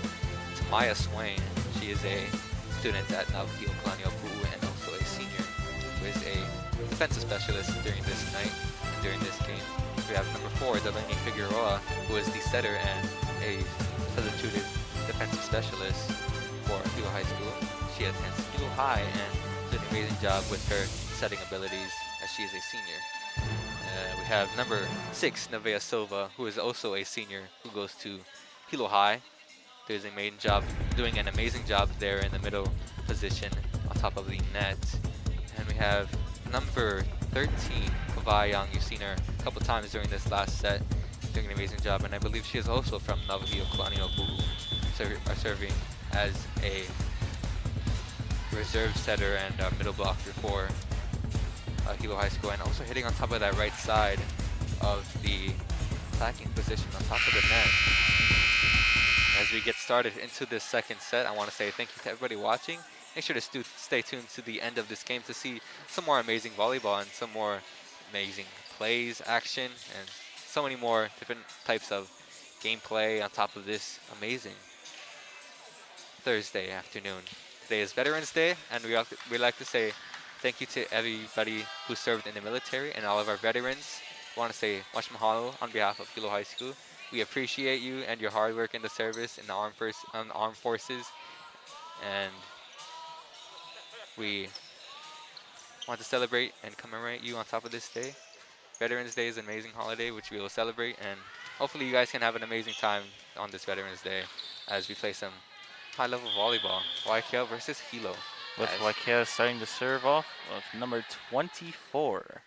Tamaya Swain. She is a student at Navahio Kalaniʻōpuʻu and also a senior who is a defensive specialist during this night and during this game. We have number 4, Delaney Figueroa, who is the setter and a substituted defensive specialist for Hilo High School. She attends Hilo High and did an amazing job with her setting abilities as she is a senior. We have number 6, Nevaeh Silva, who is also a senior who goes to Hilo High. Doing an amazing job there in the middle position on top of the net. And we have number 13, Kawai Young. You've seen her a couple times during this last set, doing an amazing job. And I believe she is also from Navahio Kalaniʻōpuʻu, serving as a reserve setter and middle blocker for Hilo High School, and also hitting on top of that right side of the attacking position on top of the net. As we get started into this second set, I want to say thank you to everybody watching. Make sure to stay tuned to the end of this game to see some more amazing volleyball and some more amazing plays, action, and so many more different types of gameplay on top of this amazing Thursday afternoon. Today is Veterans Day, and we like to say thank you to everybody who served in the military and all of our veterans. I want to say much mahalo on behalf of Hilo High School. We appreciate you and your hard work in the service in the armed forces, and we want to celebrate and commemorate you on top of this day. Veterans Day is an amazing holiday which we will celebrate, and hopefully you guys can have an amazing time on this Veterans Day as we play some high-level volleyball. Waiakea versus Hilo. With Waiakea starting to serve off with number 24,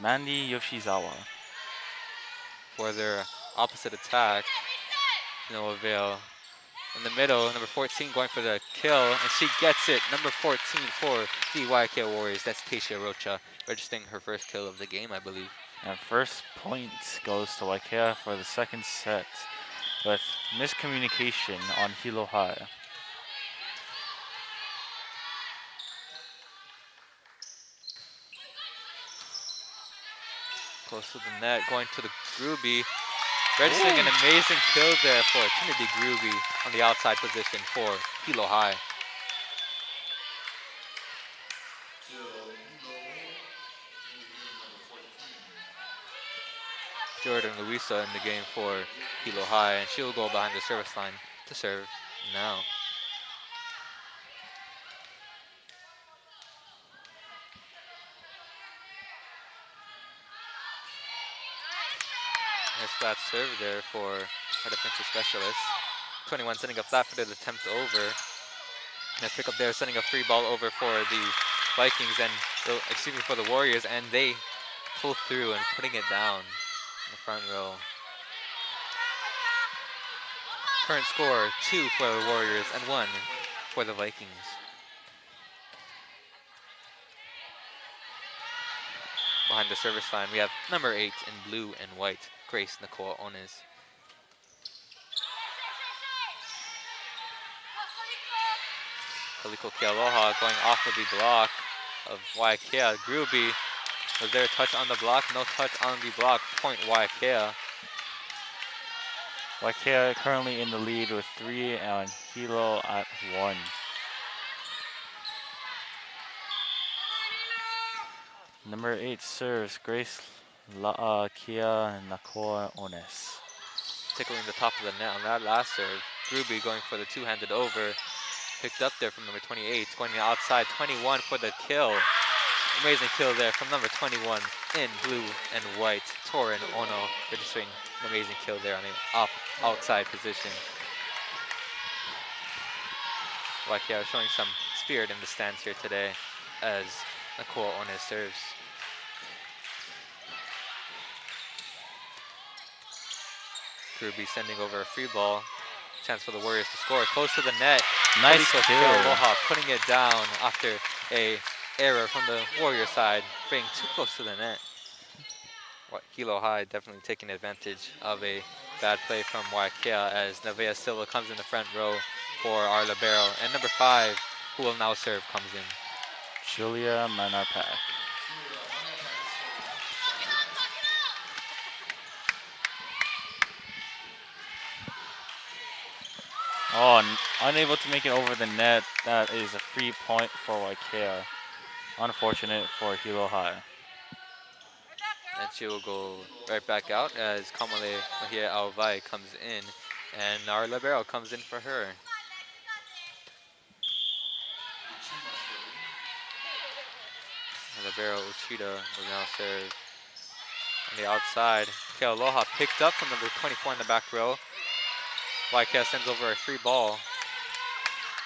Mandy Yoshizawa. For their opposite attack, no avail. In the middle, number 14 going for the kill, and she gets it. Number 14 for the Waiakea Warriors. That's Tasia Rocha, registering her first kill of the game, I believe. And first point goes to Waiakea for the second set. with miscommunication on Hilo High. Close to the net, going to the Groovy. Registering an amazing kill there for Trinity Groovy on the outside position for Hilo High. Jordan Luisa in the game for Hilo High, and she'll go behind the service line to serve now. Nice flat serve there for our defensive specialist. 21 sending a flat-footed attempt over. Nice pick up there, sending a free ball over for the Vikings and, excuse me, for the Warriors, and they pull through and putting it down in the front row. Current score, 2 for the Warriors and 1 for the Vikings. Behind the service line, we have number 8 in blue and white, Grace Nicole Onis. Kaliko Kealoha going off of the block of Waiakea. Gruby, was there a touch on the block? No touch on the block. Point Waiakea. Waiakea currently in the lead with 3 and Hilo at 1. Number 8 serves Grace Kia Nakoa Ones. Tickling the top of the net on that last serve. Gruby going for the two-handed over. Picked up there from number 28. Going outside, 21 for the kill. Amazing kill there from number 21 in blue and white. Torin Ono registering an amazing kill there on the outside position. Waiakea showing some spirit in the stands here today as Nicole One serves. Ruby sending over a free ball. Chance for the Warriors to score. Close to the net. Nice Kaliko kill. Kealoha putting it down after a error from the Warrior side, being too close to the net. Hilo High definitely taking advantage of a bad play from Waiakea as Nevaeh Silva comes in the front row for our libero. And number 5, who will now serve, comes in. Julia Manarpak. Oh, unable to make it over the net. That is a free point for Waiakea. Unfortunate for Hilo High. And she will go right back out as Kamale Mahia Aovai comes in. And our libero comes in for her. Libero Uchida will now serve on the outside. Kealoha picked up from number 24 in the back row. Waiakea sends over a free ball.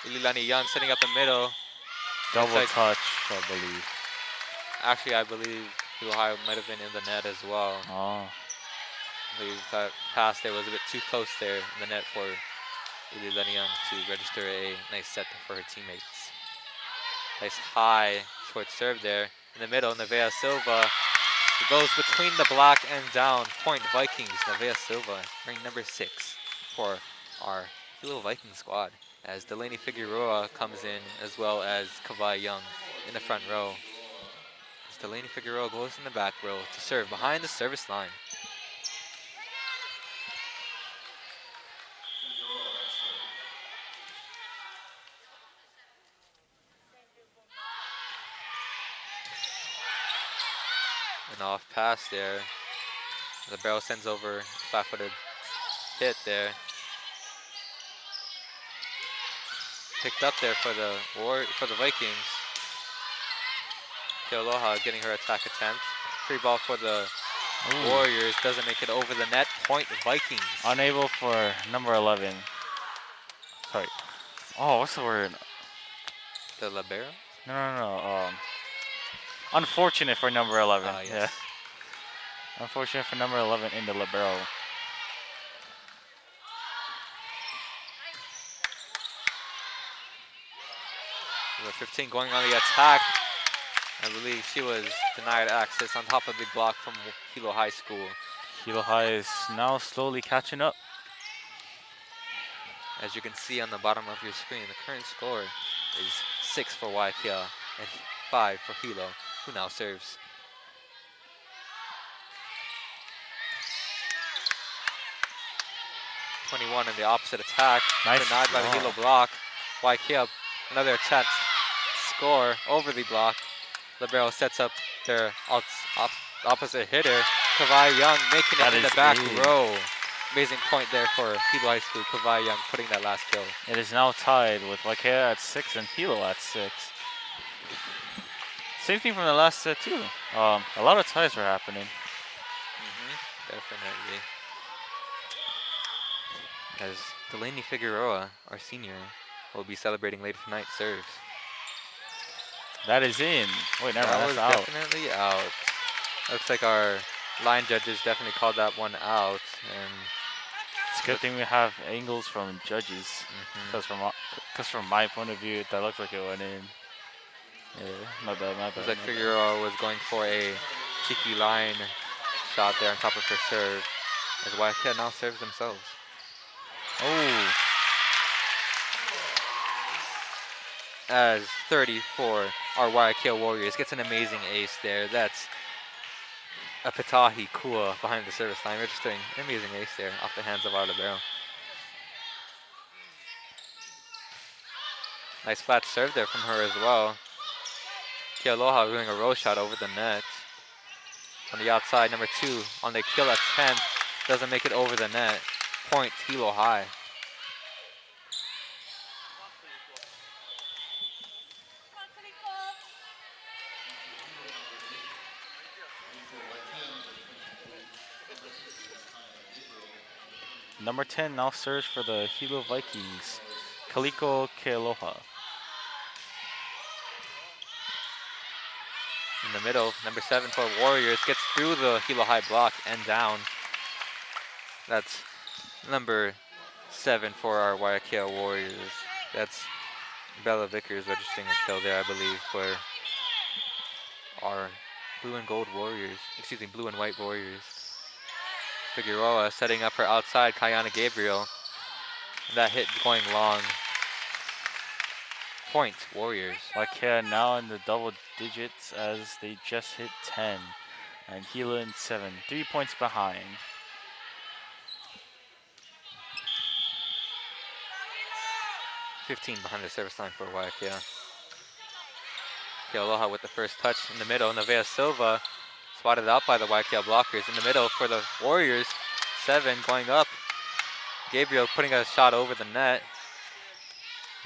Ililani Young setting up the middle. Double touch, I believe. Actually, I believe Hilo High might have been in the net as well. Oh. I believe that pass there was a bit too close there in the net for Ililani Young to register a nice set for her teammates. Nice high short serve there. In the middle, Nevaeh Silva goes between the block and down. Point Vikings, Nevaeh Silva, ring number 6 for our Hilo Viking squad. As Delaney Figueroa comes in, as well as Kawai Young in the front row. As Delaney Figueroa goes in the back row to serve behind the service line. An off pass there. The barrel sends over flat-footed hit there. Picked up there for the Vikings. Kealoha getting her attack attempt. Free ball for the Warriors. Doesn't make it over the net. Point Vikings. Unable for number 11. Sorry. Oh, what's the word? The libero? No. Unfortunate for number 11. Yes. Yeah. Unfortunate for number 11 in the libero. Number 15 going on the attack. I believe she was denied access on top of a big block from Hilo High School. Hilo High is now slowly catching up. As you can see on the bottom of your screen, the current score is 6 for Waiakea and 5 for Hilo, who now serves. '21 in the opposite attack, Nice denied by the Hilo draw. block. Waiakea, another attempt to score over the block. Libero sets up their opposite hitter, Kawhi Young, making That it in the is back in. row. Amazing point there for Hilo High School. Kawhi Young putting that last kill. It is now tied with Waiakea at 6 and Hilo at 6. Same thing from the last set too. A lot of ties were happening. Definitely. As Delaney Figueroa, our senior, will be celebrating later tonight, serves. That is in. Wait, never That mind, was that's out. definitely out. Looks like our line judges definitely called that one out. And It's a good thing we have angles from judges. Because from my point of view, that looked like it went in. Yeah, my bad. looks like Figueroa was going for a cheeky line shot there on top of her serve. As Waiakea now serves themselves. Oh, As 30 for our Waiakea Warriors gets an amazing ace there. That's a Patahi Kua behind the service line, registering an amazing ace there off the hands of our libero. Nice flat serve there from her as well. Kealoha doing a roll shot over the net. On the outside, number 2 on the kill attempt, doesn't make it over the net. Point Hilo High. number 10 now serves for the Hilo Vikings, Kaliko Kealoha. In the middle, number 7 for Warriors gets through the Hilo High block and down. That's number 7 for our Waiakea Warriors. That's Bella Vickers registering a kill there, I believe, for our blue and gold Warriors. Excuse me, blue and white Warriors. Figueroa setting up her outside, Kayana Gabriel. That hit going long. Point Warriors. Waiakea now in the double digits as they just hit 10. And Hilo in 7, 3 points behind. $15 behind the service line for Waiakea. Kealoha with the first touch in the middle. Nevaeh Silva spotted out by the Waiakea blockers. In the middle for the Warriors. 7 going up. Gabriel putting a shot over the net.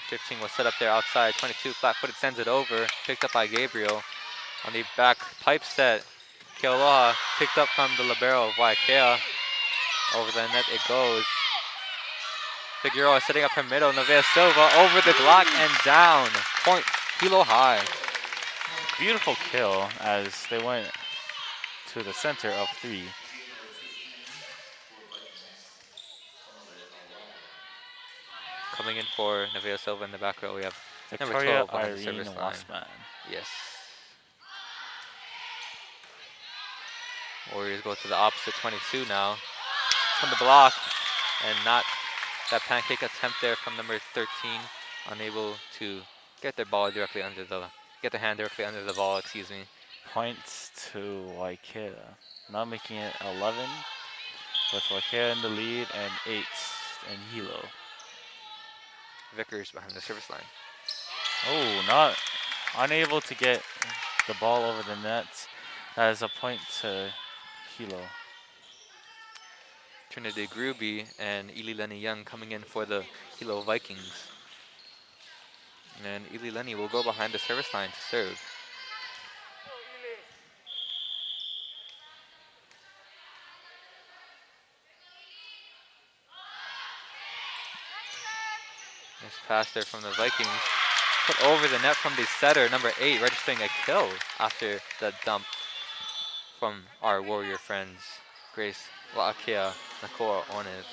15 was set up there outside. 22 flat-footed sends it over. Picked up by Gabriel. On the back pipe set, Kealoha picked up from the libero of Waiakea. Over the net it goes. Figueroa setting up her middle. Nevaeh Silva over the block and down. Point Hilo High. Beautiful kill as they went to the center of 3. Coming in for Nevaeh Silva in the back row, we have number Victoria 12 behind the Irene service line. Wassman. Yes. Warriors go to the opposite 22 now. From the block, and not that pancake attempt there from number 13. Unable to get their hand directly under the ball, excuse me. Points to Waiakea. Now making it 11 with Waiakea in the lead and 8 in Hilo. Vickers behind the service line. Oh, not unable to get the ball over the net. That is a point to Hilo. Trinity Gruby and Ililani Young coming in for the Hilo Vikings. And Ililani will go behind the service line to serve. Nice pass there from the Vikings. Put over the net from the setter, number 8, registering a kill after the dump from our Warrior friends, Grace Waiakea, Nakoa Onev.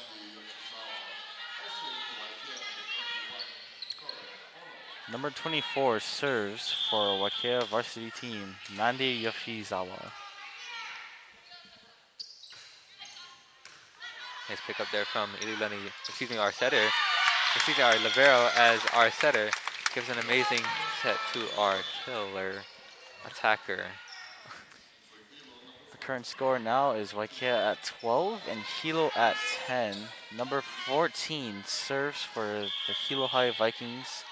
Number 24 serves for Waiakea varsity team, Nande Yoshizawa. Nice pick up there from Ililani, our setter, excuse me, our libero as our setter gives an amazing set to our killer attacker. The current score now is Waiakea at 12 and Hilo at 10. Number 14 serves for the Hilo High Vikings.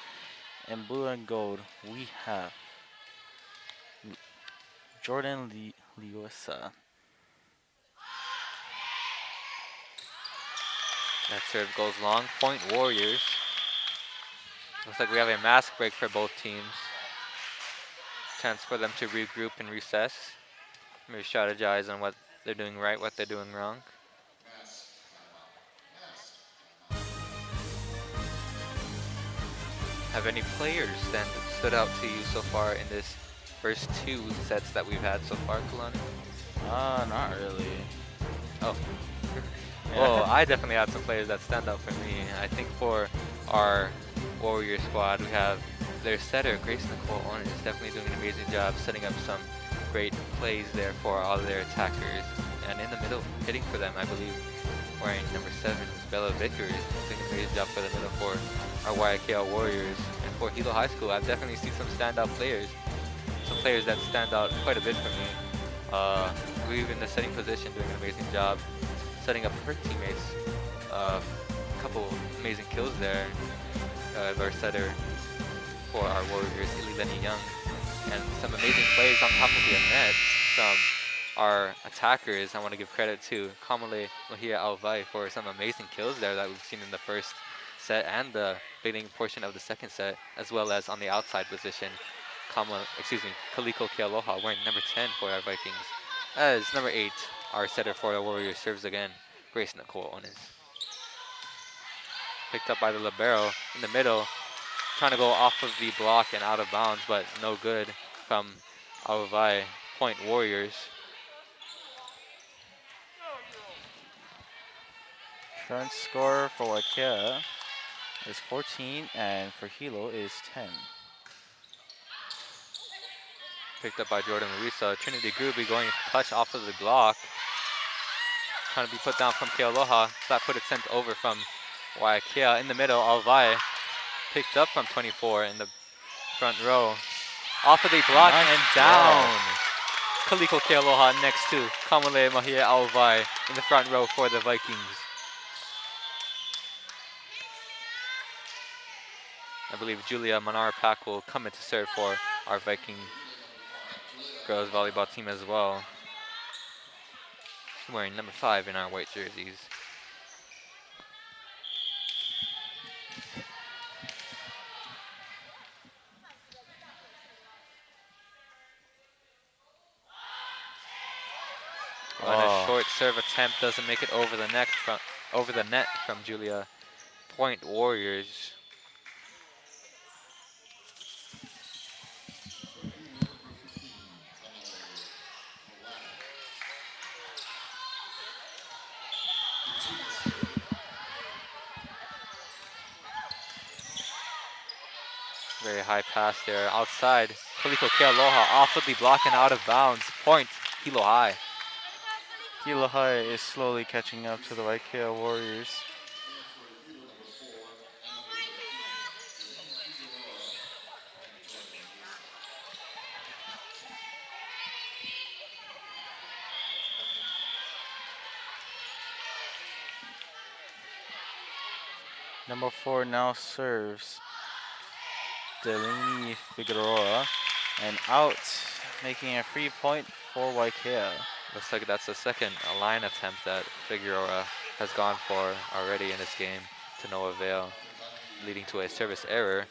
In blue and gold, we have Jordan Lewisa. That serve goes long. Point Warriors. Looks like we have a mask break for both teams. Chance for them to regroup and recess. Maybe strategize on what they're doing right, what they're doing wrong. Have any players then stood out to you so far in this first 2 sets that we've had so far, Kalani? Not really. Oh. Well, I definitely had some players that stand out for me. I think for our Warrior squad, we have their setter, Grace Nicole Owen, is definitely doing an amazing job setting up some great plays there for all their attackers. And in the middle, hitting for them, I believe, wearing number 7 is Bella Vickers, doing a great job for the middle for our Waiakea Warriors. And for Hilo High School, I've definitely seen some standout players. Some players that stand out quite a bit for me. We've in the setting position doing an amazing job setting up her teammates. A couple amazing kills there. Our setter for our Warriors, Ilileni Young. And some amazing plays on top of the net from our attackers. I want to give credit to Kamale Lohia Alvai for some amazing kills there that we've seen in the first set and the beginning portion of the second set, as well as on the outside position. Kaliko Kealoha wearing number 10 for our Vikings. As number 8, our setter for the Warriors serves again, Grace Nicole Onis. Picked up by the libero in the middle, trying to go off of the block and out of bounds, but no good from Alvai. Point Warriors. Current score for Waiakea is 14 and for Hilo is 10. Picked up by Jordan Luisa. Trinity Gruby going to touch off of the block. Trying to be put down from Kealoha. Flat footed sent over from Waiakea. In the middle, Alvai picked up from 24 in the front row. Off of the block Nice and down. Kaliko Kealoha next to Kamale Mahia Alvai in the front row for the Vikings. I believe Julia Manar-Pak will come in to serve for our Viking girls volleyball team as well. She's wearing number 5 in our white jerseys. And a short serve attempt doesn't make it over the net from Julia. Point Warriors. Very high pass there outside. Kaliko Kealoha off of the block and out of bounds. Point Hilo High. Hilo High is slowly catching up to the Waiakea Warriors. Number 4 now serves Delaney Figueroa and out, making a free point for Waiakea. Looks like that's the second line attempt that Figueroa has gone for already in this game to no avail, leading to a service error.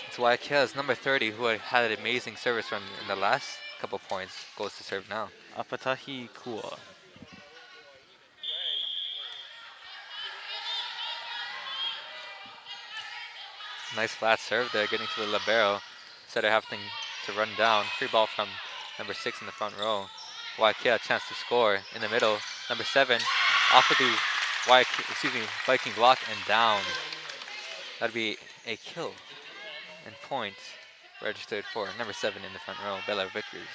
It's Waiakea's number 30, who had an amazing service run in the last couple points, goes to serve now. Apatahi Kua. Nice flat serve there, getting to the libero. Instead of having to run down. Free ball from number 6 in the front row. Waiakea, chance to score in the middle. Number 7, off of the Viking block and down. That'd be a kill. And point registered for number 7 in the front row, Bella Vickers.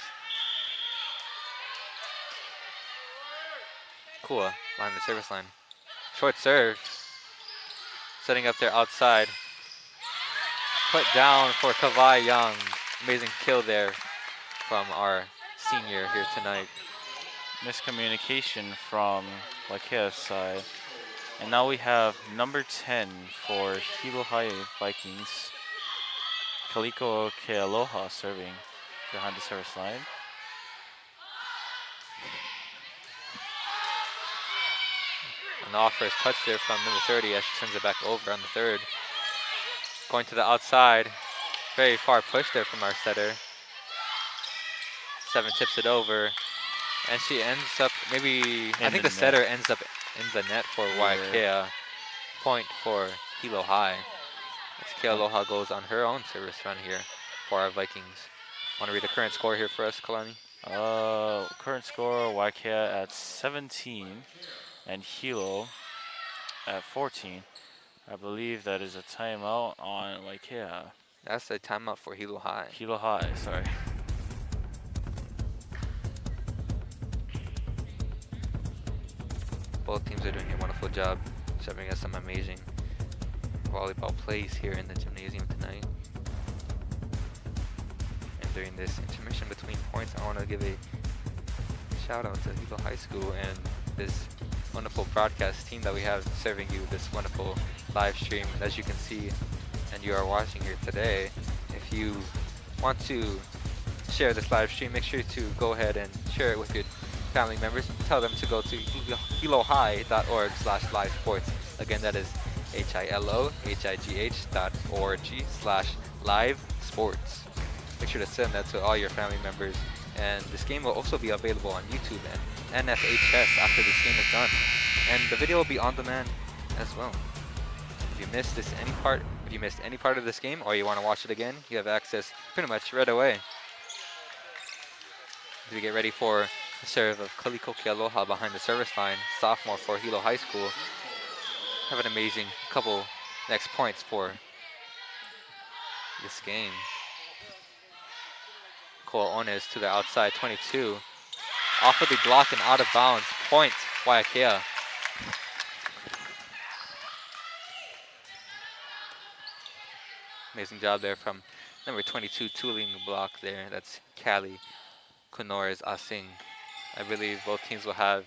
Kua line the service line. Short serve. setting up there outside. Put down for Kawhi Young. Amazing kill there from our senior here tonight. Miscommunication from Waikea's side. And now we have number 10 for Hilo High Vikings. Kaliko Kealoha serving behind the service line. An off-first touch there from number 30 as she turns it back over on the third. Going to the outside. Very far push there from our setter. 7 tips it over. And she ends up maybe, I think the setter ends up in the net for Waiakea. Point for Hilo High. As Kealoha goes on her own service run here for our Vikings. Want to read the current score here for us, Kalani? Current score, Waiakea at 17 and Hilo at 14. I believe that is a timeout on Waiakea. That's a timeout for Hilo High. Hilo High, sorry. Both teams are doing a wonderful job serving us some amazing volleyball plays here in the gymnasium tonight. And during this intermission between points, I want to give a shout out to Hilo High School and this wonderful broadcast team that we have serving you this wonderful live stream. As you can see and you are watching here today, if you want to share this live stream, make sure to go ahead and share it with your family members. Tell them to go to hilohigh.org/live sports. Again, that is hilohigh.org/live sports. Make sure to send that to all your family members. And this game will also be available on YouTube and NFHS after this game is done. And the video will be on demand as well. If you missed any part of this game or you want to watch it again, you have access pretty much right away. As we get ready for the serve of Kaliko Kealoha behind the service line, sophomore for Hilo High School. Have an amazing couple next points for this game. Cole Ones to the outside, 22. Off of the block and out of bounds. Point, Waiakea. Amazing job there from number 22, tooling the block there. That's Callie Kunores Asing. I believe both teams will have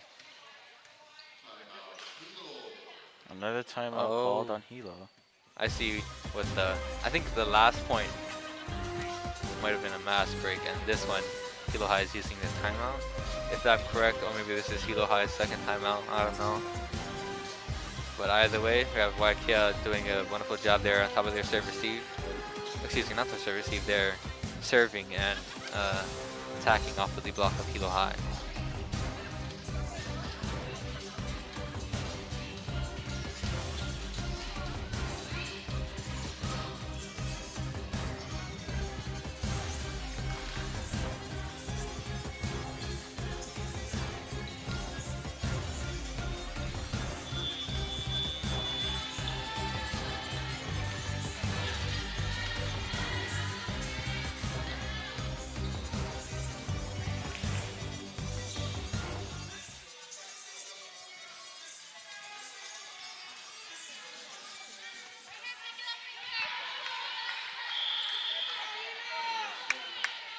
another timeout called on Hilo. I see with I think the last point might have been a mass break, and this one, Hilo High is using this timeout. If I'm correct, or maybe this is Hilo High's second timeout, I don't know. But either way, we have Waiakea doing a wonderful job there on top of their serve receive. Excuse me, not their serve receive, they're serving and attacking off of the block of Hilo High.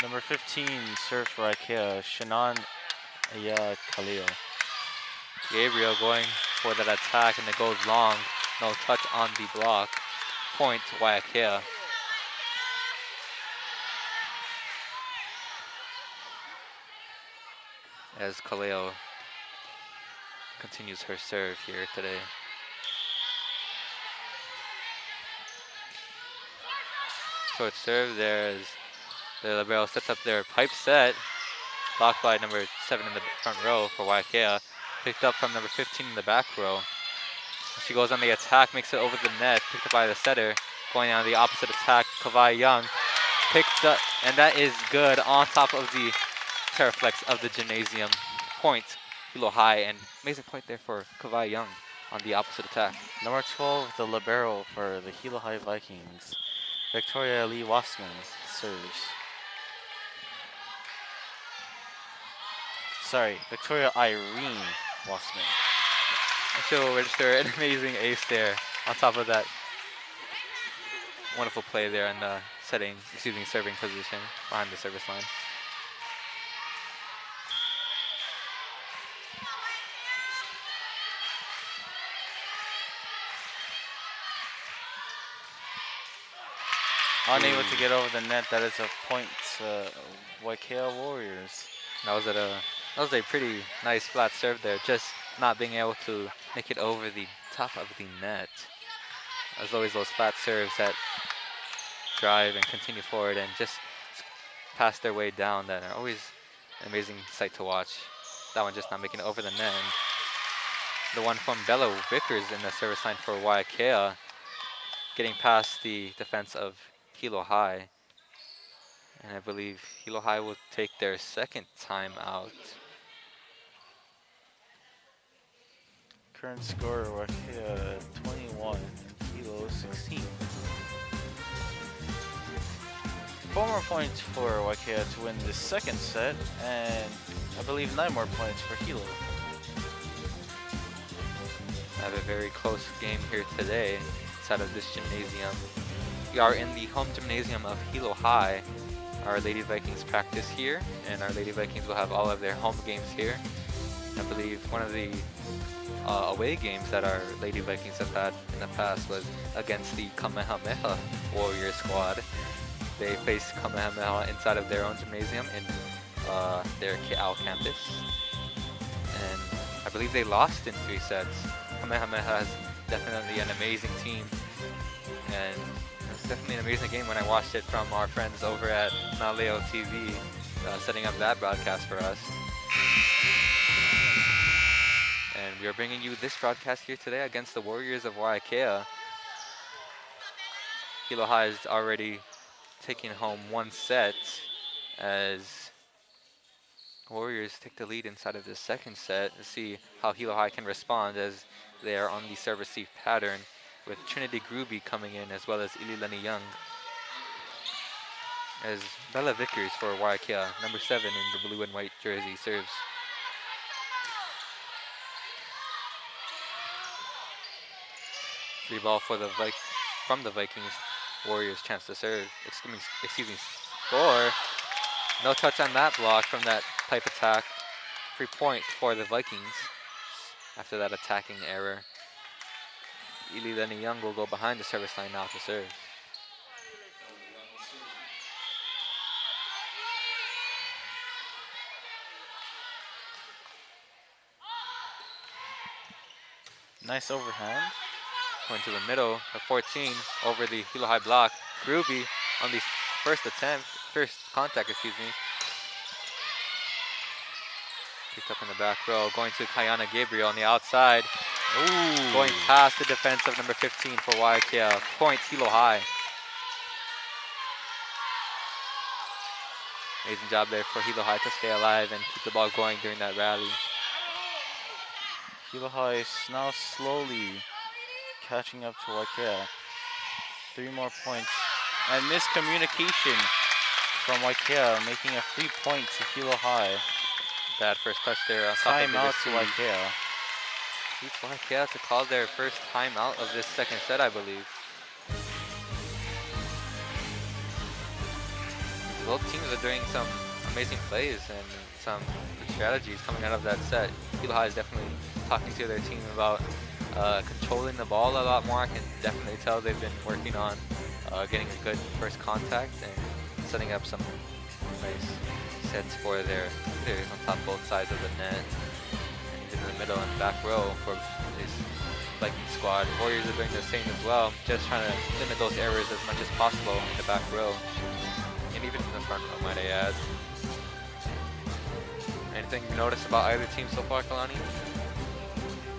Number 15 serve for Ikea, Shannon Aya Khalil. Gabriel going for that attack, and it goes long. No touch on the block. Point Waiakea. As Khalil continues her serve here today. Short serve there as the libero sets up their pipe set. Blocked by number 7 in the front row for Waiakea. Picked up from number 15 in the back row. She goes on the attack, makes it over the net. Picked up by the setter. Going on the opposite attack, Kawhi Young. Picked up, and that is good on top of the Terraflex of the gymnasium. Point, Hilo High, and amazing point there for Kawhi Young on the opposite attack. Number 12, the libero for the Hilo High Vikings, Victoria Lee Wassman serves. Sorry, Victoria Irene Wassman. She'll register an amazing ace there On top of that wonderful play there in the serving position behind the service line. Unable to get over the net. That is a point to Waiakea Warriors. That was a pretty nice flat serve there, just not being able to make it over the top of the net. As always, those flat serves that drive and continue forward and just pass their way down that are always an amazing sight to watch. That one just not making it over the net. And the one from Bella Vickers in the service line for Waiakea, getting past the defense of Hilo High. And I believe Hilo High will take their second timeout. Current score, Waiakea 21, Hilo 16. 4 more points for Waiakea to win the second set, and I believe 9 more points for Hilo. I have a very close game here today inside of this gymnasium. We are in the home gymnasium of Hilo High. Our Lady Vikings practice here, and our Lady Vikings will have all of their home games here. I believe one of the away games that our Lady Vikings have had in the past was against the Kamehameha Warrior squad. They faced Kamehameha inside of their own gymnasium in their Ke'au campus. And I believe they lost in 3 sets. Kamehameha is definitely an amazing team. And it's definitely an amazing game when I watched it from our friends over at Naleo TV, setting up that broadcast for us. And we are bringing you this broadcast here today against the Warriors of Waiakea. Hilo High is already taking home 1 set as Warriors take the lead inside of the second set. To see how Hilo High can respond as they are on the serve-receive pattern, with Trinity Gruby coming in as well as Ililani Young. As Bella Vickers for Waiakea, number 7 in the blue and white jersey, serves. Free ball for from the Vikings. Warriors chance to serve. Excuse me, score. No touch on that block from that type attack. Free point for the Vikings after that attacking error. Ililani Young will go behind the service line now to serve. Nice overhand. Going to the middle of 14 over the Hilo High block. Gruby on the first contact, excuse me. Picked up in the back row. Going to Kayana Gabriel on the outside. Ooh. Going past the defense of number 15 for Waiakea. Point Hilo High. Amazing job there for Hilo High to stay alive and keep the ball going during that rally. Hilo High is now slowly catching up to Waiakea. 3 more points. And miscommunication from Waiakea, making a free point to Hilo High. Bad first touch there. Timeout to Waiakea. Teach Waiakea to call their first timeout of this second set, I believe. Both teams are doing some amazing plays and some good strategies coming out of that set. Hilo High is definitely talking to their team about controlling the ball a lot more. I can definitely tell they've been working on getting a good first contact and setting up some nice sets for their players on top both sides of the net. And even in the middle and back row for this Viking squad. Warriors are doing the same as well, just trying to limit those errors as much as possible in the back row. And even in the front row, might I add. Anything you noticed about either team so far, Kalani?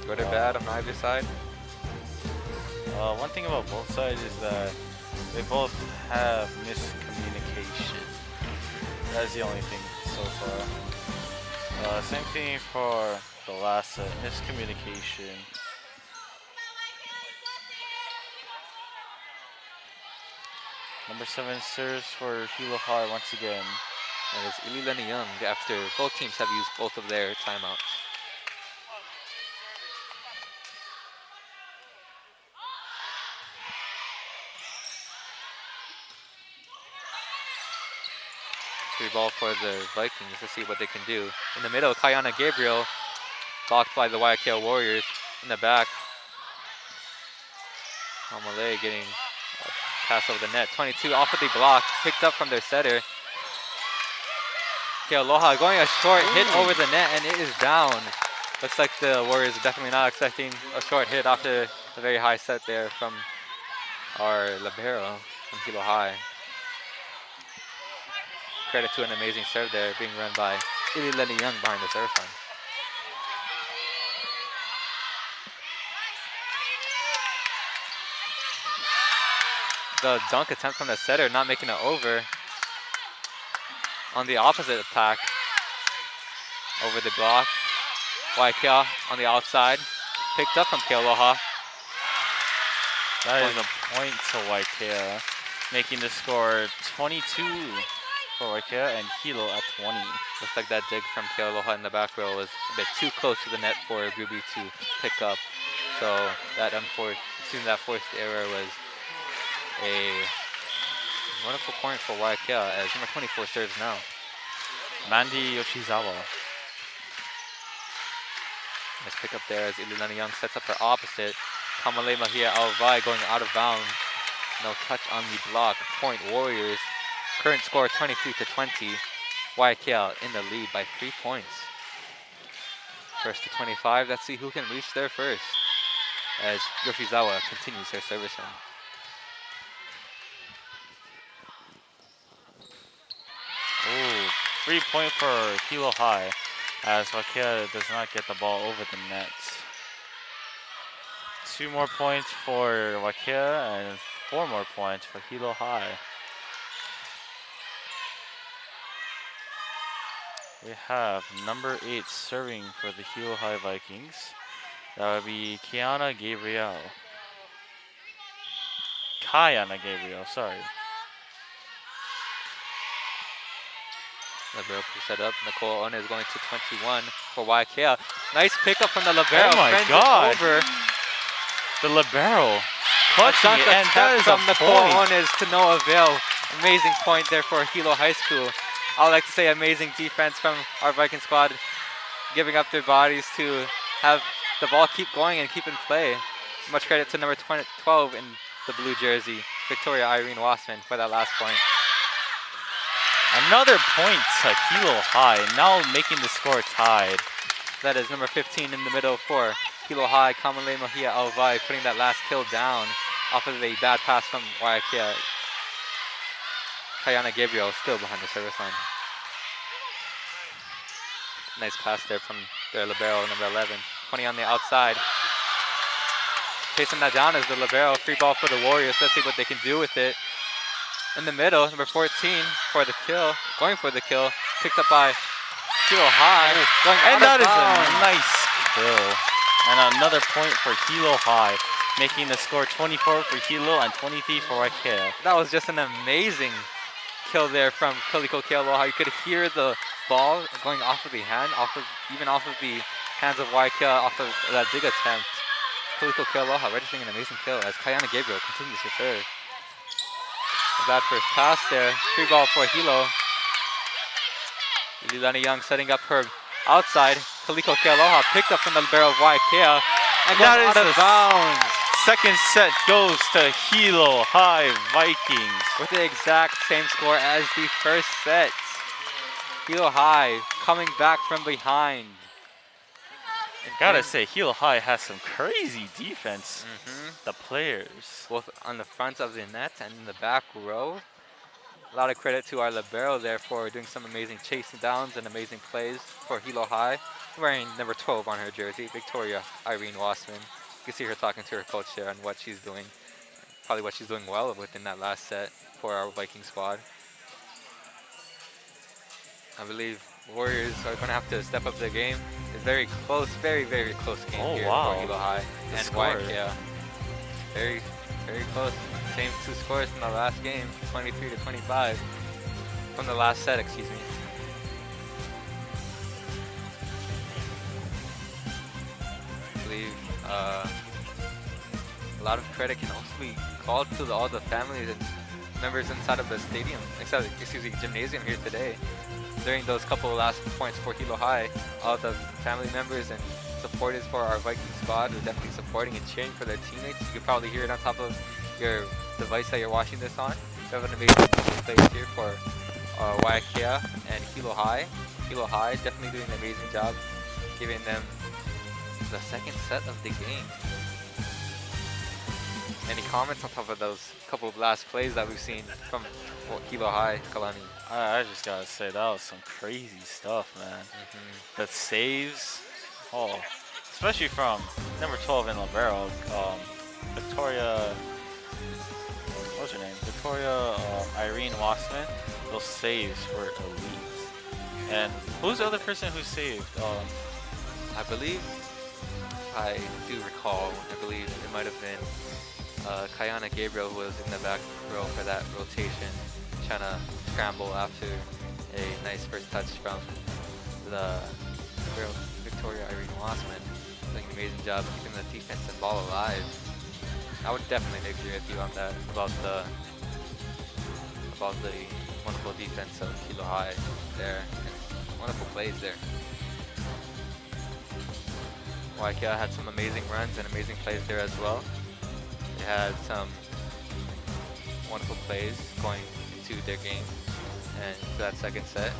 Good or bad on either side? One thing about both sides is that they both have miscommunication. That's the only thing so far. Same thing for the last set, miscommunication. Number 7 serves for Hilo High once again. And it's Ililani Young after both teams have used both of their timeouts. Free ball for the Vikings. Let's see what they can do. In the middle, Kayana Gabriel blocked by the Waiakea Warriors. In the back, Amalei getting a pass over the net. 22 off of the block, picked up from their setter. Kealoha going a short hit over the net, and it is down. Looks like the Warriors are definitely not expecting a short hit after a very high set there from our libero from Hilo High. Credit to an amazing serve there being run by Ilileni Young behind the serve line. The dunk attempt from the setter not making it over. On the opposite attack, over the block. Waiakea on the outside, picked up from Kealoha. That is a point to Waiakea, making the score 22 for Waiakea and Hilo at 20. Looks like that dig from Kealoha in the back row was a bit too close to the net for Gruby to pick up. So that forced error was a wonderful point for Waiakea as number 24 serves now. Mandy Yoshizawa. Nice pick up there as Ililani Young sets up her opposite. Kamale Mahia Alvai going out of bounds. No touch on the block. Point Warriors. Current score 23-20. Waiakea in the lead by 3 points. First to 25. Let's see who can reach there first as Yoshizawa continues her service run. Ooh, 3 point for Hilo High as Waiakea does not get the ball over the net. 2 more points for Waiakea and 4 more points for Hilo High. We have number 8 serving for the Hilo High Vikings. That would be Kayana Gabriel, sorry. Libero set up. Nicole One is going to 21 for Waiakea. Nice pickup from the libero. Oh my Friends it God. over. The libero clutching it, and that is from a Nicole point. One is to no avail. Amazing point there for Hilo High School. I would like to say amazing defense from our Viking squad, giving up their bodies to have the ball keep going and keep in play. Much credit to number 12 in the blue jersey, Victoria Irene Wassman, for that last point. Another point to Hilo High, now making the score tied. That is number 15 in the middle for Hilo High, Kamale Mahia Alvai, putting that last kill down off of a bad pass from Waiakea. Kayana Gabriel still behind the service line. Nice pass there from their libero, number 11. 20 on the outside. Chasing that down is the libero. Free ball for the Warriors. Let's see what they can do with it. In the middle, number 14 for the kill. Going for the kill. Picked up by Hilo High. And that is a nice kill. And another point for Hilo High, making the score 24 for Hilo and 23 for Waiakea. That was just an amazing kill there from Kaliko Kealoha. You could hear the ball going off of the hand, even off of the hands of Waiakea, off of that dig attempt. Kaliko Kealoha registering an amazing kill as Kayana Gabriel continues to serve. A bad first pass there. Free ball for Hilo. Ililani Young setting up her outside. Kaliko Kealoha picked up from the libero of Waiakea and that goes is out of bounds. Second set goes to Hilo High Vikings. With the exact same score as the first set. Hilo High coming back from behind. Gotta say, Hilo High has some crazy defense. The players. Both on the front of the net and in the back row. A lot of credit to our libero there for doing some amazing chasing downs and amazing plays for Hilo High. Wearing number 12 on her jersey, Victoria Irene Wassman. You can see her talking to her coach there on what she's doing. Probably what she's doing well within that last set for our Viking squad. I believe Warriors are going to have to step up their game. It's very close, very, very close game here for Hilo High and Waiakea. Very, very close. Same 2 scores from the last game, 23-25. From the last set, excuse me. I believe a lot of credit can also be called to all the families and members inside of the stadium, excuse me, gymnasium here today. During those couple of last points for Hilo High, all the family members and supporters for our Viking squad were definitely supporting and cheering for their teammates. You can probably hear it on top of your device that you're watching this on. We have an amazing plays here for Waiakea and Hilo High. Hilo High definitely doing an amazing job, giving them the second set of the game. Any comments on top of those couple of last plays that we've seen from Hilo High, Kalani? I just gotta say, that was some crazy stuff, man. The saves, oh, especially from number 12 in libero, Victoria, what's her name? Victoria Irene Wassman. Those saves were elite. And who's the other person who saved? I believe, I do recall, I believe it might have been Kayana Gabriel, who was in the back row for that rotation, trying to scramble after a nice first touch from the girl, Victoria Irene Wassman, doing an amazing job keeping the defense and ball alive. I would definitely agree with you on that, about the wonderful defense of Hilo High there, and wonderful plays there. Waiakea had some amazing runs and amazing plays there as well. They had some wonderful plays going into their game and to that second set,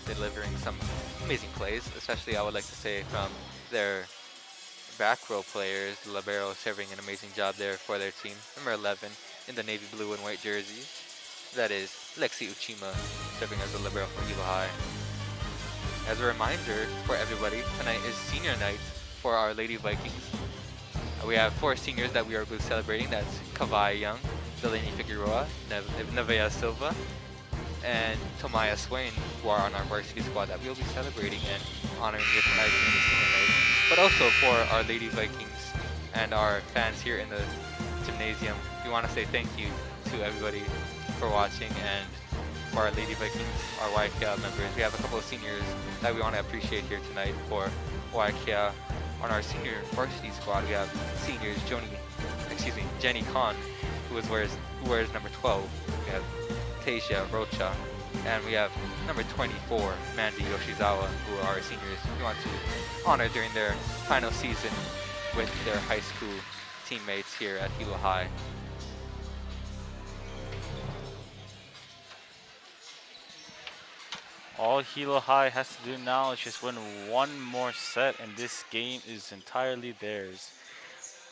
delivering some amazing plays, especially I would like to say from their back row players, the libero serving an amazing job there for their team. Number 11 in the navy blue and white jersey, that is Lexi Uchima, serving as the libero for Hilo High. As a reminder for everybody, tonight is senior night for our Lady Vikings. We have 4 seniors that we are both celebrating. That's Kawai Young, Delaney Figueroa, Nevea Silva, and Tomaya Swain, who are on our varsity squad that we'll be celebrating and honoring here tonight during the senior night. But also for our Lady Vikings and our fans here in the gymnasium, we want to say thank you to everybody for watching, and for our Lady Vikings, our Waiakea members. We have a couple of seniors that we want to appreciate here tonight for Waiakea. On our senior varsity squad, we have seniors Jenny Khan, who wears number 12. We have Tasia Rocha, and we have number 24, Mandy Yoshizawa, who are our seniors we want to honor during their final season with their high school teammates here at Hilo High. All Hilo High has to do now is just win one more set, and this game is entirely theirs.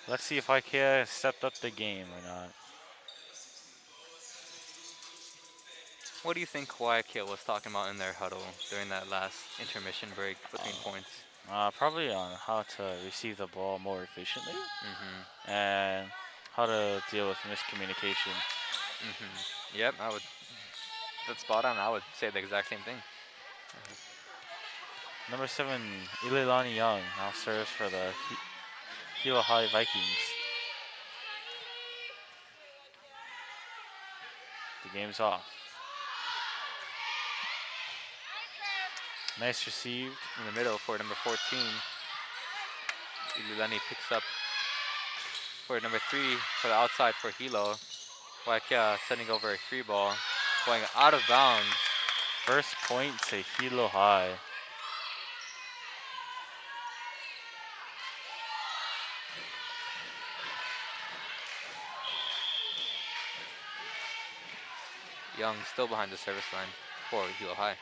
Let's see if Waiakea has stepped up the game or not. What do you think Waiakea was talking about in their huddle during that last intermission break between points? Probably on how to receive the ball more efficiently and how to deal with miscommunication. Yep, that's spot on. I would say the exact same thing. Number 7, Ileilani Young now serves for the Hilo High Vikings. The game's off. Nice received. In the middle for number 14. Ileilani picks up for number 3 for the outside for Hilo. Waiakea sending over a free ball, going out of bounds. First point to Hilo High. Young still behind the service line for Hilo High.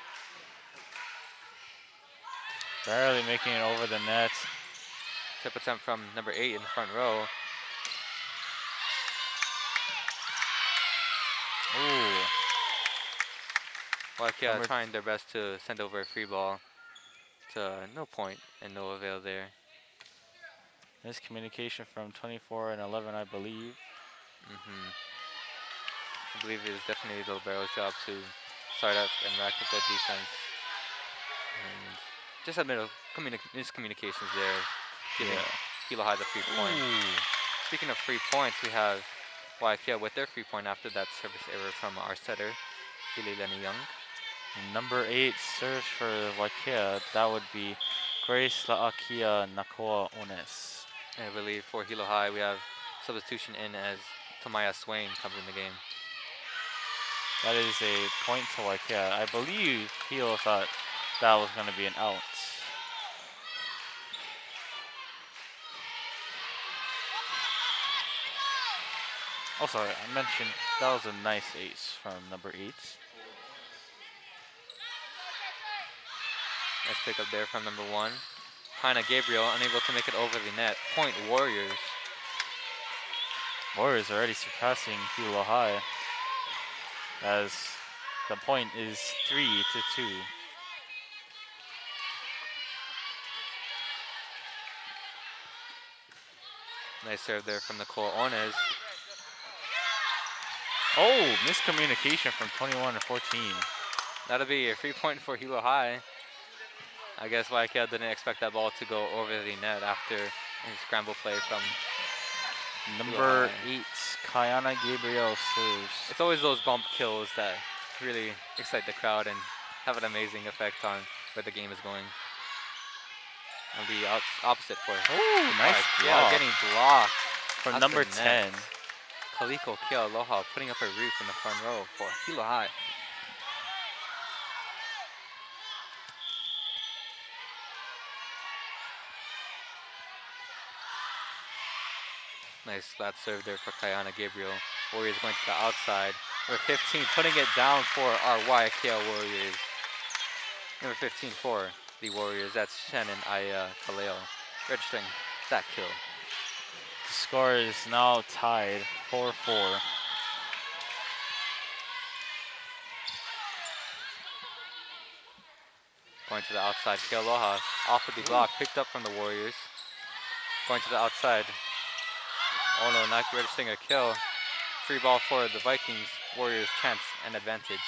Barely making it over the net. Tip attempt from number 8 in the front row. Ooh. Waiakea trying their best to send over a free ball to no point and no avail there. Miscommunication from 24 and 11, I believe. I believe it is definitely the libero's job to start up and rack up that defense. And just a bit of miscommunications there, giving Hilo High the free point. Speaking of free points, we have Waiakea with their free point after that service error from our setter, Ileilani Young. Number 8 serves for Waiakea. That would be Grace Laakia Nakoa Ones. I believe for Hilo High, we have substitution in as Tomaya Swain comes in the game. That is a point to Waiakea. I believe Hilo thought that was going to be an out. Oh, sorry, I mentioned that was a nice ace from number 8. Nice pick up there from number 1. Hina Gabriel unable to make it over the net. Point Warriors. Warriors already surpassing Hilo High, as the point is 3-2. Nice serve there from Nicole Onez. Oh, miscommunication from 21-14. That'll be a free point for Hilo High. I guess Waiakea didn't expect that ball to go over the net after a scramble play from Number 8, Kayana Gabriel serves. It's always those bump kills that really excite the crowd and have an amazing effect on where the game is going. On the opposite for Oh, nice Waiakea block getting blocked from at number the net. 10. Kaliko Kealoha putting up a roof in the front row for Hilo High. Nice flat serve there for Kayana Gabriel. Warriors going to the outside. Number 15 putting it down for our Waiakea Warriors. Number 15 for the Warriors, that's Shannon Aya Kaleo registering that kill. The score is now tied 4-4. Going to the outside, Kealoha off of the block, picked up from the Warriors. Going to the outside. Oh no, not registering a kill. Free ball for the Vikings. Warriors chance and advantage.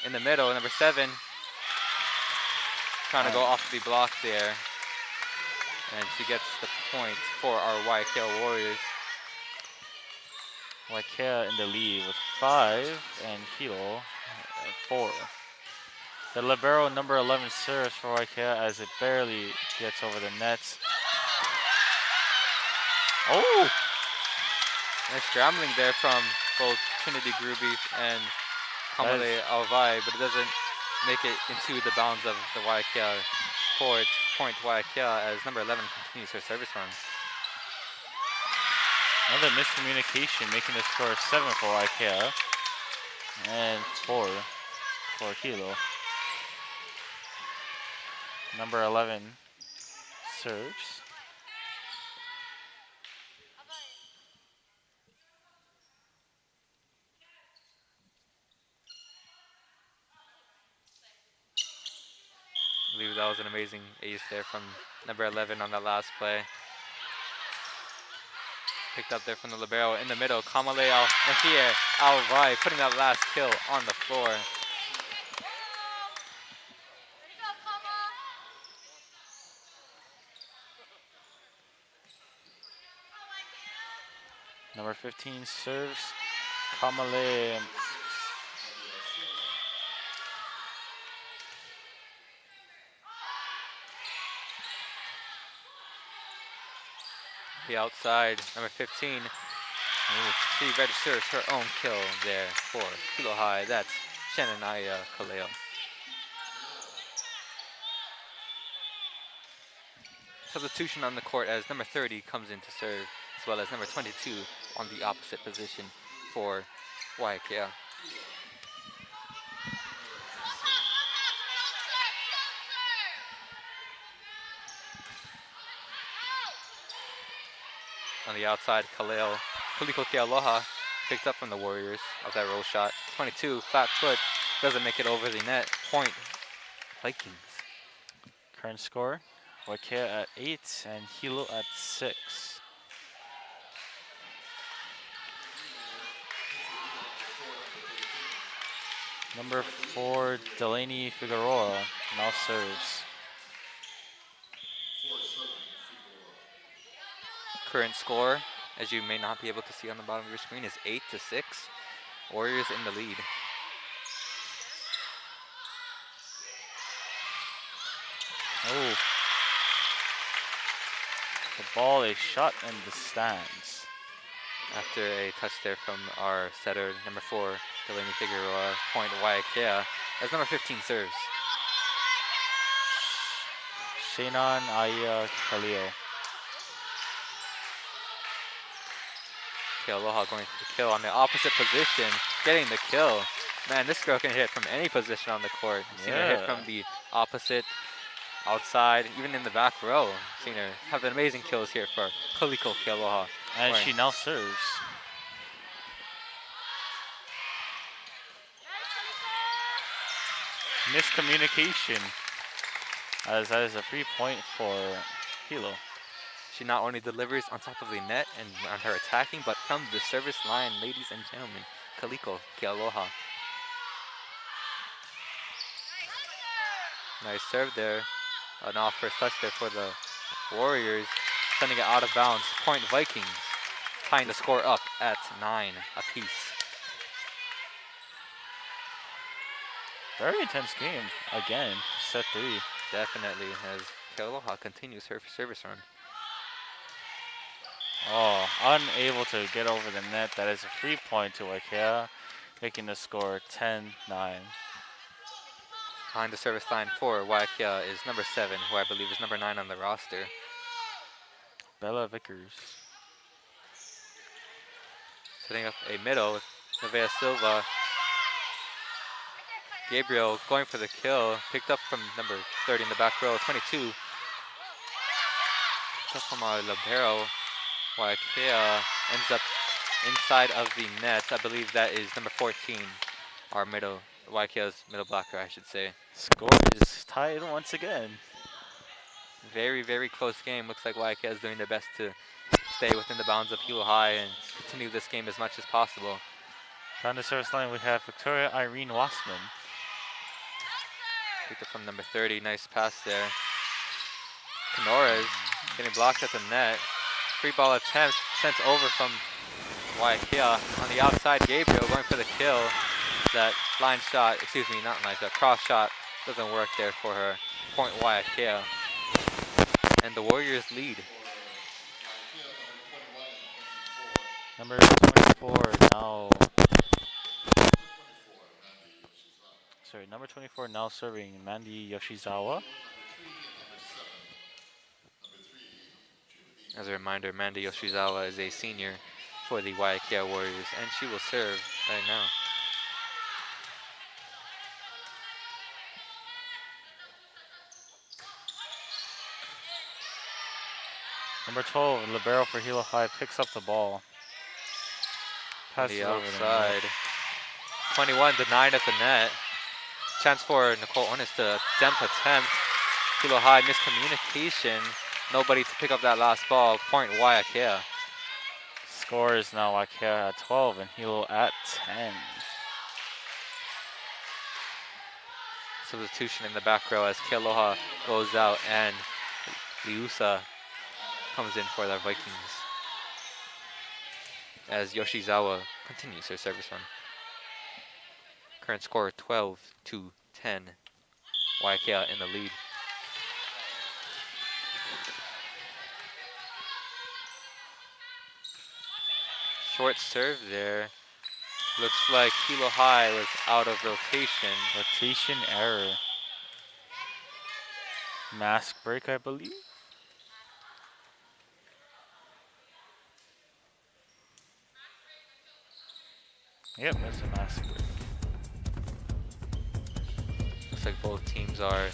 In the middle, number 7. Trying to go off the block there. And she gets the point for our Waiakea Warriors. Waiakea in the lead with 5 and Hilo at 4. The libero number 11 serves for Waiakea as it barely gets over the nets. Oh! Nice scrambling there from both Trinity Gruby and Kamale Alvai, but it doesn't make it into the bounds of the Waiakea court. Point Waiakea as number 11 continues her service run. Another miscommunication, making the score 7 for Waiakea and 4 for Hilo. Number 11 serves. I believe that was an amazing ace there from number 11 on that last play. Picked up there from the libero in the middle. Kamale Alvai putting that last kill on the floor. Number 15 serves. Kamale. The outside, number 15. She registers her own kill there for Hilo High. That's Shananaya Kaleo. Substitution on the court as number 30 comes in to serve, as well as number 22 on the opposite position for Waiakea. On the outside, Kaliko Kealoha picked up from the Warriors of that roll shot. 22, flat foot, doesn't make it over the net. Point, Vikings. Current score, Waiakea at 8 and Hilo at 6. Number 4, Delaney Figueroa now serves. Current score, as you may not be able to see on the bottom of your screen, is 8-6. Warriors in the lead. Oh. The ball is shot in the stands. After a touch there from our setter, number 4, Delaney Figueroa, point Waiakea, as number 15 serves. Shainan Aya Khalil. Kealoha going for the kill on the opposite position, getting the kill. Man, this girl can hit from any position on the court. I've seen her hit from the opposite, outside, even in the back row. I've seen her have amazing kills here for Kaliko Kealoha. And she now serves. Miscommunication, as that is a free point for Hilo. She not only delivers on top of the net and on her attacking, but from the service line, ladies and gentlemen, Kaliko Kealoha. Nice serve there. An off first touch there for the Warriors, sending it out of bounds. Point Vikings, tying the score up at 9 apiece. Very intense game again, set 3. Definitely, as Kealoha continues her service run. Oh, unable to get over the net. That is a free point to Waiakea, making the score 10-9. Behind the service line for Waiakea is number 7, who I believe is number 9 on the roster. Bella Vickers. Setting up a middle with Nevaeh Silva. Gabriel going for the kill, picked up from number 30 in the back row, 22. Picked up from our libero. Waiakea ends up inside of the net. I believe that is number 14, our middle, Waiakea's middle blocker, I should say. Score is tied once again. Very, very close game. Looks like Waiakea is doing their best to stay within the bounds of Hilo High and continue this game as much as possible. Down the service line, we have Victoria Irene Wassman. Picked up from number 30. Nice pass there. Kenores getting blocked at the net. Free ball attempt sent over from Waiakea. On the outside, Gabriel going for the kill. That line shot, excuse me, not line shot, cross shot doesn't work there for her. Point Waiakea. And the Warriors lead. Number 24 now. Sorry, number 24 now serving Mandy Yoshizawa. As a reminder, Mandy Yoshizawa is a senior for the Waiakea Warriors, and she will serve right now. Number 12, libero for Hilo High, picks up the ball. Passes The over outside. 21 denied at the net. Chance for Nicole Ornis to attempt. Hilo High miscommunication. Nobody to pick up that last ball. Point Waiakea. Score is now Waiakea at 12 and Hilo at 10. Substitution in the back row as Kealoha goes out and Liusa comes in for the Vikings. As Yoshizawa continues her service run. Current score 12-10. Waiakea in the lead. Short serve there. Looks like Hilo High was out of rotation. Rotation error. Mask break, I believe. Yep, that's a mask break. Looks like both teams are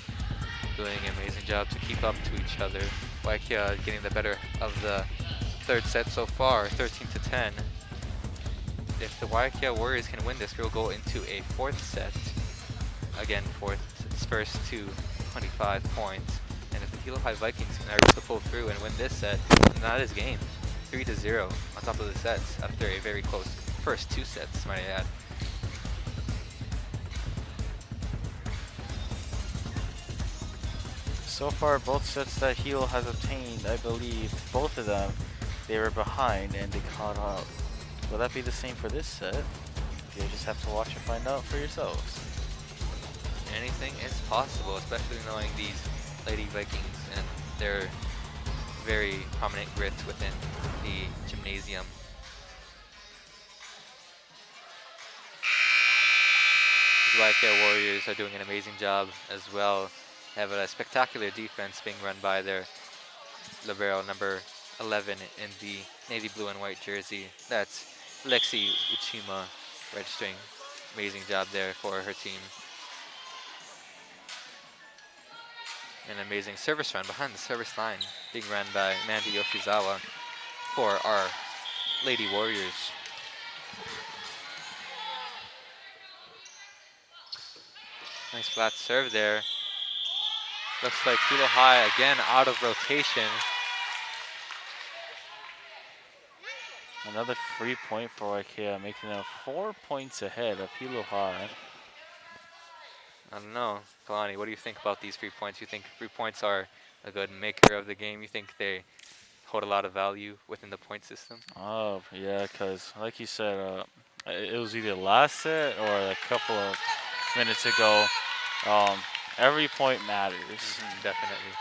doing an amazing job to keep up to each other. Waiakea getting the better of the third set so far, 13-10. If the Waiakea Warriors can win this, we'll go into a fourth set. Again, first to 25 points. And if the Hilo High Vikings can able to pull through and win this set, then that is game. 3-0 on top of the sets after a very close first 2 sets, might I add. So far, both sets that Hilo has obtained, I believe, both of them, they were behind and they caught up. Will that be the same for this set? You just have to watch and find out for yourselves. Anything is possible, especially knowing these Lady Vikings and their very prominent grit within the gymnasium. The Waiakea Warriors are doing an amazing job as well. They have a spectacular defense being run by their libero number 11 in the navy blue and white jersey. That's Lexi Uchima registering. Amazing job there for her team. An amazing service run behind the service line being run by Mandy Yoshizawa for our Lady Warriors. Nice flat serve there. Looks like Hilo High again out of rotation. Another free point for Waiakea, making them 4 points ahead of Hilo High. I don't know, Kalani, what do you think about these 3 points? You think 3 points are a good maker of the game? You think they hold a lot of value within the point system? Oh, yeah, because like you said, it was either last set or a couple of minutes ago. Every point matters. Definitely.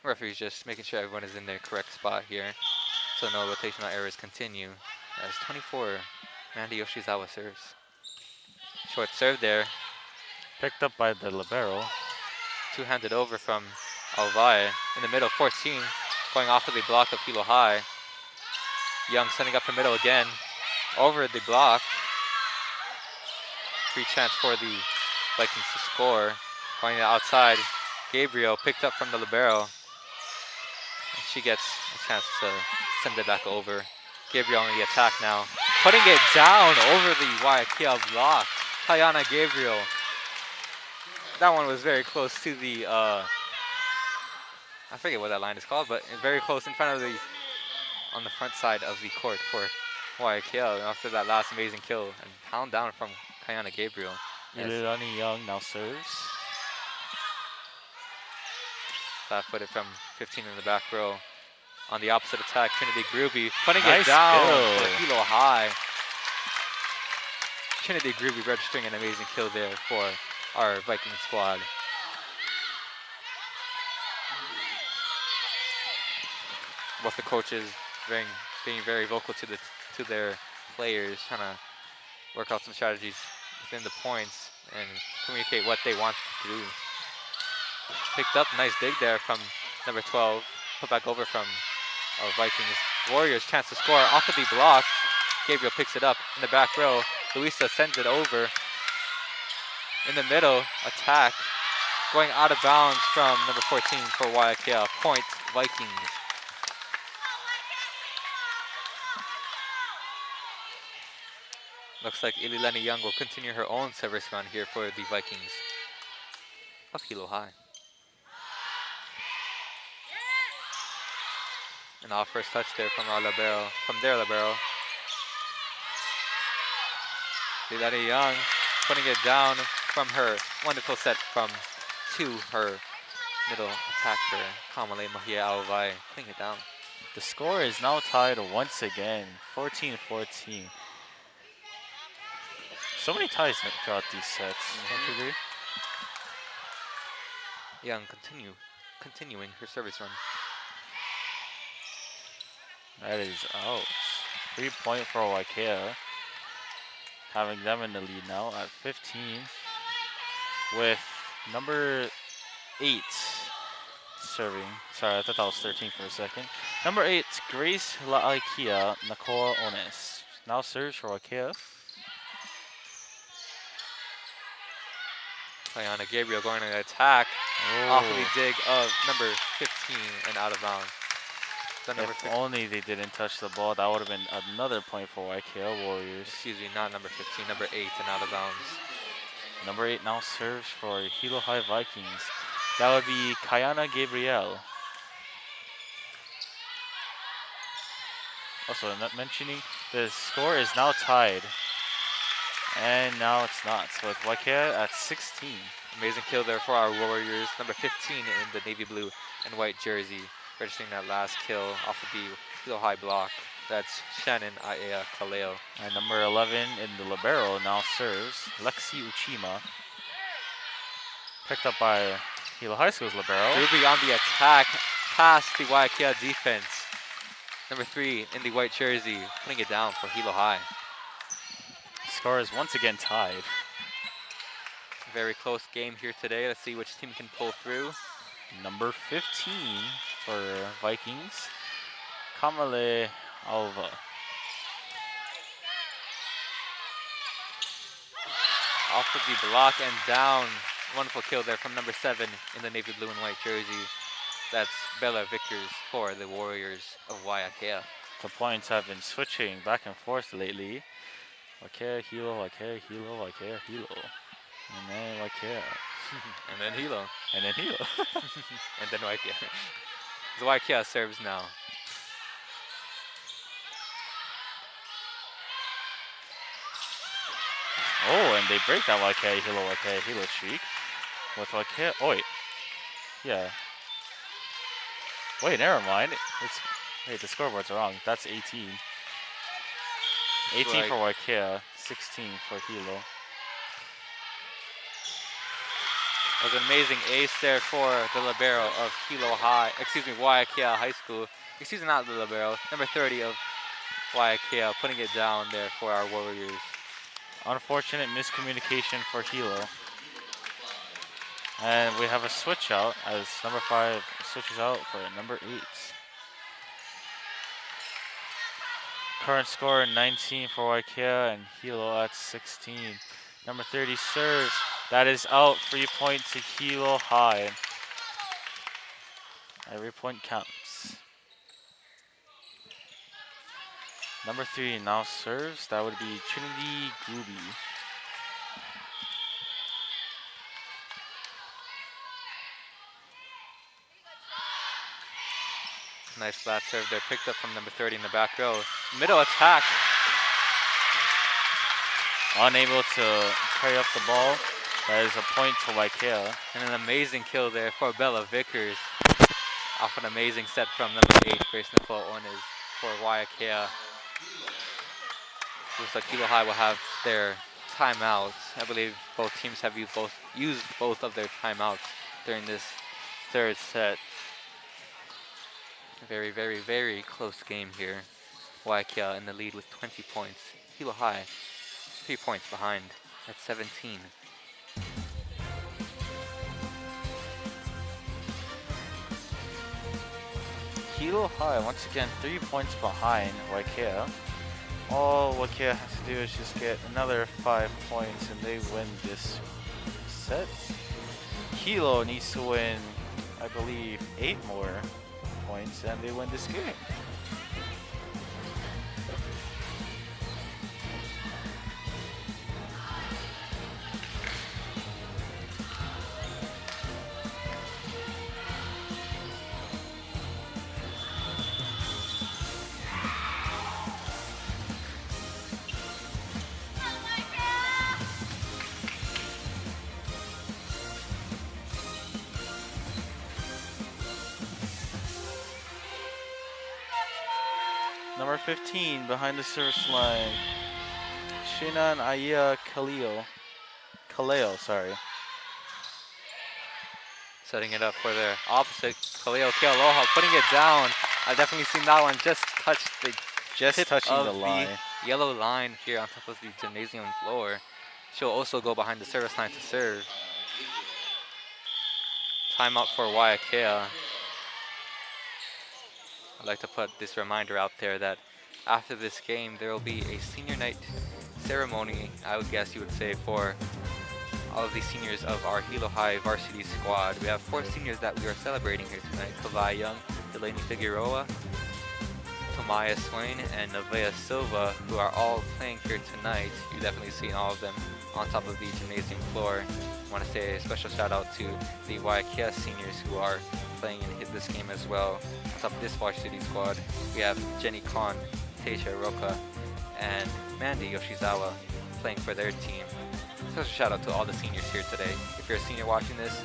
Referee's just making sure everyone is in their correct spot here, so no rotational errors continue. As 24, Mandy Yoshizawa serves. Short serve there. Picked up by the libero. Two-handed over from Alvai. In the middle, 14. Going off of the block of Hilo High. Young setting up for middle again. Over the block. Free chance for the Vikings to score. Going outside. Gabriel picked up from the libero. And she gets a chance to send it back over. Gabriel on the attack now. Putting it down over the Waiakea block. Kayana Gabriel. That one was very close to the, I forget what that line is called, but very close in front of the, on the front side of the court for Waiakea after that last amazing kill. And pound down from Kayana Gabriel. Ilani Young now serves. Flat-footed from 15 in the back row. On the opposite attack, Trinity Gruby putting Nice it down kill. for Hilo High. Trinity Gruby registering an amazing kill there for our Viking squad. Both the coaches being very vocal to their players, trying to work out some strategies within the points and communicate what they want to do. Picked up, nice dig there from number 12. Put back over from our Vikings. Warriors chance to score off of the block. Gabriel picks it up in the back row. Luisa sends it over. In the middle, attack. Going out of bounds from number 14 for Waiakea. Point, Vikings. Looks like Ililani Young will continue her own service run here for the Vikings of Hilo High. And our first touch there from our libero, from their libero. Ililani Young putting it down from her wonderful set to her middle attacker, Kamale Mahia Alvai, putting it down. The score is now tied once again, 14-14. So many ties throughout these sets, don't you agree? Young continuing her service run. That is out. 3 point for Waiakea. Having them in the lead now at 15. With number 8 serving. Sorry, I thought that was 13 for a second. Number 8, Grace La'aikia Nakoa Ones. Now serves for Waiakea. Kayana Gabriel going to attack off of the dig of number 15 and out of bounds. If only they didn't touch the ball, that would have been another point for Waiakea Warriors. Excuse me, not number 15, number 8 and out of bounds. Number 8 now serves for Hilo High Vikings. That would be Kayana Gabriel. Also, not mentioning, the score is now tied. And now it's not. So it's Waiakea at 16. Amazing kill there for our Warriors. Number 15 in the navy blue and white jersey, registering that last kill off of the Hilo High block. That's Shannon Aea Kaleo. And number 11 in the libero now serves Lexi Uchima. Picked up by Hilo High School's libero. Ruby on the attack, past the Waiakea defense. Number 3 in the white jersey, putting it down for Hilo High. score is once again tied. Very close game here today. Let's see which team can pull through. Number 15 for Vikings, Kamale Alva. Off of the block and down. Wonderful kill there from number 7 in the navy blue and white jersey. That's Bella Vickers for the Warriors of Waiakea. The points have been switching back and forth lately. Waiakea, Hilo, Waiakea, Hilo, Waiakea, Hilo. And then Waiakea. And then Hilo. And then Hilo. And then Waiakea. The Waiakea serves now. Oh, and they break that Waiakea, Hilo streak. With Waiakea, oh wait. Yeah. Wait, never mind. Wait, the scoreboard's wrong. That's 18. 18 right. for Waiakea, 16 for Hilo. That was an amazing ace there for the libero of Waiakea High School. Excuse me, not the libero, number 30 of Waiakea, putting it down there for our Warriors. Unfortunate miscommunication for Hilo. And we have a switch out as number 5 switches out for number 8. Current score 19 for Waiakea and Hilo at 16. Number 30 serves. That is out. 3 point to Hilo High. Every point counts. Number 3 now serves. That would be Trinity Gooby. Nice flat serve there, picked up from number 30 in the back row. Middle attack. Unable to carry up the ball. That is a point to Waiakea. And an amazing kill there for Bella Vickers. Off an amazing set from number 8, Grace Nicole Ones for Waiakea. Looks like Hilo High will have their timeouts. I believe both teams have used both of their timeouts during this third set. Very, very, very close game here. Waiakea in the lead with 20 points. Hilo High, 3 points behind at 17. Hilo High, once again, 3 points behind Waiakea. All Waiakea has to do is just get another 5 points and they win this set. Hilo needs to win, I believe, 8 more points and they win this game. Number 15 behind the service line, Shinan Aya Kaleo, sorry. Setting it up for their opposite, Kaleo Kealoha, putting it down. I've definitely seen that one just touch the tip touching of the line. Yellow line here on top of the gymnasium floor. She'll also go behind the service line to serve. Timeout for Waiakea. I'd like to put this reminder out there that after this game, there will be a senior night ceremony, I would guess you would say, for all of the seniors of our Hilo High varsity squad. We have 4 seniors that we are celebrating here tonight. Kawai Young, Delaney Figueroa, Tomaya Swain, and Nevaeh Silva, who are all playing here tonight. You've definitely seen all of them on top of the gymnasium floor. I want to say a special shout out to the Waiakea seniors who are playing in this game as well. On top of this varsity squad, we have Jenny Khan, Taisha Roka, and Mandy Yoshizawa playing for their team. Special shout out to all the seniors here today. If you're a senior watching this,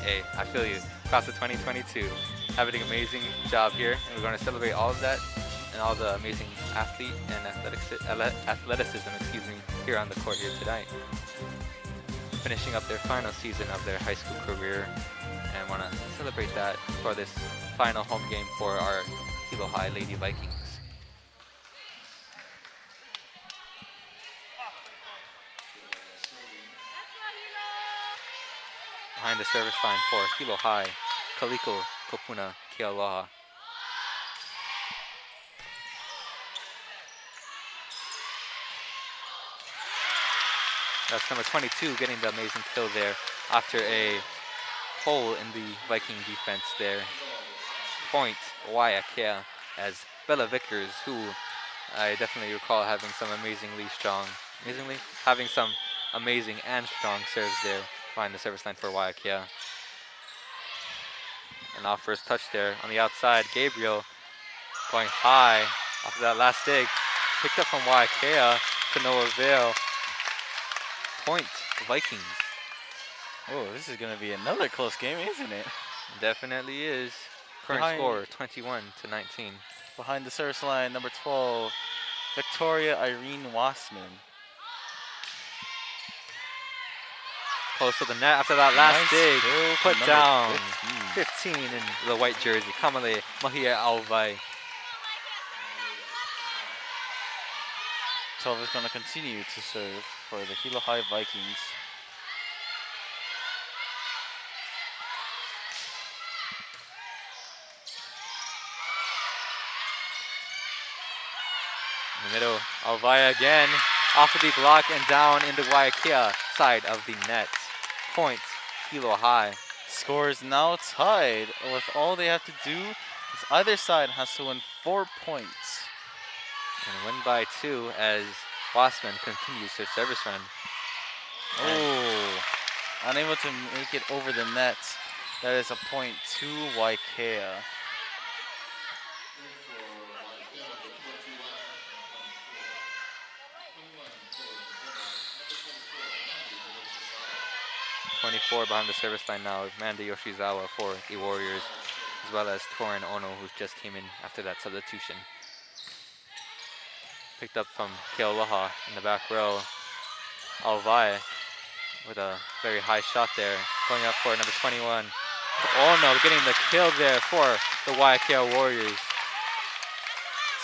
hey, I feel you. Class of 2022, having an amazing job here, and we're going to celebrate all of that and all the amazing athlete and athleticism, here on the court here tonight. Finishing up their final season of their high school career, and want to celebrate that for this final home game for our Hilo High Lady Vikings. Behind the service line for Hilo High, Kaliko Kopuna Kealoha. That's number 22 getting the amazing kill there after a hole in the Viking defense there. Point Waiakea as Bella Vickers, who I definitely recall having some amazing and strong serves there behind the service line for Waiakea. And off first touch there on the outside, Gabriel going high off of that last dig. Picked up from Waiakea to no avail. Point Vikings. Oh, this is going to be another close game, isn't it? Definitely is. Current score 21-19. Behind the service line, number 12, Victoria Irene Wassman. Close to the net after that last dig. Put down 15. 15 in the white jersey. Kamale Mahia Alvai. 12 is going to continue to serve for the Hilo High Vikings. In the middle, Alvaya again, off of the block and down in the Waiakea side of the net. Point, Hilo High. Score is now tied. With all they have to do is either side has to win 4 points. And win by 2 as Wassman continues her service run. Oh, unable to make it over the net. That is a point to Waiakea. 24 behind the service line now, Amanda Yoshizawa for the Warriors, as well as Torin Ono, who just came in after that substitution. Picked up from Kealoha in the back row. Alvai with a very high shot there, going up for number 21. Ono getting the kill there for the Waiakea Warriors.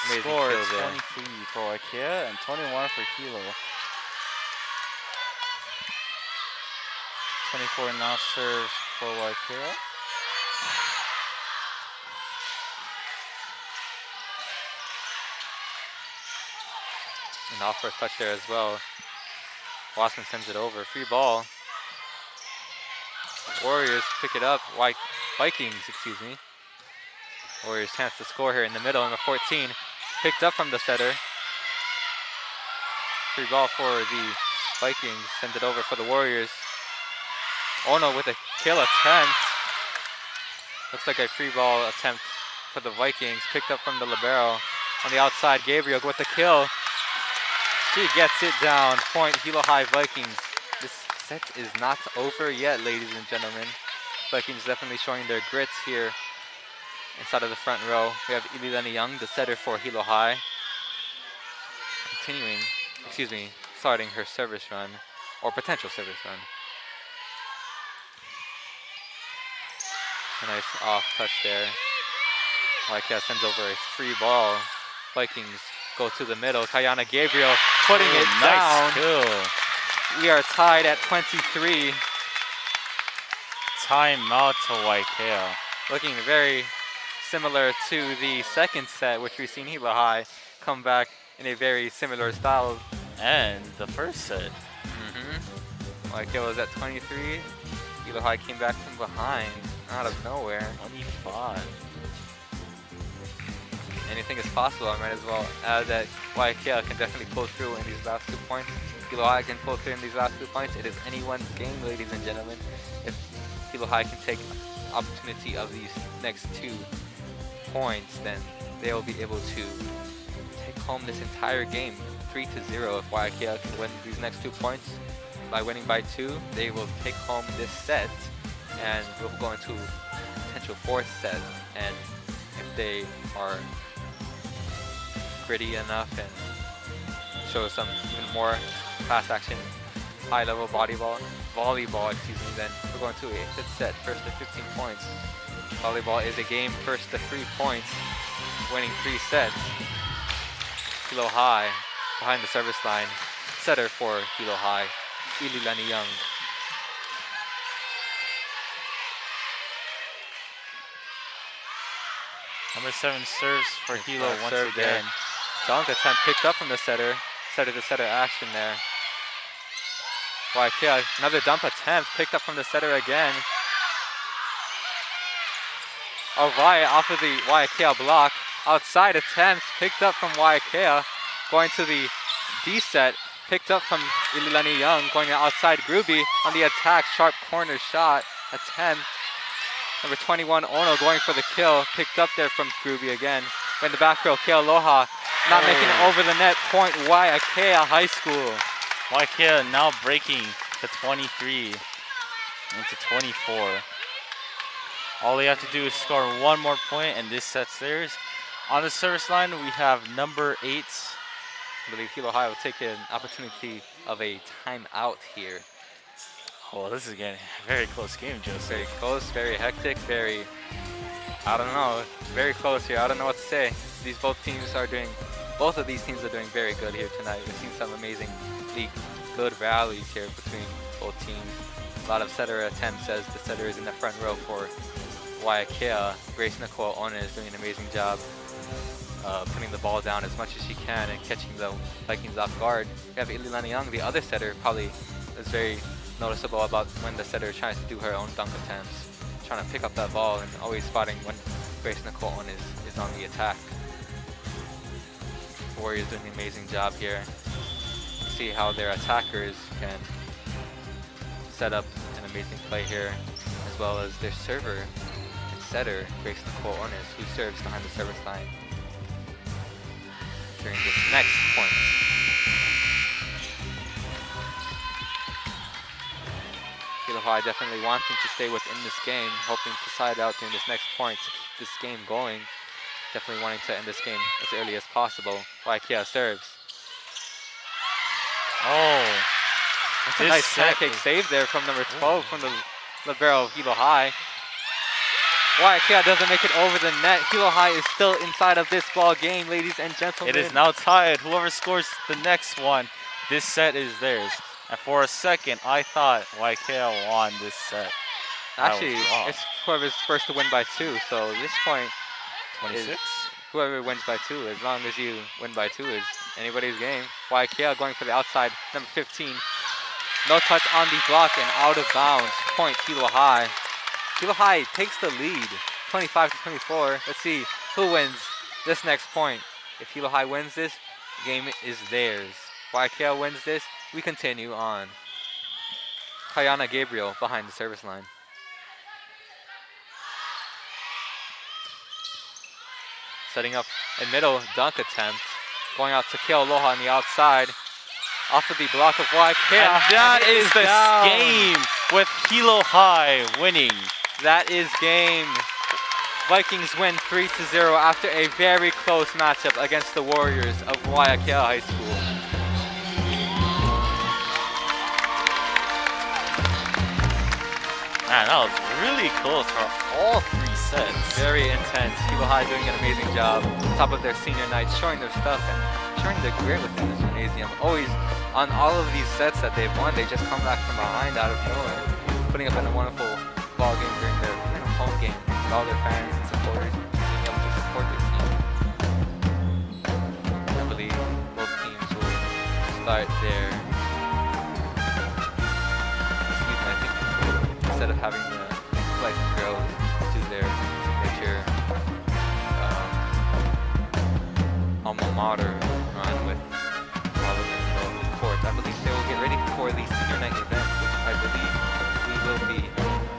Amazing Score kill there. 23 for Waiakea and 21 for Hilo. 24 now serves for Waiakea. And off first touch there as well. Wassman sends it over. Free ball. Warriors pick it up. Vikings, excuse me. Warriors chance to score here in the middle. Number 14 picked up from the setter. Free ball for the Vikings. Sends it over for the Warriors. Ono with a kill attempt. Looks like a free ball attempt for the Vikings. Picked up from the libero. On the outside, Gabriel with the kill. She gets it down. Point Hilo High Vikings. This set is not over yet, ladies and gentlemen. Vikings definitely showing their grits here inside of the front row. We have Ililani Young, the setter for Hilo High. Starting her service run, or potential service run. A nice off touch there. Waiakea sends over a free ball. Vikings go to the middle. Kayana Gabriel putting it down. Nice kill. We are tied at 23. Timeout to Waiakea. Looking very similar to the second set, which we've seen Hilo High come back in a very similar style. And the first set. Waiakea was at 23. Hilo High came back from behind, out of nowhere. 25. Anything is possible. I might as well add that Waiakea can definitely pull through in these last 2 points. Hilo High can pull through in these last 2 points. It is anyone's game, ladies and gentlemen. If Hilo High can take opportunity of these next 2 points, then they will be able to take home this entire game 3-0. If Waiakea can win these next 2 points by winning by 2, they will take home this set, and we'll go into potential 4th set. And if they are gritty enough and show some even more fast action, high level volleyball, then we're going to a 5th set, first to 15 points. Volleyball is a game first to 3 points, winning 3 sets. Hilo High behind the service line, setter for Hilo High, Ililani Young. Number 7 serves for Hilo once serve there. again. Dunk attempt picked up from the setter. Setter to setter action there. Waiakea, another dump attempt picked up from the setter again. Alright, off of the Waiakea block. Outside attempt picked up from Waiakea. Going to the D set. Picked up from Ililani Young. Going outside Gruby on the attack. Sharp corner shot attempt. Number 21 Ono going for the kill. Picked up there from Gruby again. In the back row, Kealoha not making it over the net. Point Waiakea High School. Waiakea now breaking to 23 into 24. All they have to do is score one more point and this set's theirs. On the service line, we have number 8. I believe Hilo High will take an opportunity of a timeout here. Oh, this is getting a very close game, Joseph. Very close, very hectic, very, I don't know, very close here. I don't know what to say. Both of these teams are doing very good here tonight. We've seen some amazingly good rallies here between both teams. A lot of setter attempts as the setter is in the front row for Waiakea. Grace Nicole Ona is doing an amazing job putting the ball down as much as she can and catching the Vikings off guard. We have Ililani Young, the other setter, probably is very noticeable about when the setter tries to do her own dunk attempts, trying to pick up that ball and always spotting when Grace Nicole Ona is on the attack. Warriors doing an amazing job here. See how their attackers can set up an amazing play here, as well as their server and setter, Grace Nicole Ornes, who serves behind the service line during this next point. Hilo High definitely wanting to stay within this game, hoping to side out during this next point to keep this game going. Definitely wanting to end this game as early as possible. Waiakea serves. Oh, that's a nice pancake save there from number 12 from the libero of Hilo High. Waiakea doesn't make it over the net. Hilo High is still inside of this ball game, ladies and gentlemen. It is now tied. Whoever scores the next one, this set is theirs. And for a second, I thought Waiakea won this set. Actually, it's whoever's first to win by 2. So this point, 26? Whoever wins by 2, as long as you win by 2, is anybody's game. Waiakea going for the outside, number 15. No touch on the block and out of bounds. Point Hilo High. Hilo High takes the lead, 25 to 24. Let's see who wins this next point. If Hilo High wins this, the game is theirs. Waiakea wins this, we continue on. Kayana Gabriel behind the service line. Setting up a middle dunk attempt. Going out to Kealoha on the outside. Off of the block of Waiakea. And that is the game with Hilo High winning. That is game. Vikings win 3-0 after a very close matchup against the Warriors of Waiakea High School. Man, that was really close for all 3 sets. Very intense. Hilo High doing an amazing job. Top of their senior night, showing their stuff and showing their grit within this gymnasium. Always on all of these sets that they've won, they just come back from behind out of nowhere, putting up a wonderful ball game during their home game with all their fans and supporters, being able to support their team. I believe both teams will start their. Instead of having the girls do their signature alma mater run with all of them on the court, I believe they will get ready for the senior night event, which I believe we will be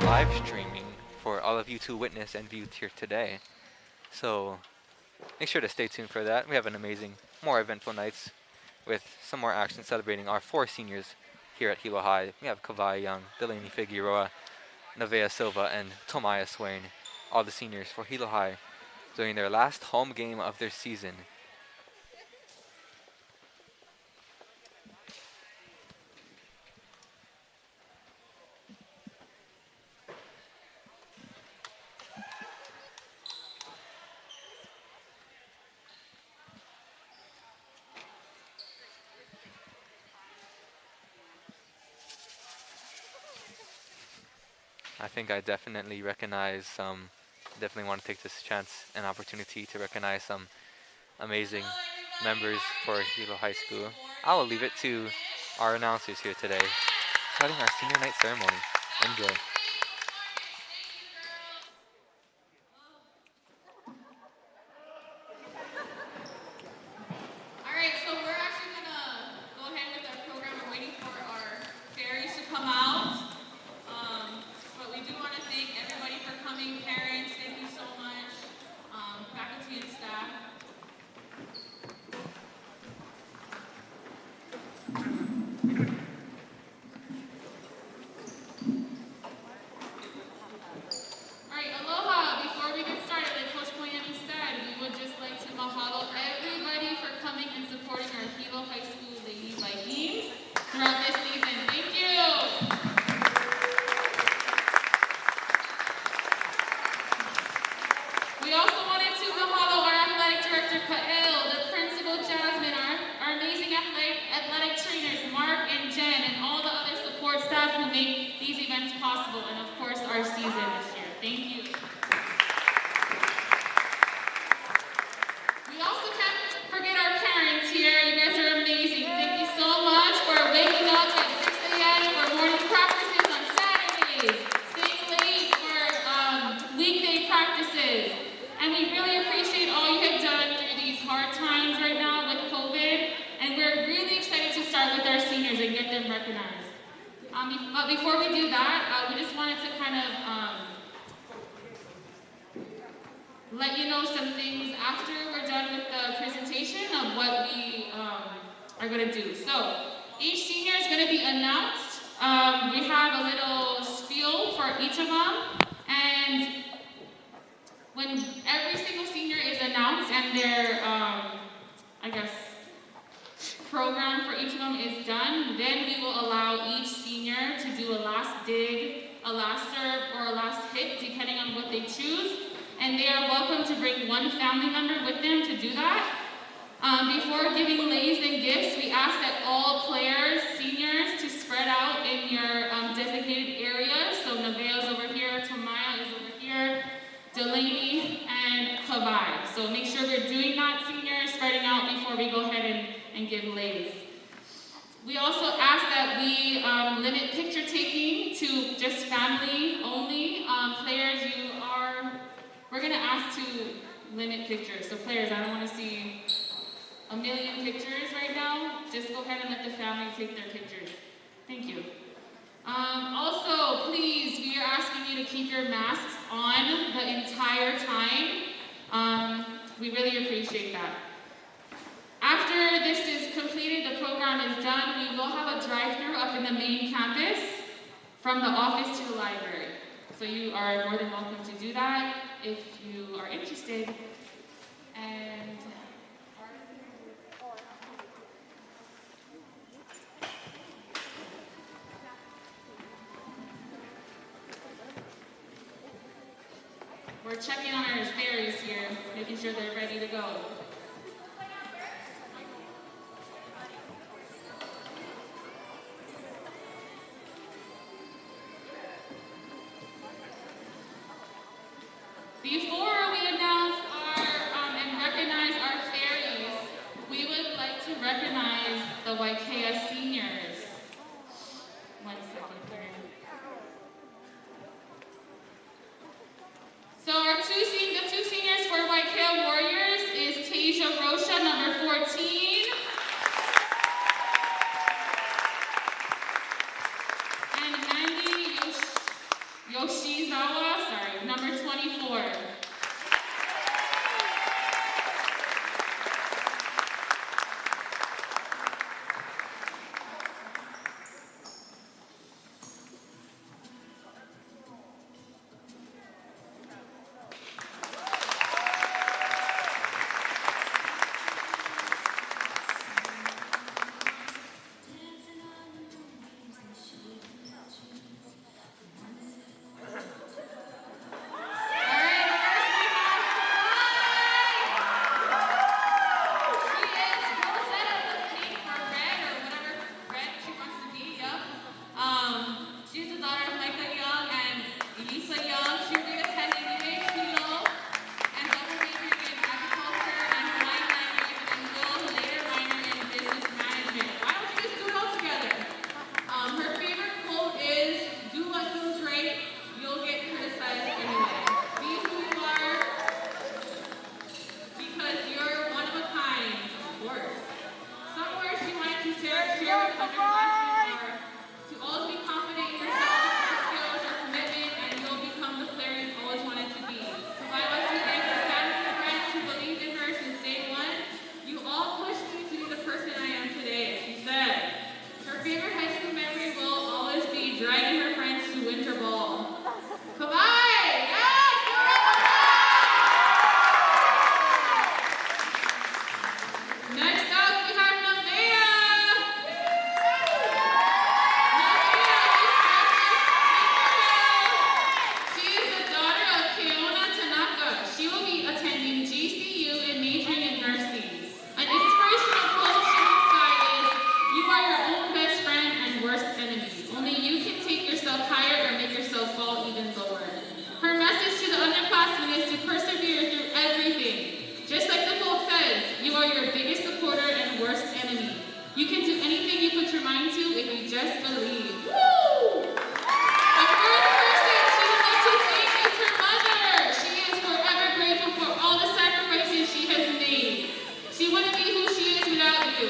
live streaming for all of you to witness and view here today. So make sure to stay tuned for that. We have an amazing, more eventful nights with some more action celebrating our 4 seniors here at Hilo High. We have Kawai Young, Delaney Figueroa, Nevaeh Silva, and Tomaya Swain, all the seniors for Hilo High, doing their last home game of their season. I think I definitely recognize some definitely want to take this chance and opportunity to recognize some amazing members for Hilo High School. I will leave it to our announcers here today, starting our senior night ceremony. Enjoy. All right, so we're actually gonna go ahead with our program. We're waiting for our fairies to come out. But we do want to thank everybody for coming. Parents, thank you so much. Faculty and staff. All right, aloha. Before we get started, like Coach Koyami said, we would just like to mahalo everybody for coming and supporting our Hilo High School Lady Vikings throughout this season. Thank you. We also wanted to mahalo our athletic director, Kael, the principal, Jasmine, our amazing athletic trainers, Mark and Jen, and all the other support staff who make these events possible, and of course, our season this year. Thank you. We also can't forget our parents here. You guys are amazing. Thank you so much for waking up at 6 a.m. for morning practices on Saturdays, staying late for weekday practices. And we really appreciate all you have done through these hard times right now with COVID. And we're really excited to start with our seniors and get them recognized. But before we do that, we just wanted to kind of let you know some things after we're done with the presentation of what we are going to do. So each senior is going to be announced. We have a little spiel for each of them. And when every single senior is announced and their, program for each of them is done, then we will allow each senior to do a last dig, a last serve, or a last hit, depending on what they choose. And they are welcome to bring one family member with them to do that. Before giving lays and gifts, we ask that all players, seniors, to spread out in your designated areas. So Nevaeh's over here, Tamaya is over here, Delaney, and Kavai. So make sure we're doing that, seniors, spreading out before we go ahead and give lays. We also ask that we limit picture taking to just family only. Players, we're gonna ask to limit pictures. So players, I don't wanna see a million pictures right now. Just go ahead and let the family take their pictures. Thank you. Also, please, we are asking you to keep your masks on the entire time. We really appreciate that. After this is completed, the program is done, we will have a drive-thru up in the main campus from the office to the library. So you are more than welcome to do that if you are interested. And we're checking on our fairies here, making sure they're ready to go. Before we announce and recognize our fairies, we would like to recognize the Waiakea seniors. 1 second here. So the two seniors for Waiakea Warriors is Tasia underclassmen is to persevere through everything. Just like the quote says, you are your biggest supporter and worst enemy. You can do anything you put your mind to if you just believe. Woo! The fourth person she would like to thank is her mother. She is forever grateful for all the sacrifices she has made. She wouldn't be who she is without you.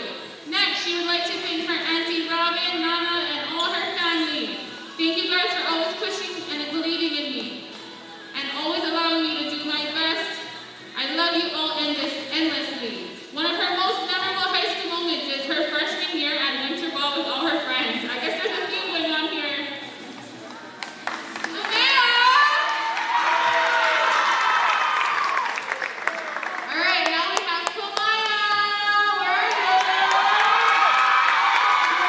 Next, she would like to thank her Auntie Robin, Nana, and all her family. Thank you guys for always pushing and believing in me, and always allowing me to do my best. I love you all endlessly. One of her most memorable high school moments is her freshman year at winter ball with all her friends. I guess there's a few going on here. All right, now we have Tomaya. Where are you?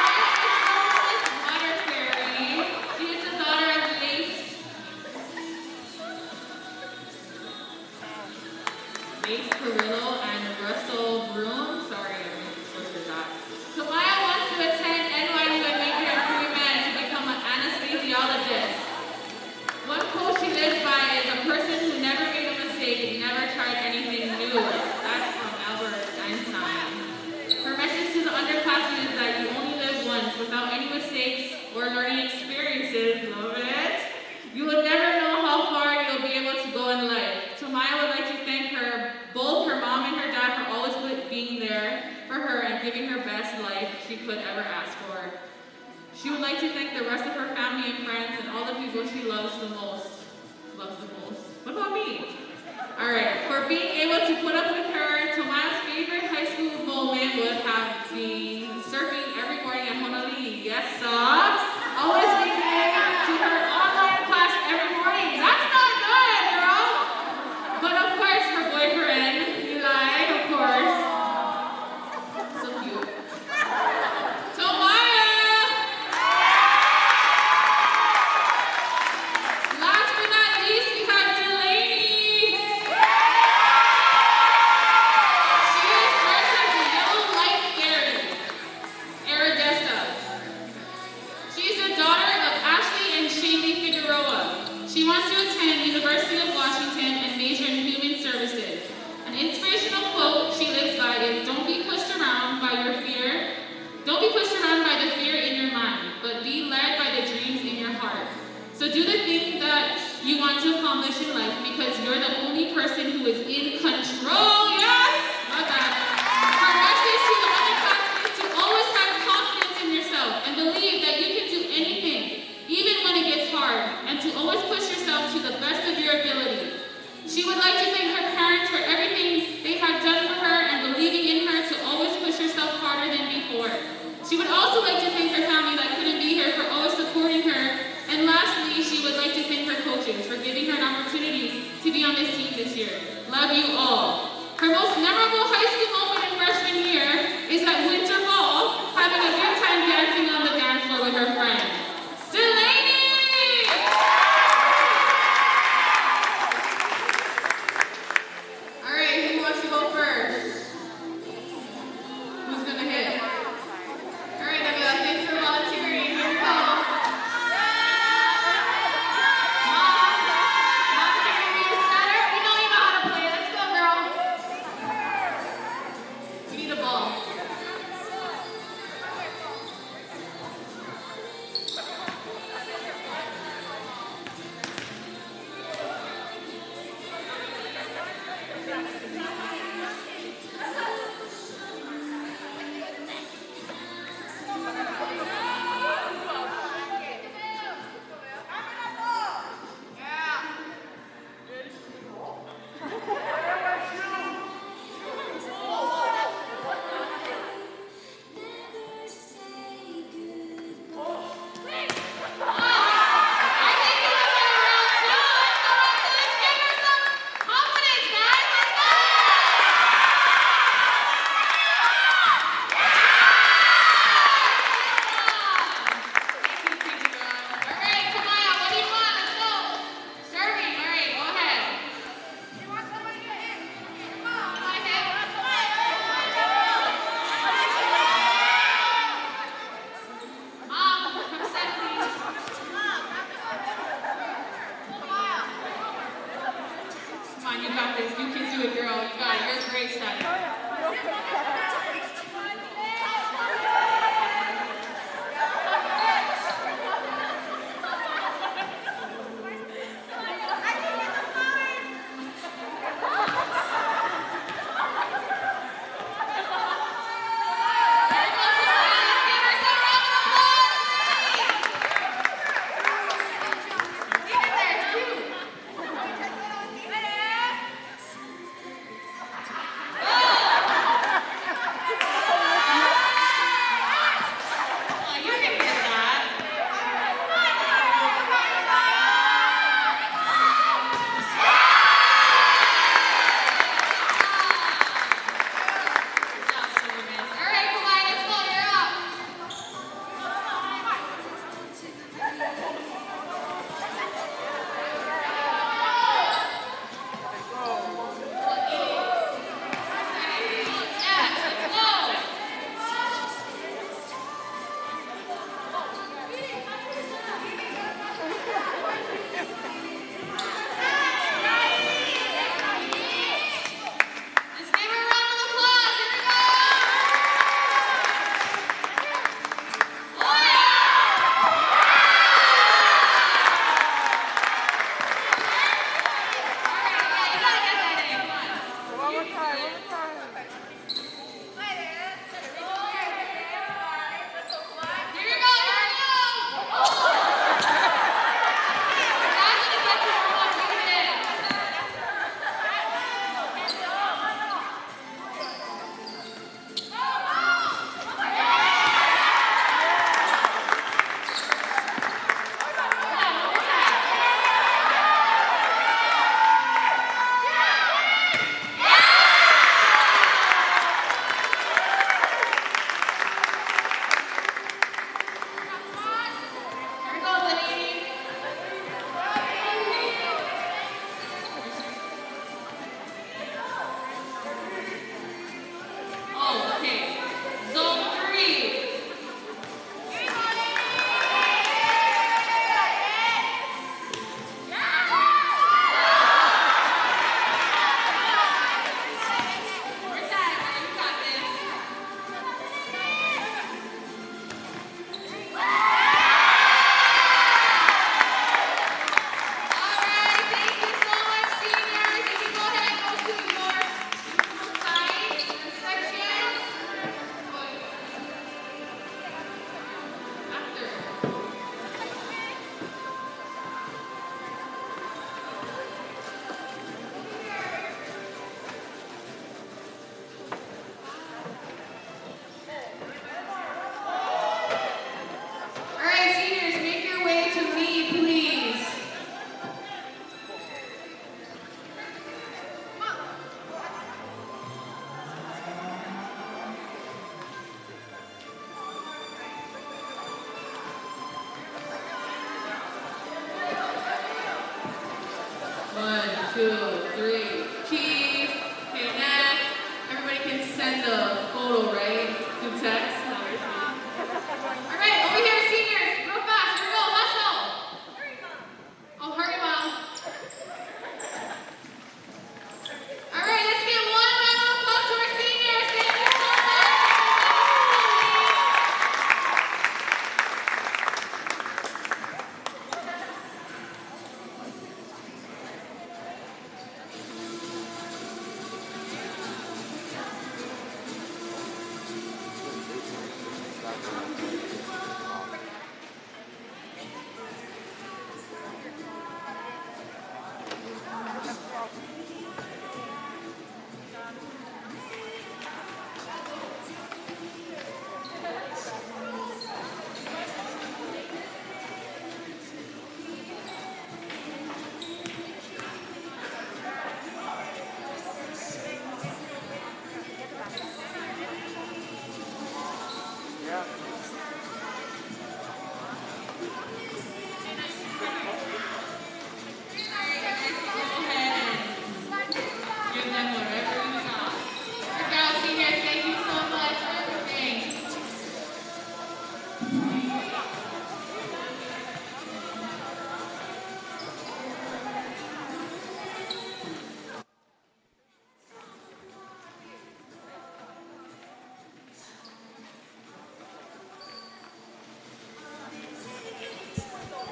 Tomaya is the water fairy. She is the daughter of Lace Perillo and Russell Broom. Sorry, I'm supposed to that. Tomaya wants to attend NYU and major in pre-med to become an anesthesiologist. One quote she lives by is a person who never made a mistake and never tried anything new. That's from Albert Einstein. Her message to the underclassmen is that you only live once without any mistakes or learning experiences. Love it. You will never know how far you'll be able to go in life. Tomaya would like to thank both her mom and her dad for always being there for her and giving her best life she could ever ask for. She would like to thank the rest of her family and friends and all the people she loves the most. What about me? All right, for being able to put up with her, Tomaya's favorite high school moment would have been surfing every morning at Honolulu. Yes, socks. Always being to her online class every morning. That's not good, girl. But of course, her boyfriend, Eli, of course. So cute. Tomaya! Last but not least, we have Delaney. She is dressed as a yellow light fairy, Aradessa. She is the daughter of Ashley and Shaylee Figueroa. She wants to attend University of Washington and major in human services. An inspirational quote she lives by is, don't be pushed around by your fear. Don't be pushed around by the fear in your mind, but be led by the dreams in your heart. So do the thing that you want to accomplish in life because you're the only person who is in control. Yes! Love that. Her message to the other classmates is to always have confidence in yourself and believe that you can do anything, even when it gets hard, and to always push yourself to the best of your ability. She would like to thank her parents for everything they have done for her and believing in her to always push herself harder than before. She would also like to thank her family that couldn't be here for always supporting her. And lastly, she would like to thank her coaches for giving her an opportunity to be on this team this year. Love great study.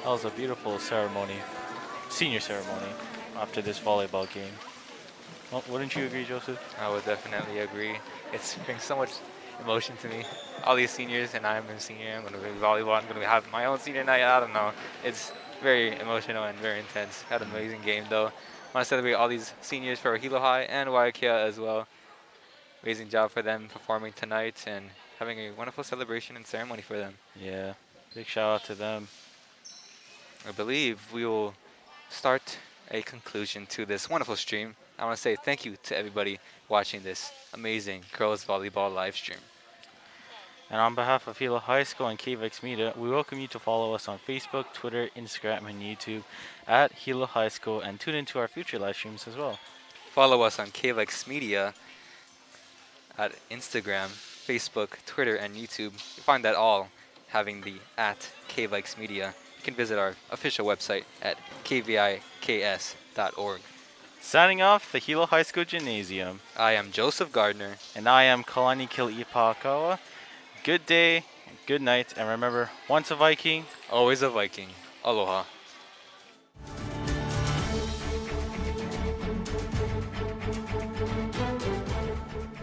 That was a beautiful ceremony, senior ceremony, after this volleyball game. Well, wouldn't you agree, Joseph? I would definitely agree. It's brings so much emotion to me. All these seniors, and I'm a senior. I'm going to be volleyball. I'm going to have my own senior night. I don't know. It's very emotional and very intense. Had an amazing game, though. I want to celebrate all these seniors for Hilo High and Waiakea as well. Amazing job for them performing tonight and having a wonderful celebration and ceremony for them. Yeah, big shout out to them. I believe we will start a conclusion to this wonderful stream. I want to say thank you to everybody watching this amazing girls volleyball live stream. And on behalf of Hilo High School and KVX Media, we welcome you to follow us on Facebook, Twitter, Instagram, and YouTube at Hilo High School, and tune into our future live streams as well. Follow us on KVX Media at Instagram, Facebook, Twitter, and YouTube. You find that all having the at KVX Media. You can visit our official website at kviks.org. Signing off, the Hilo High School Gymnasium. I am Joseph Gardner. And I am Kalani Kilipakawa. Good day, good night, and remember, once a Viking, Always a Viking. Aloha.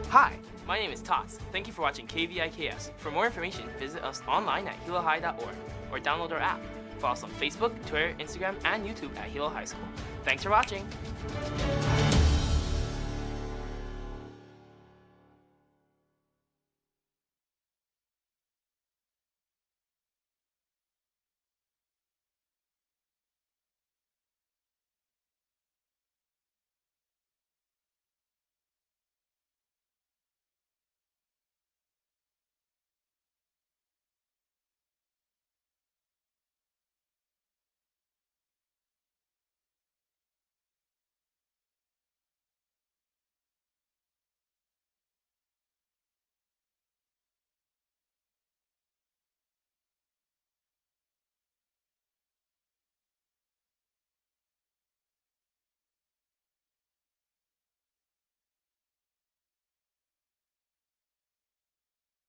Hi, my name is Tots. Thank you for watching KVIKS. For more information, visit us online at hilohigh.org or download our app. Follow us on Facebook, Twitter, Instagram, and YouTube at Hilo High School. Thanks for watching.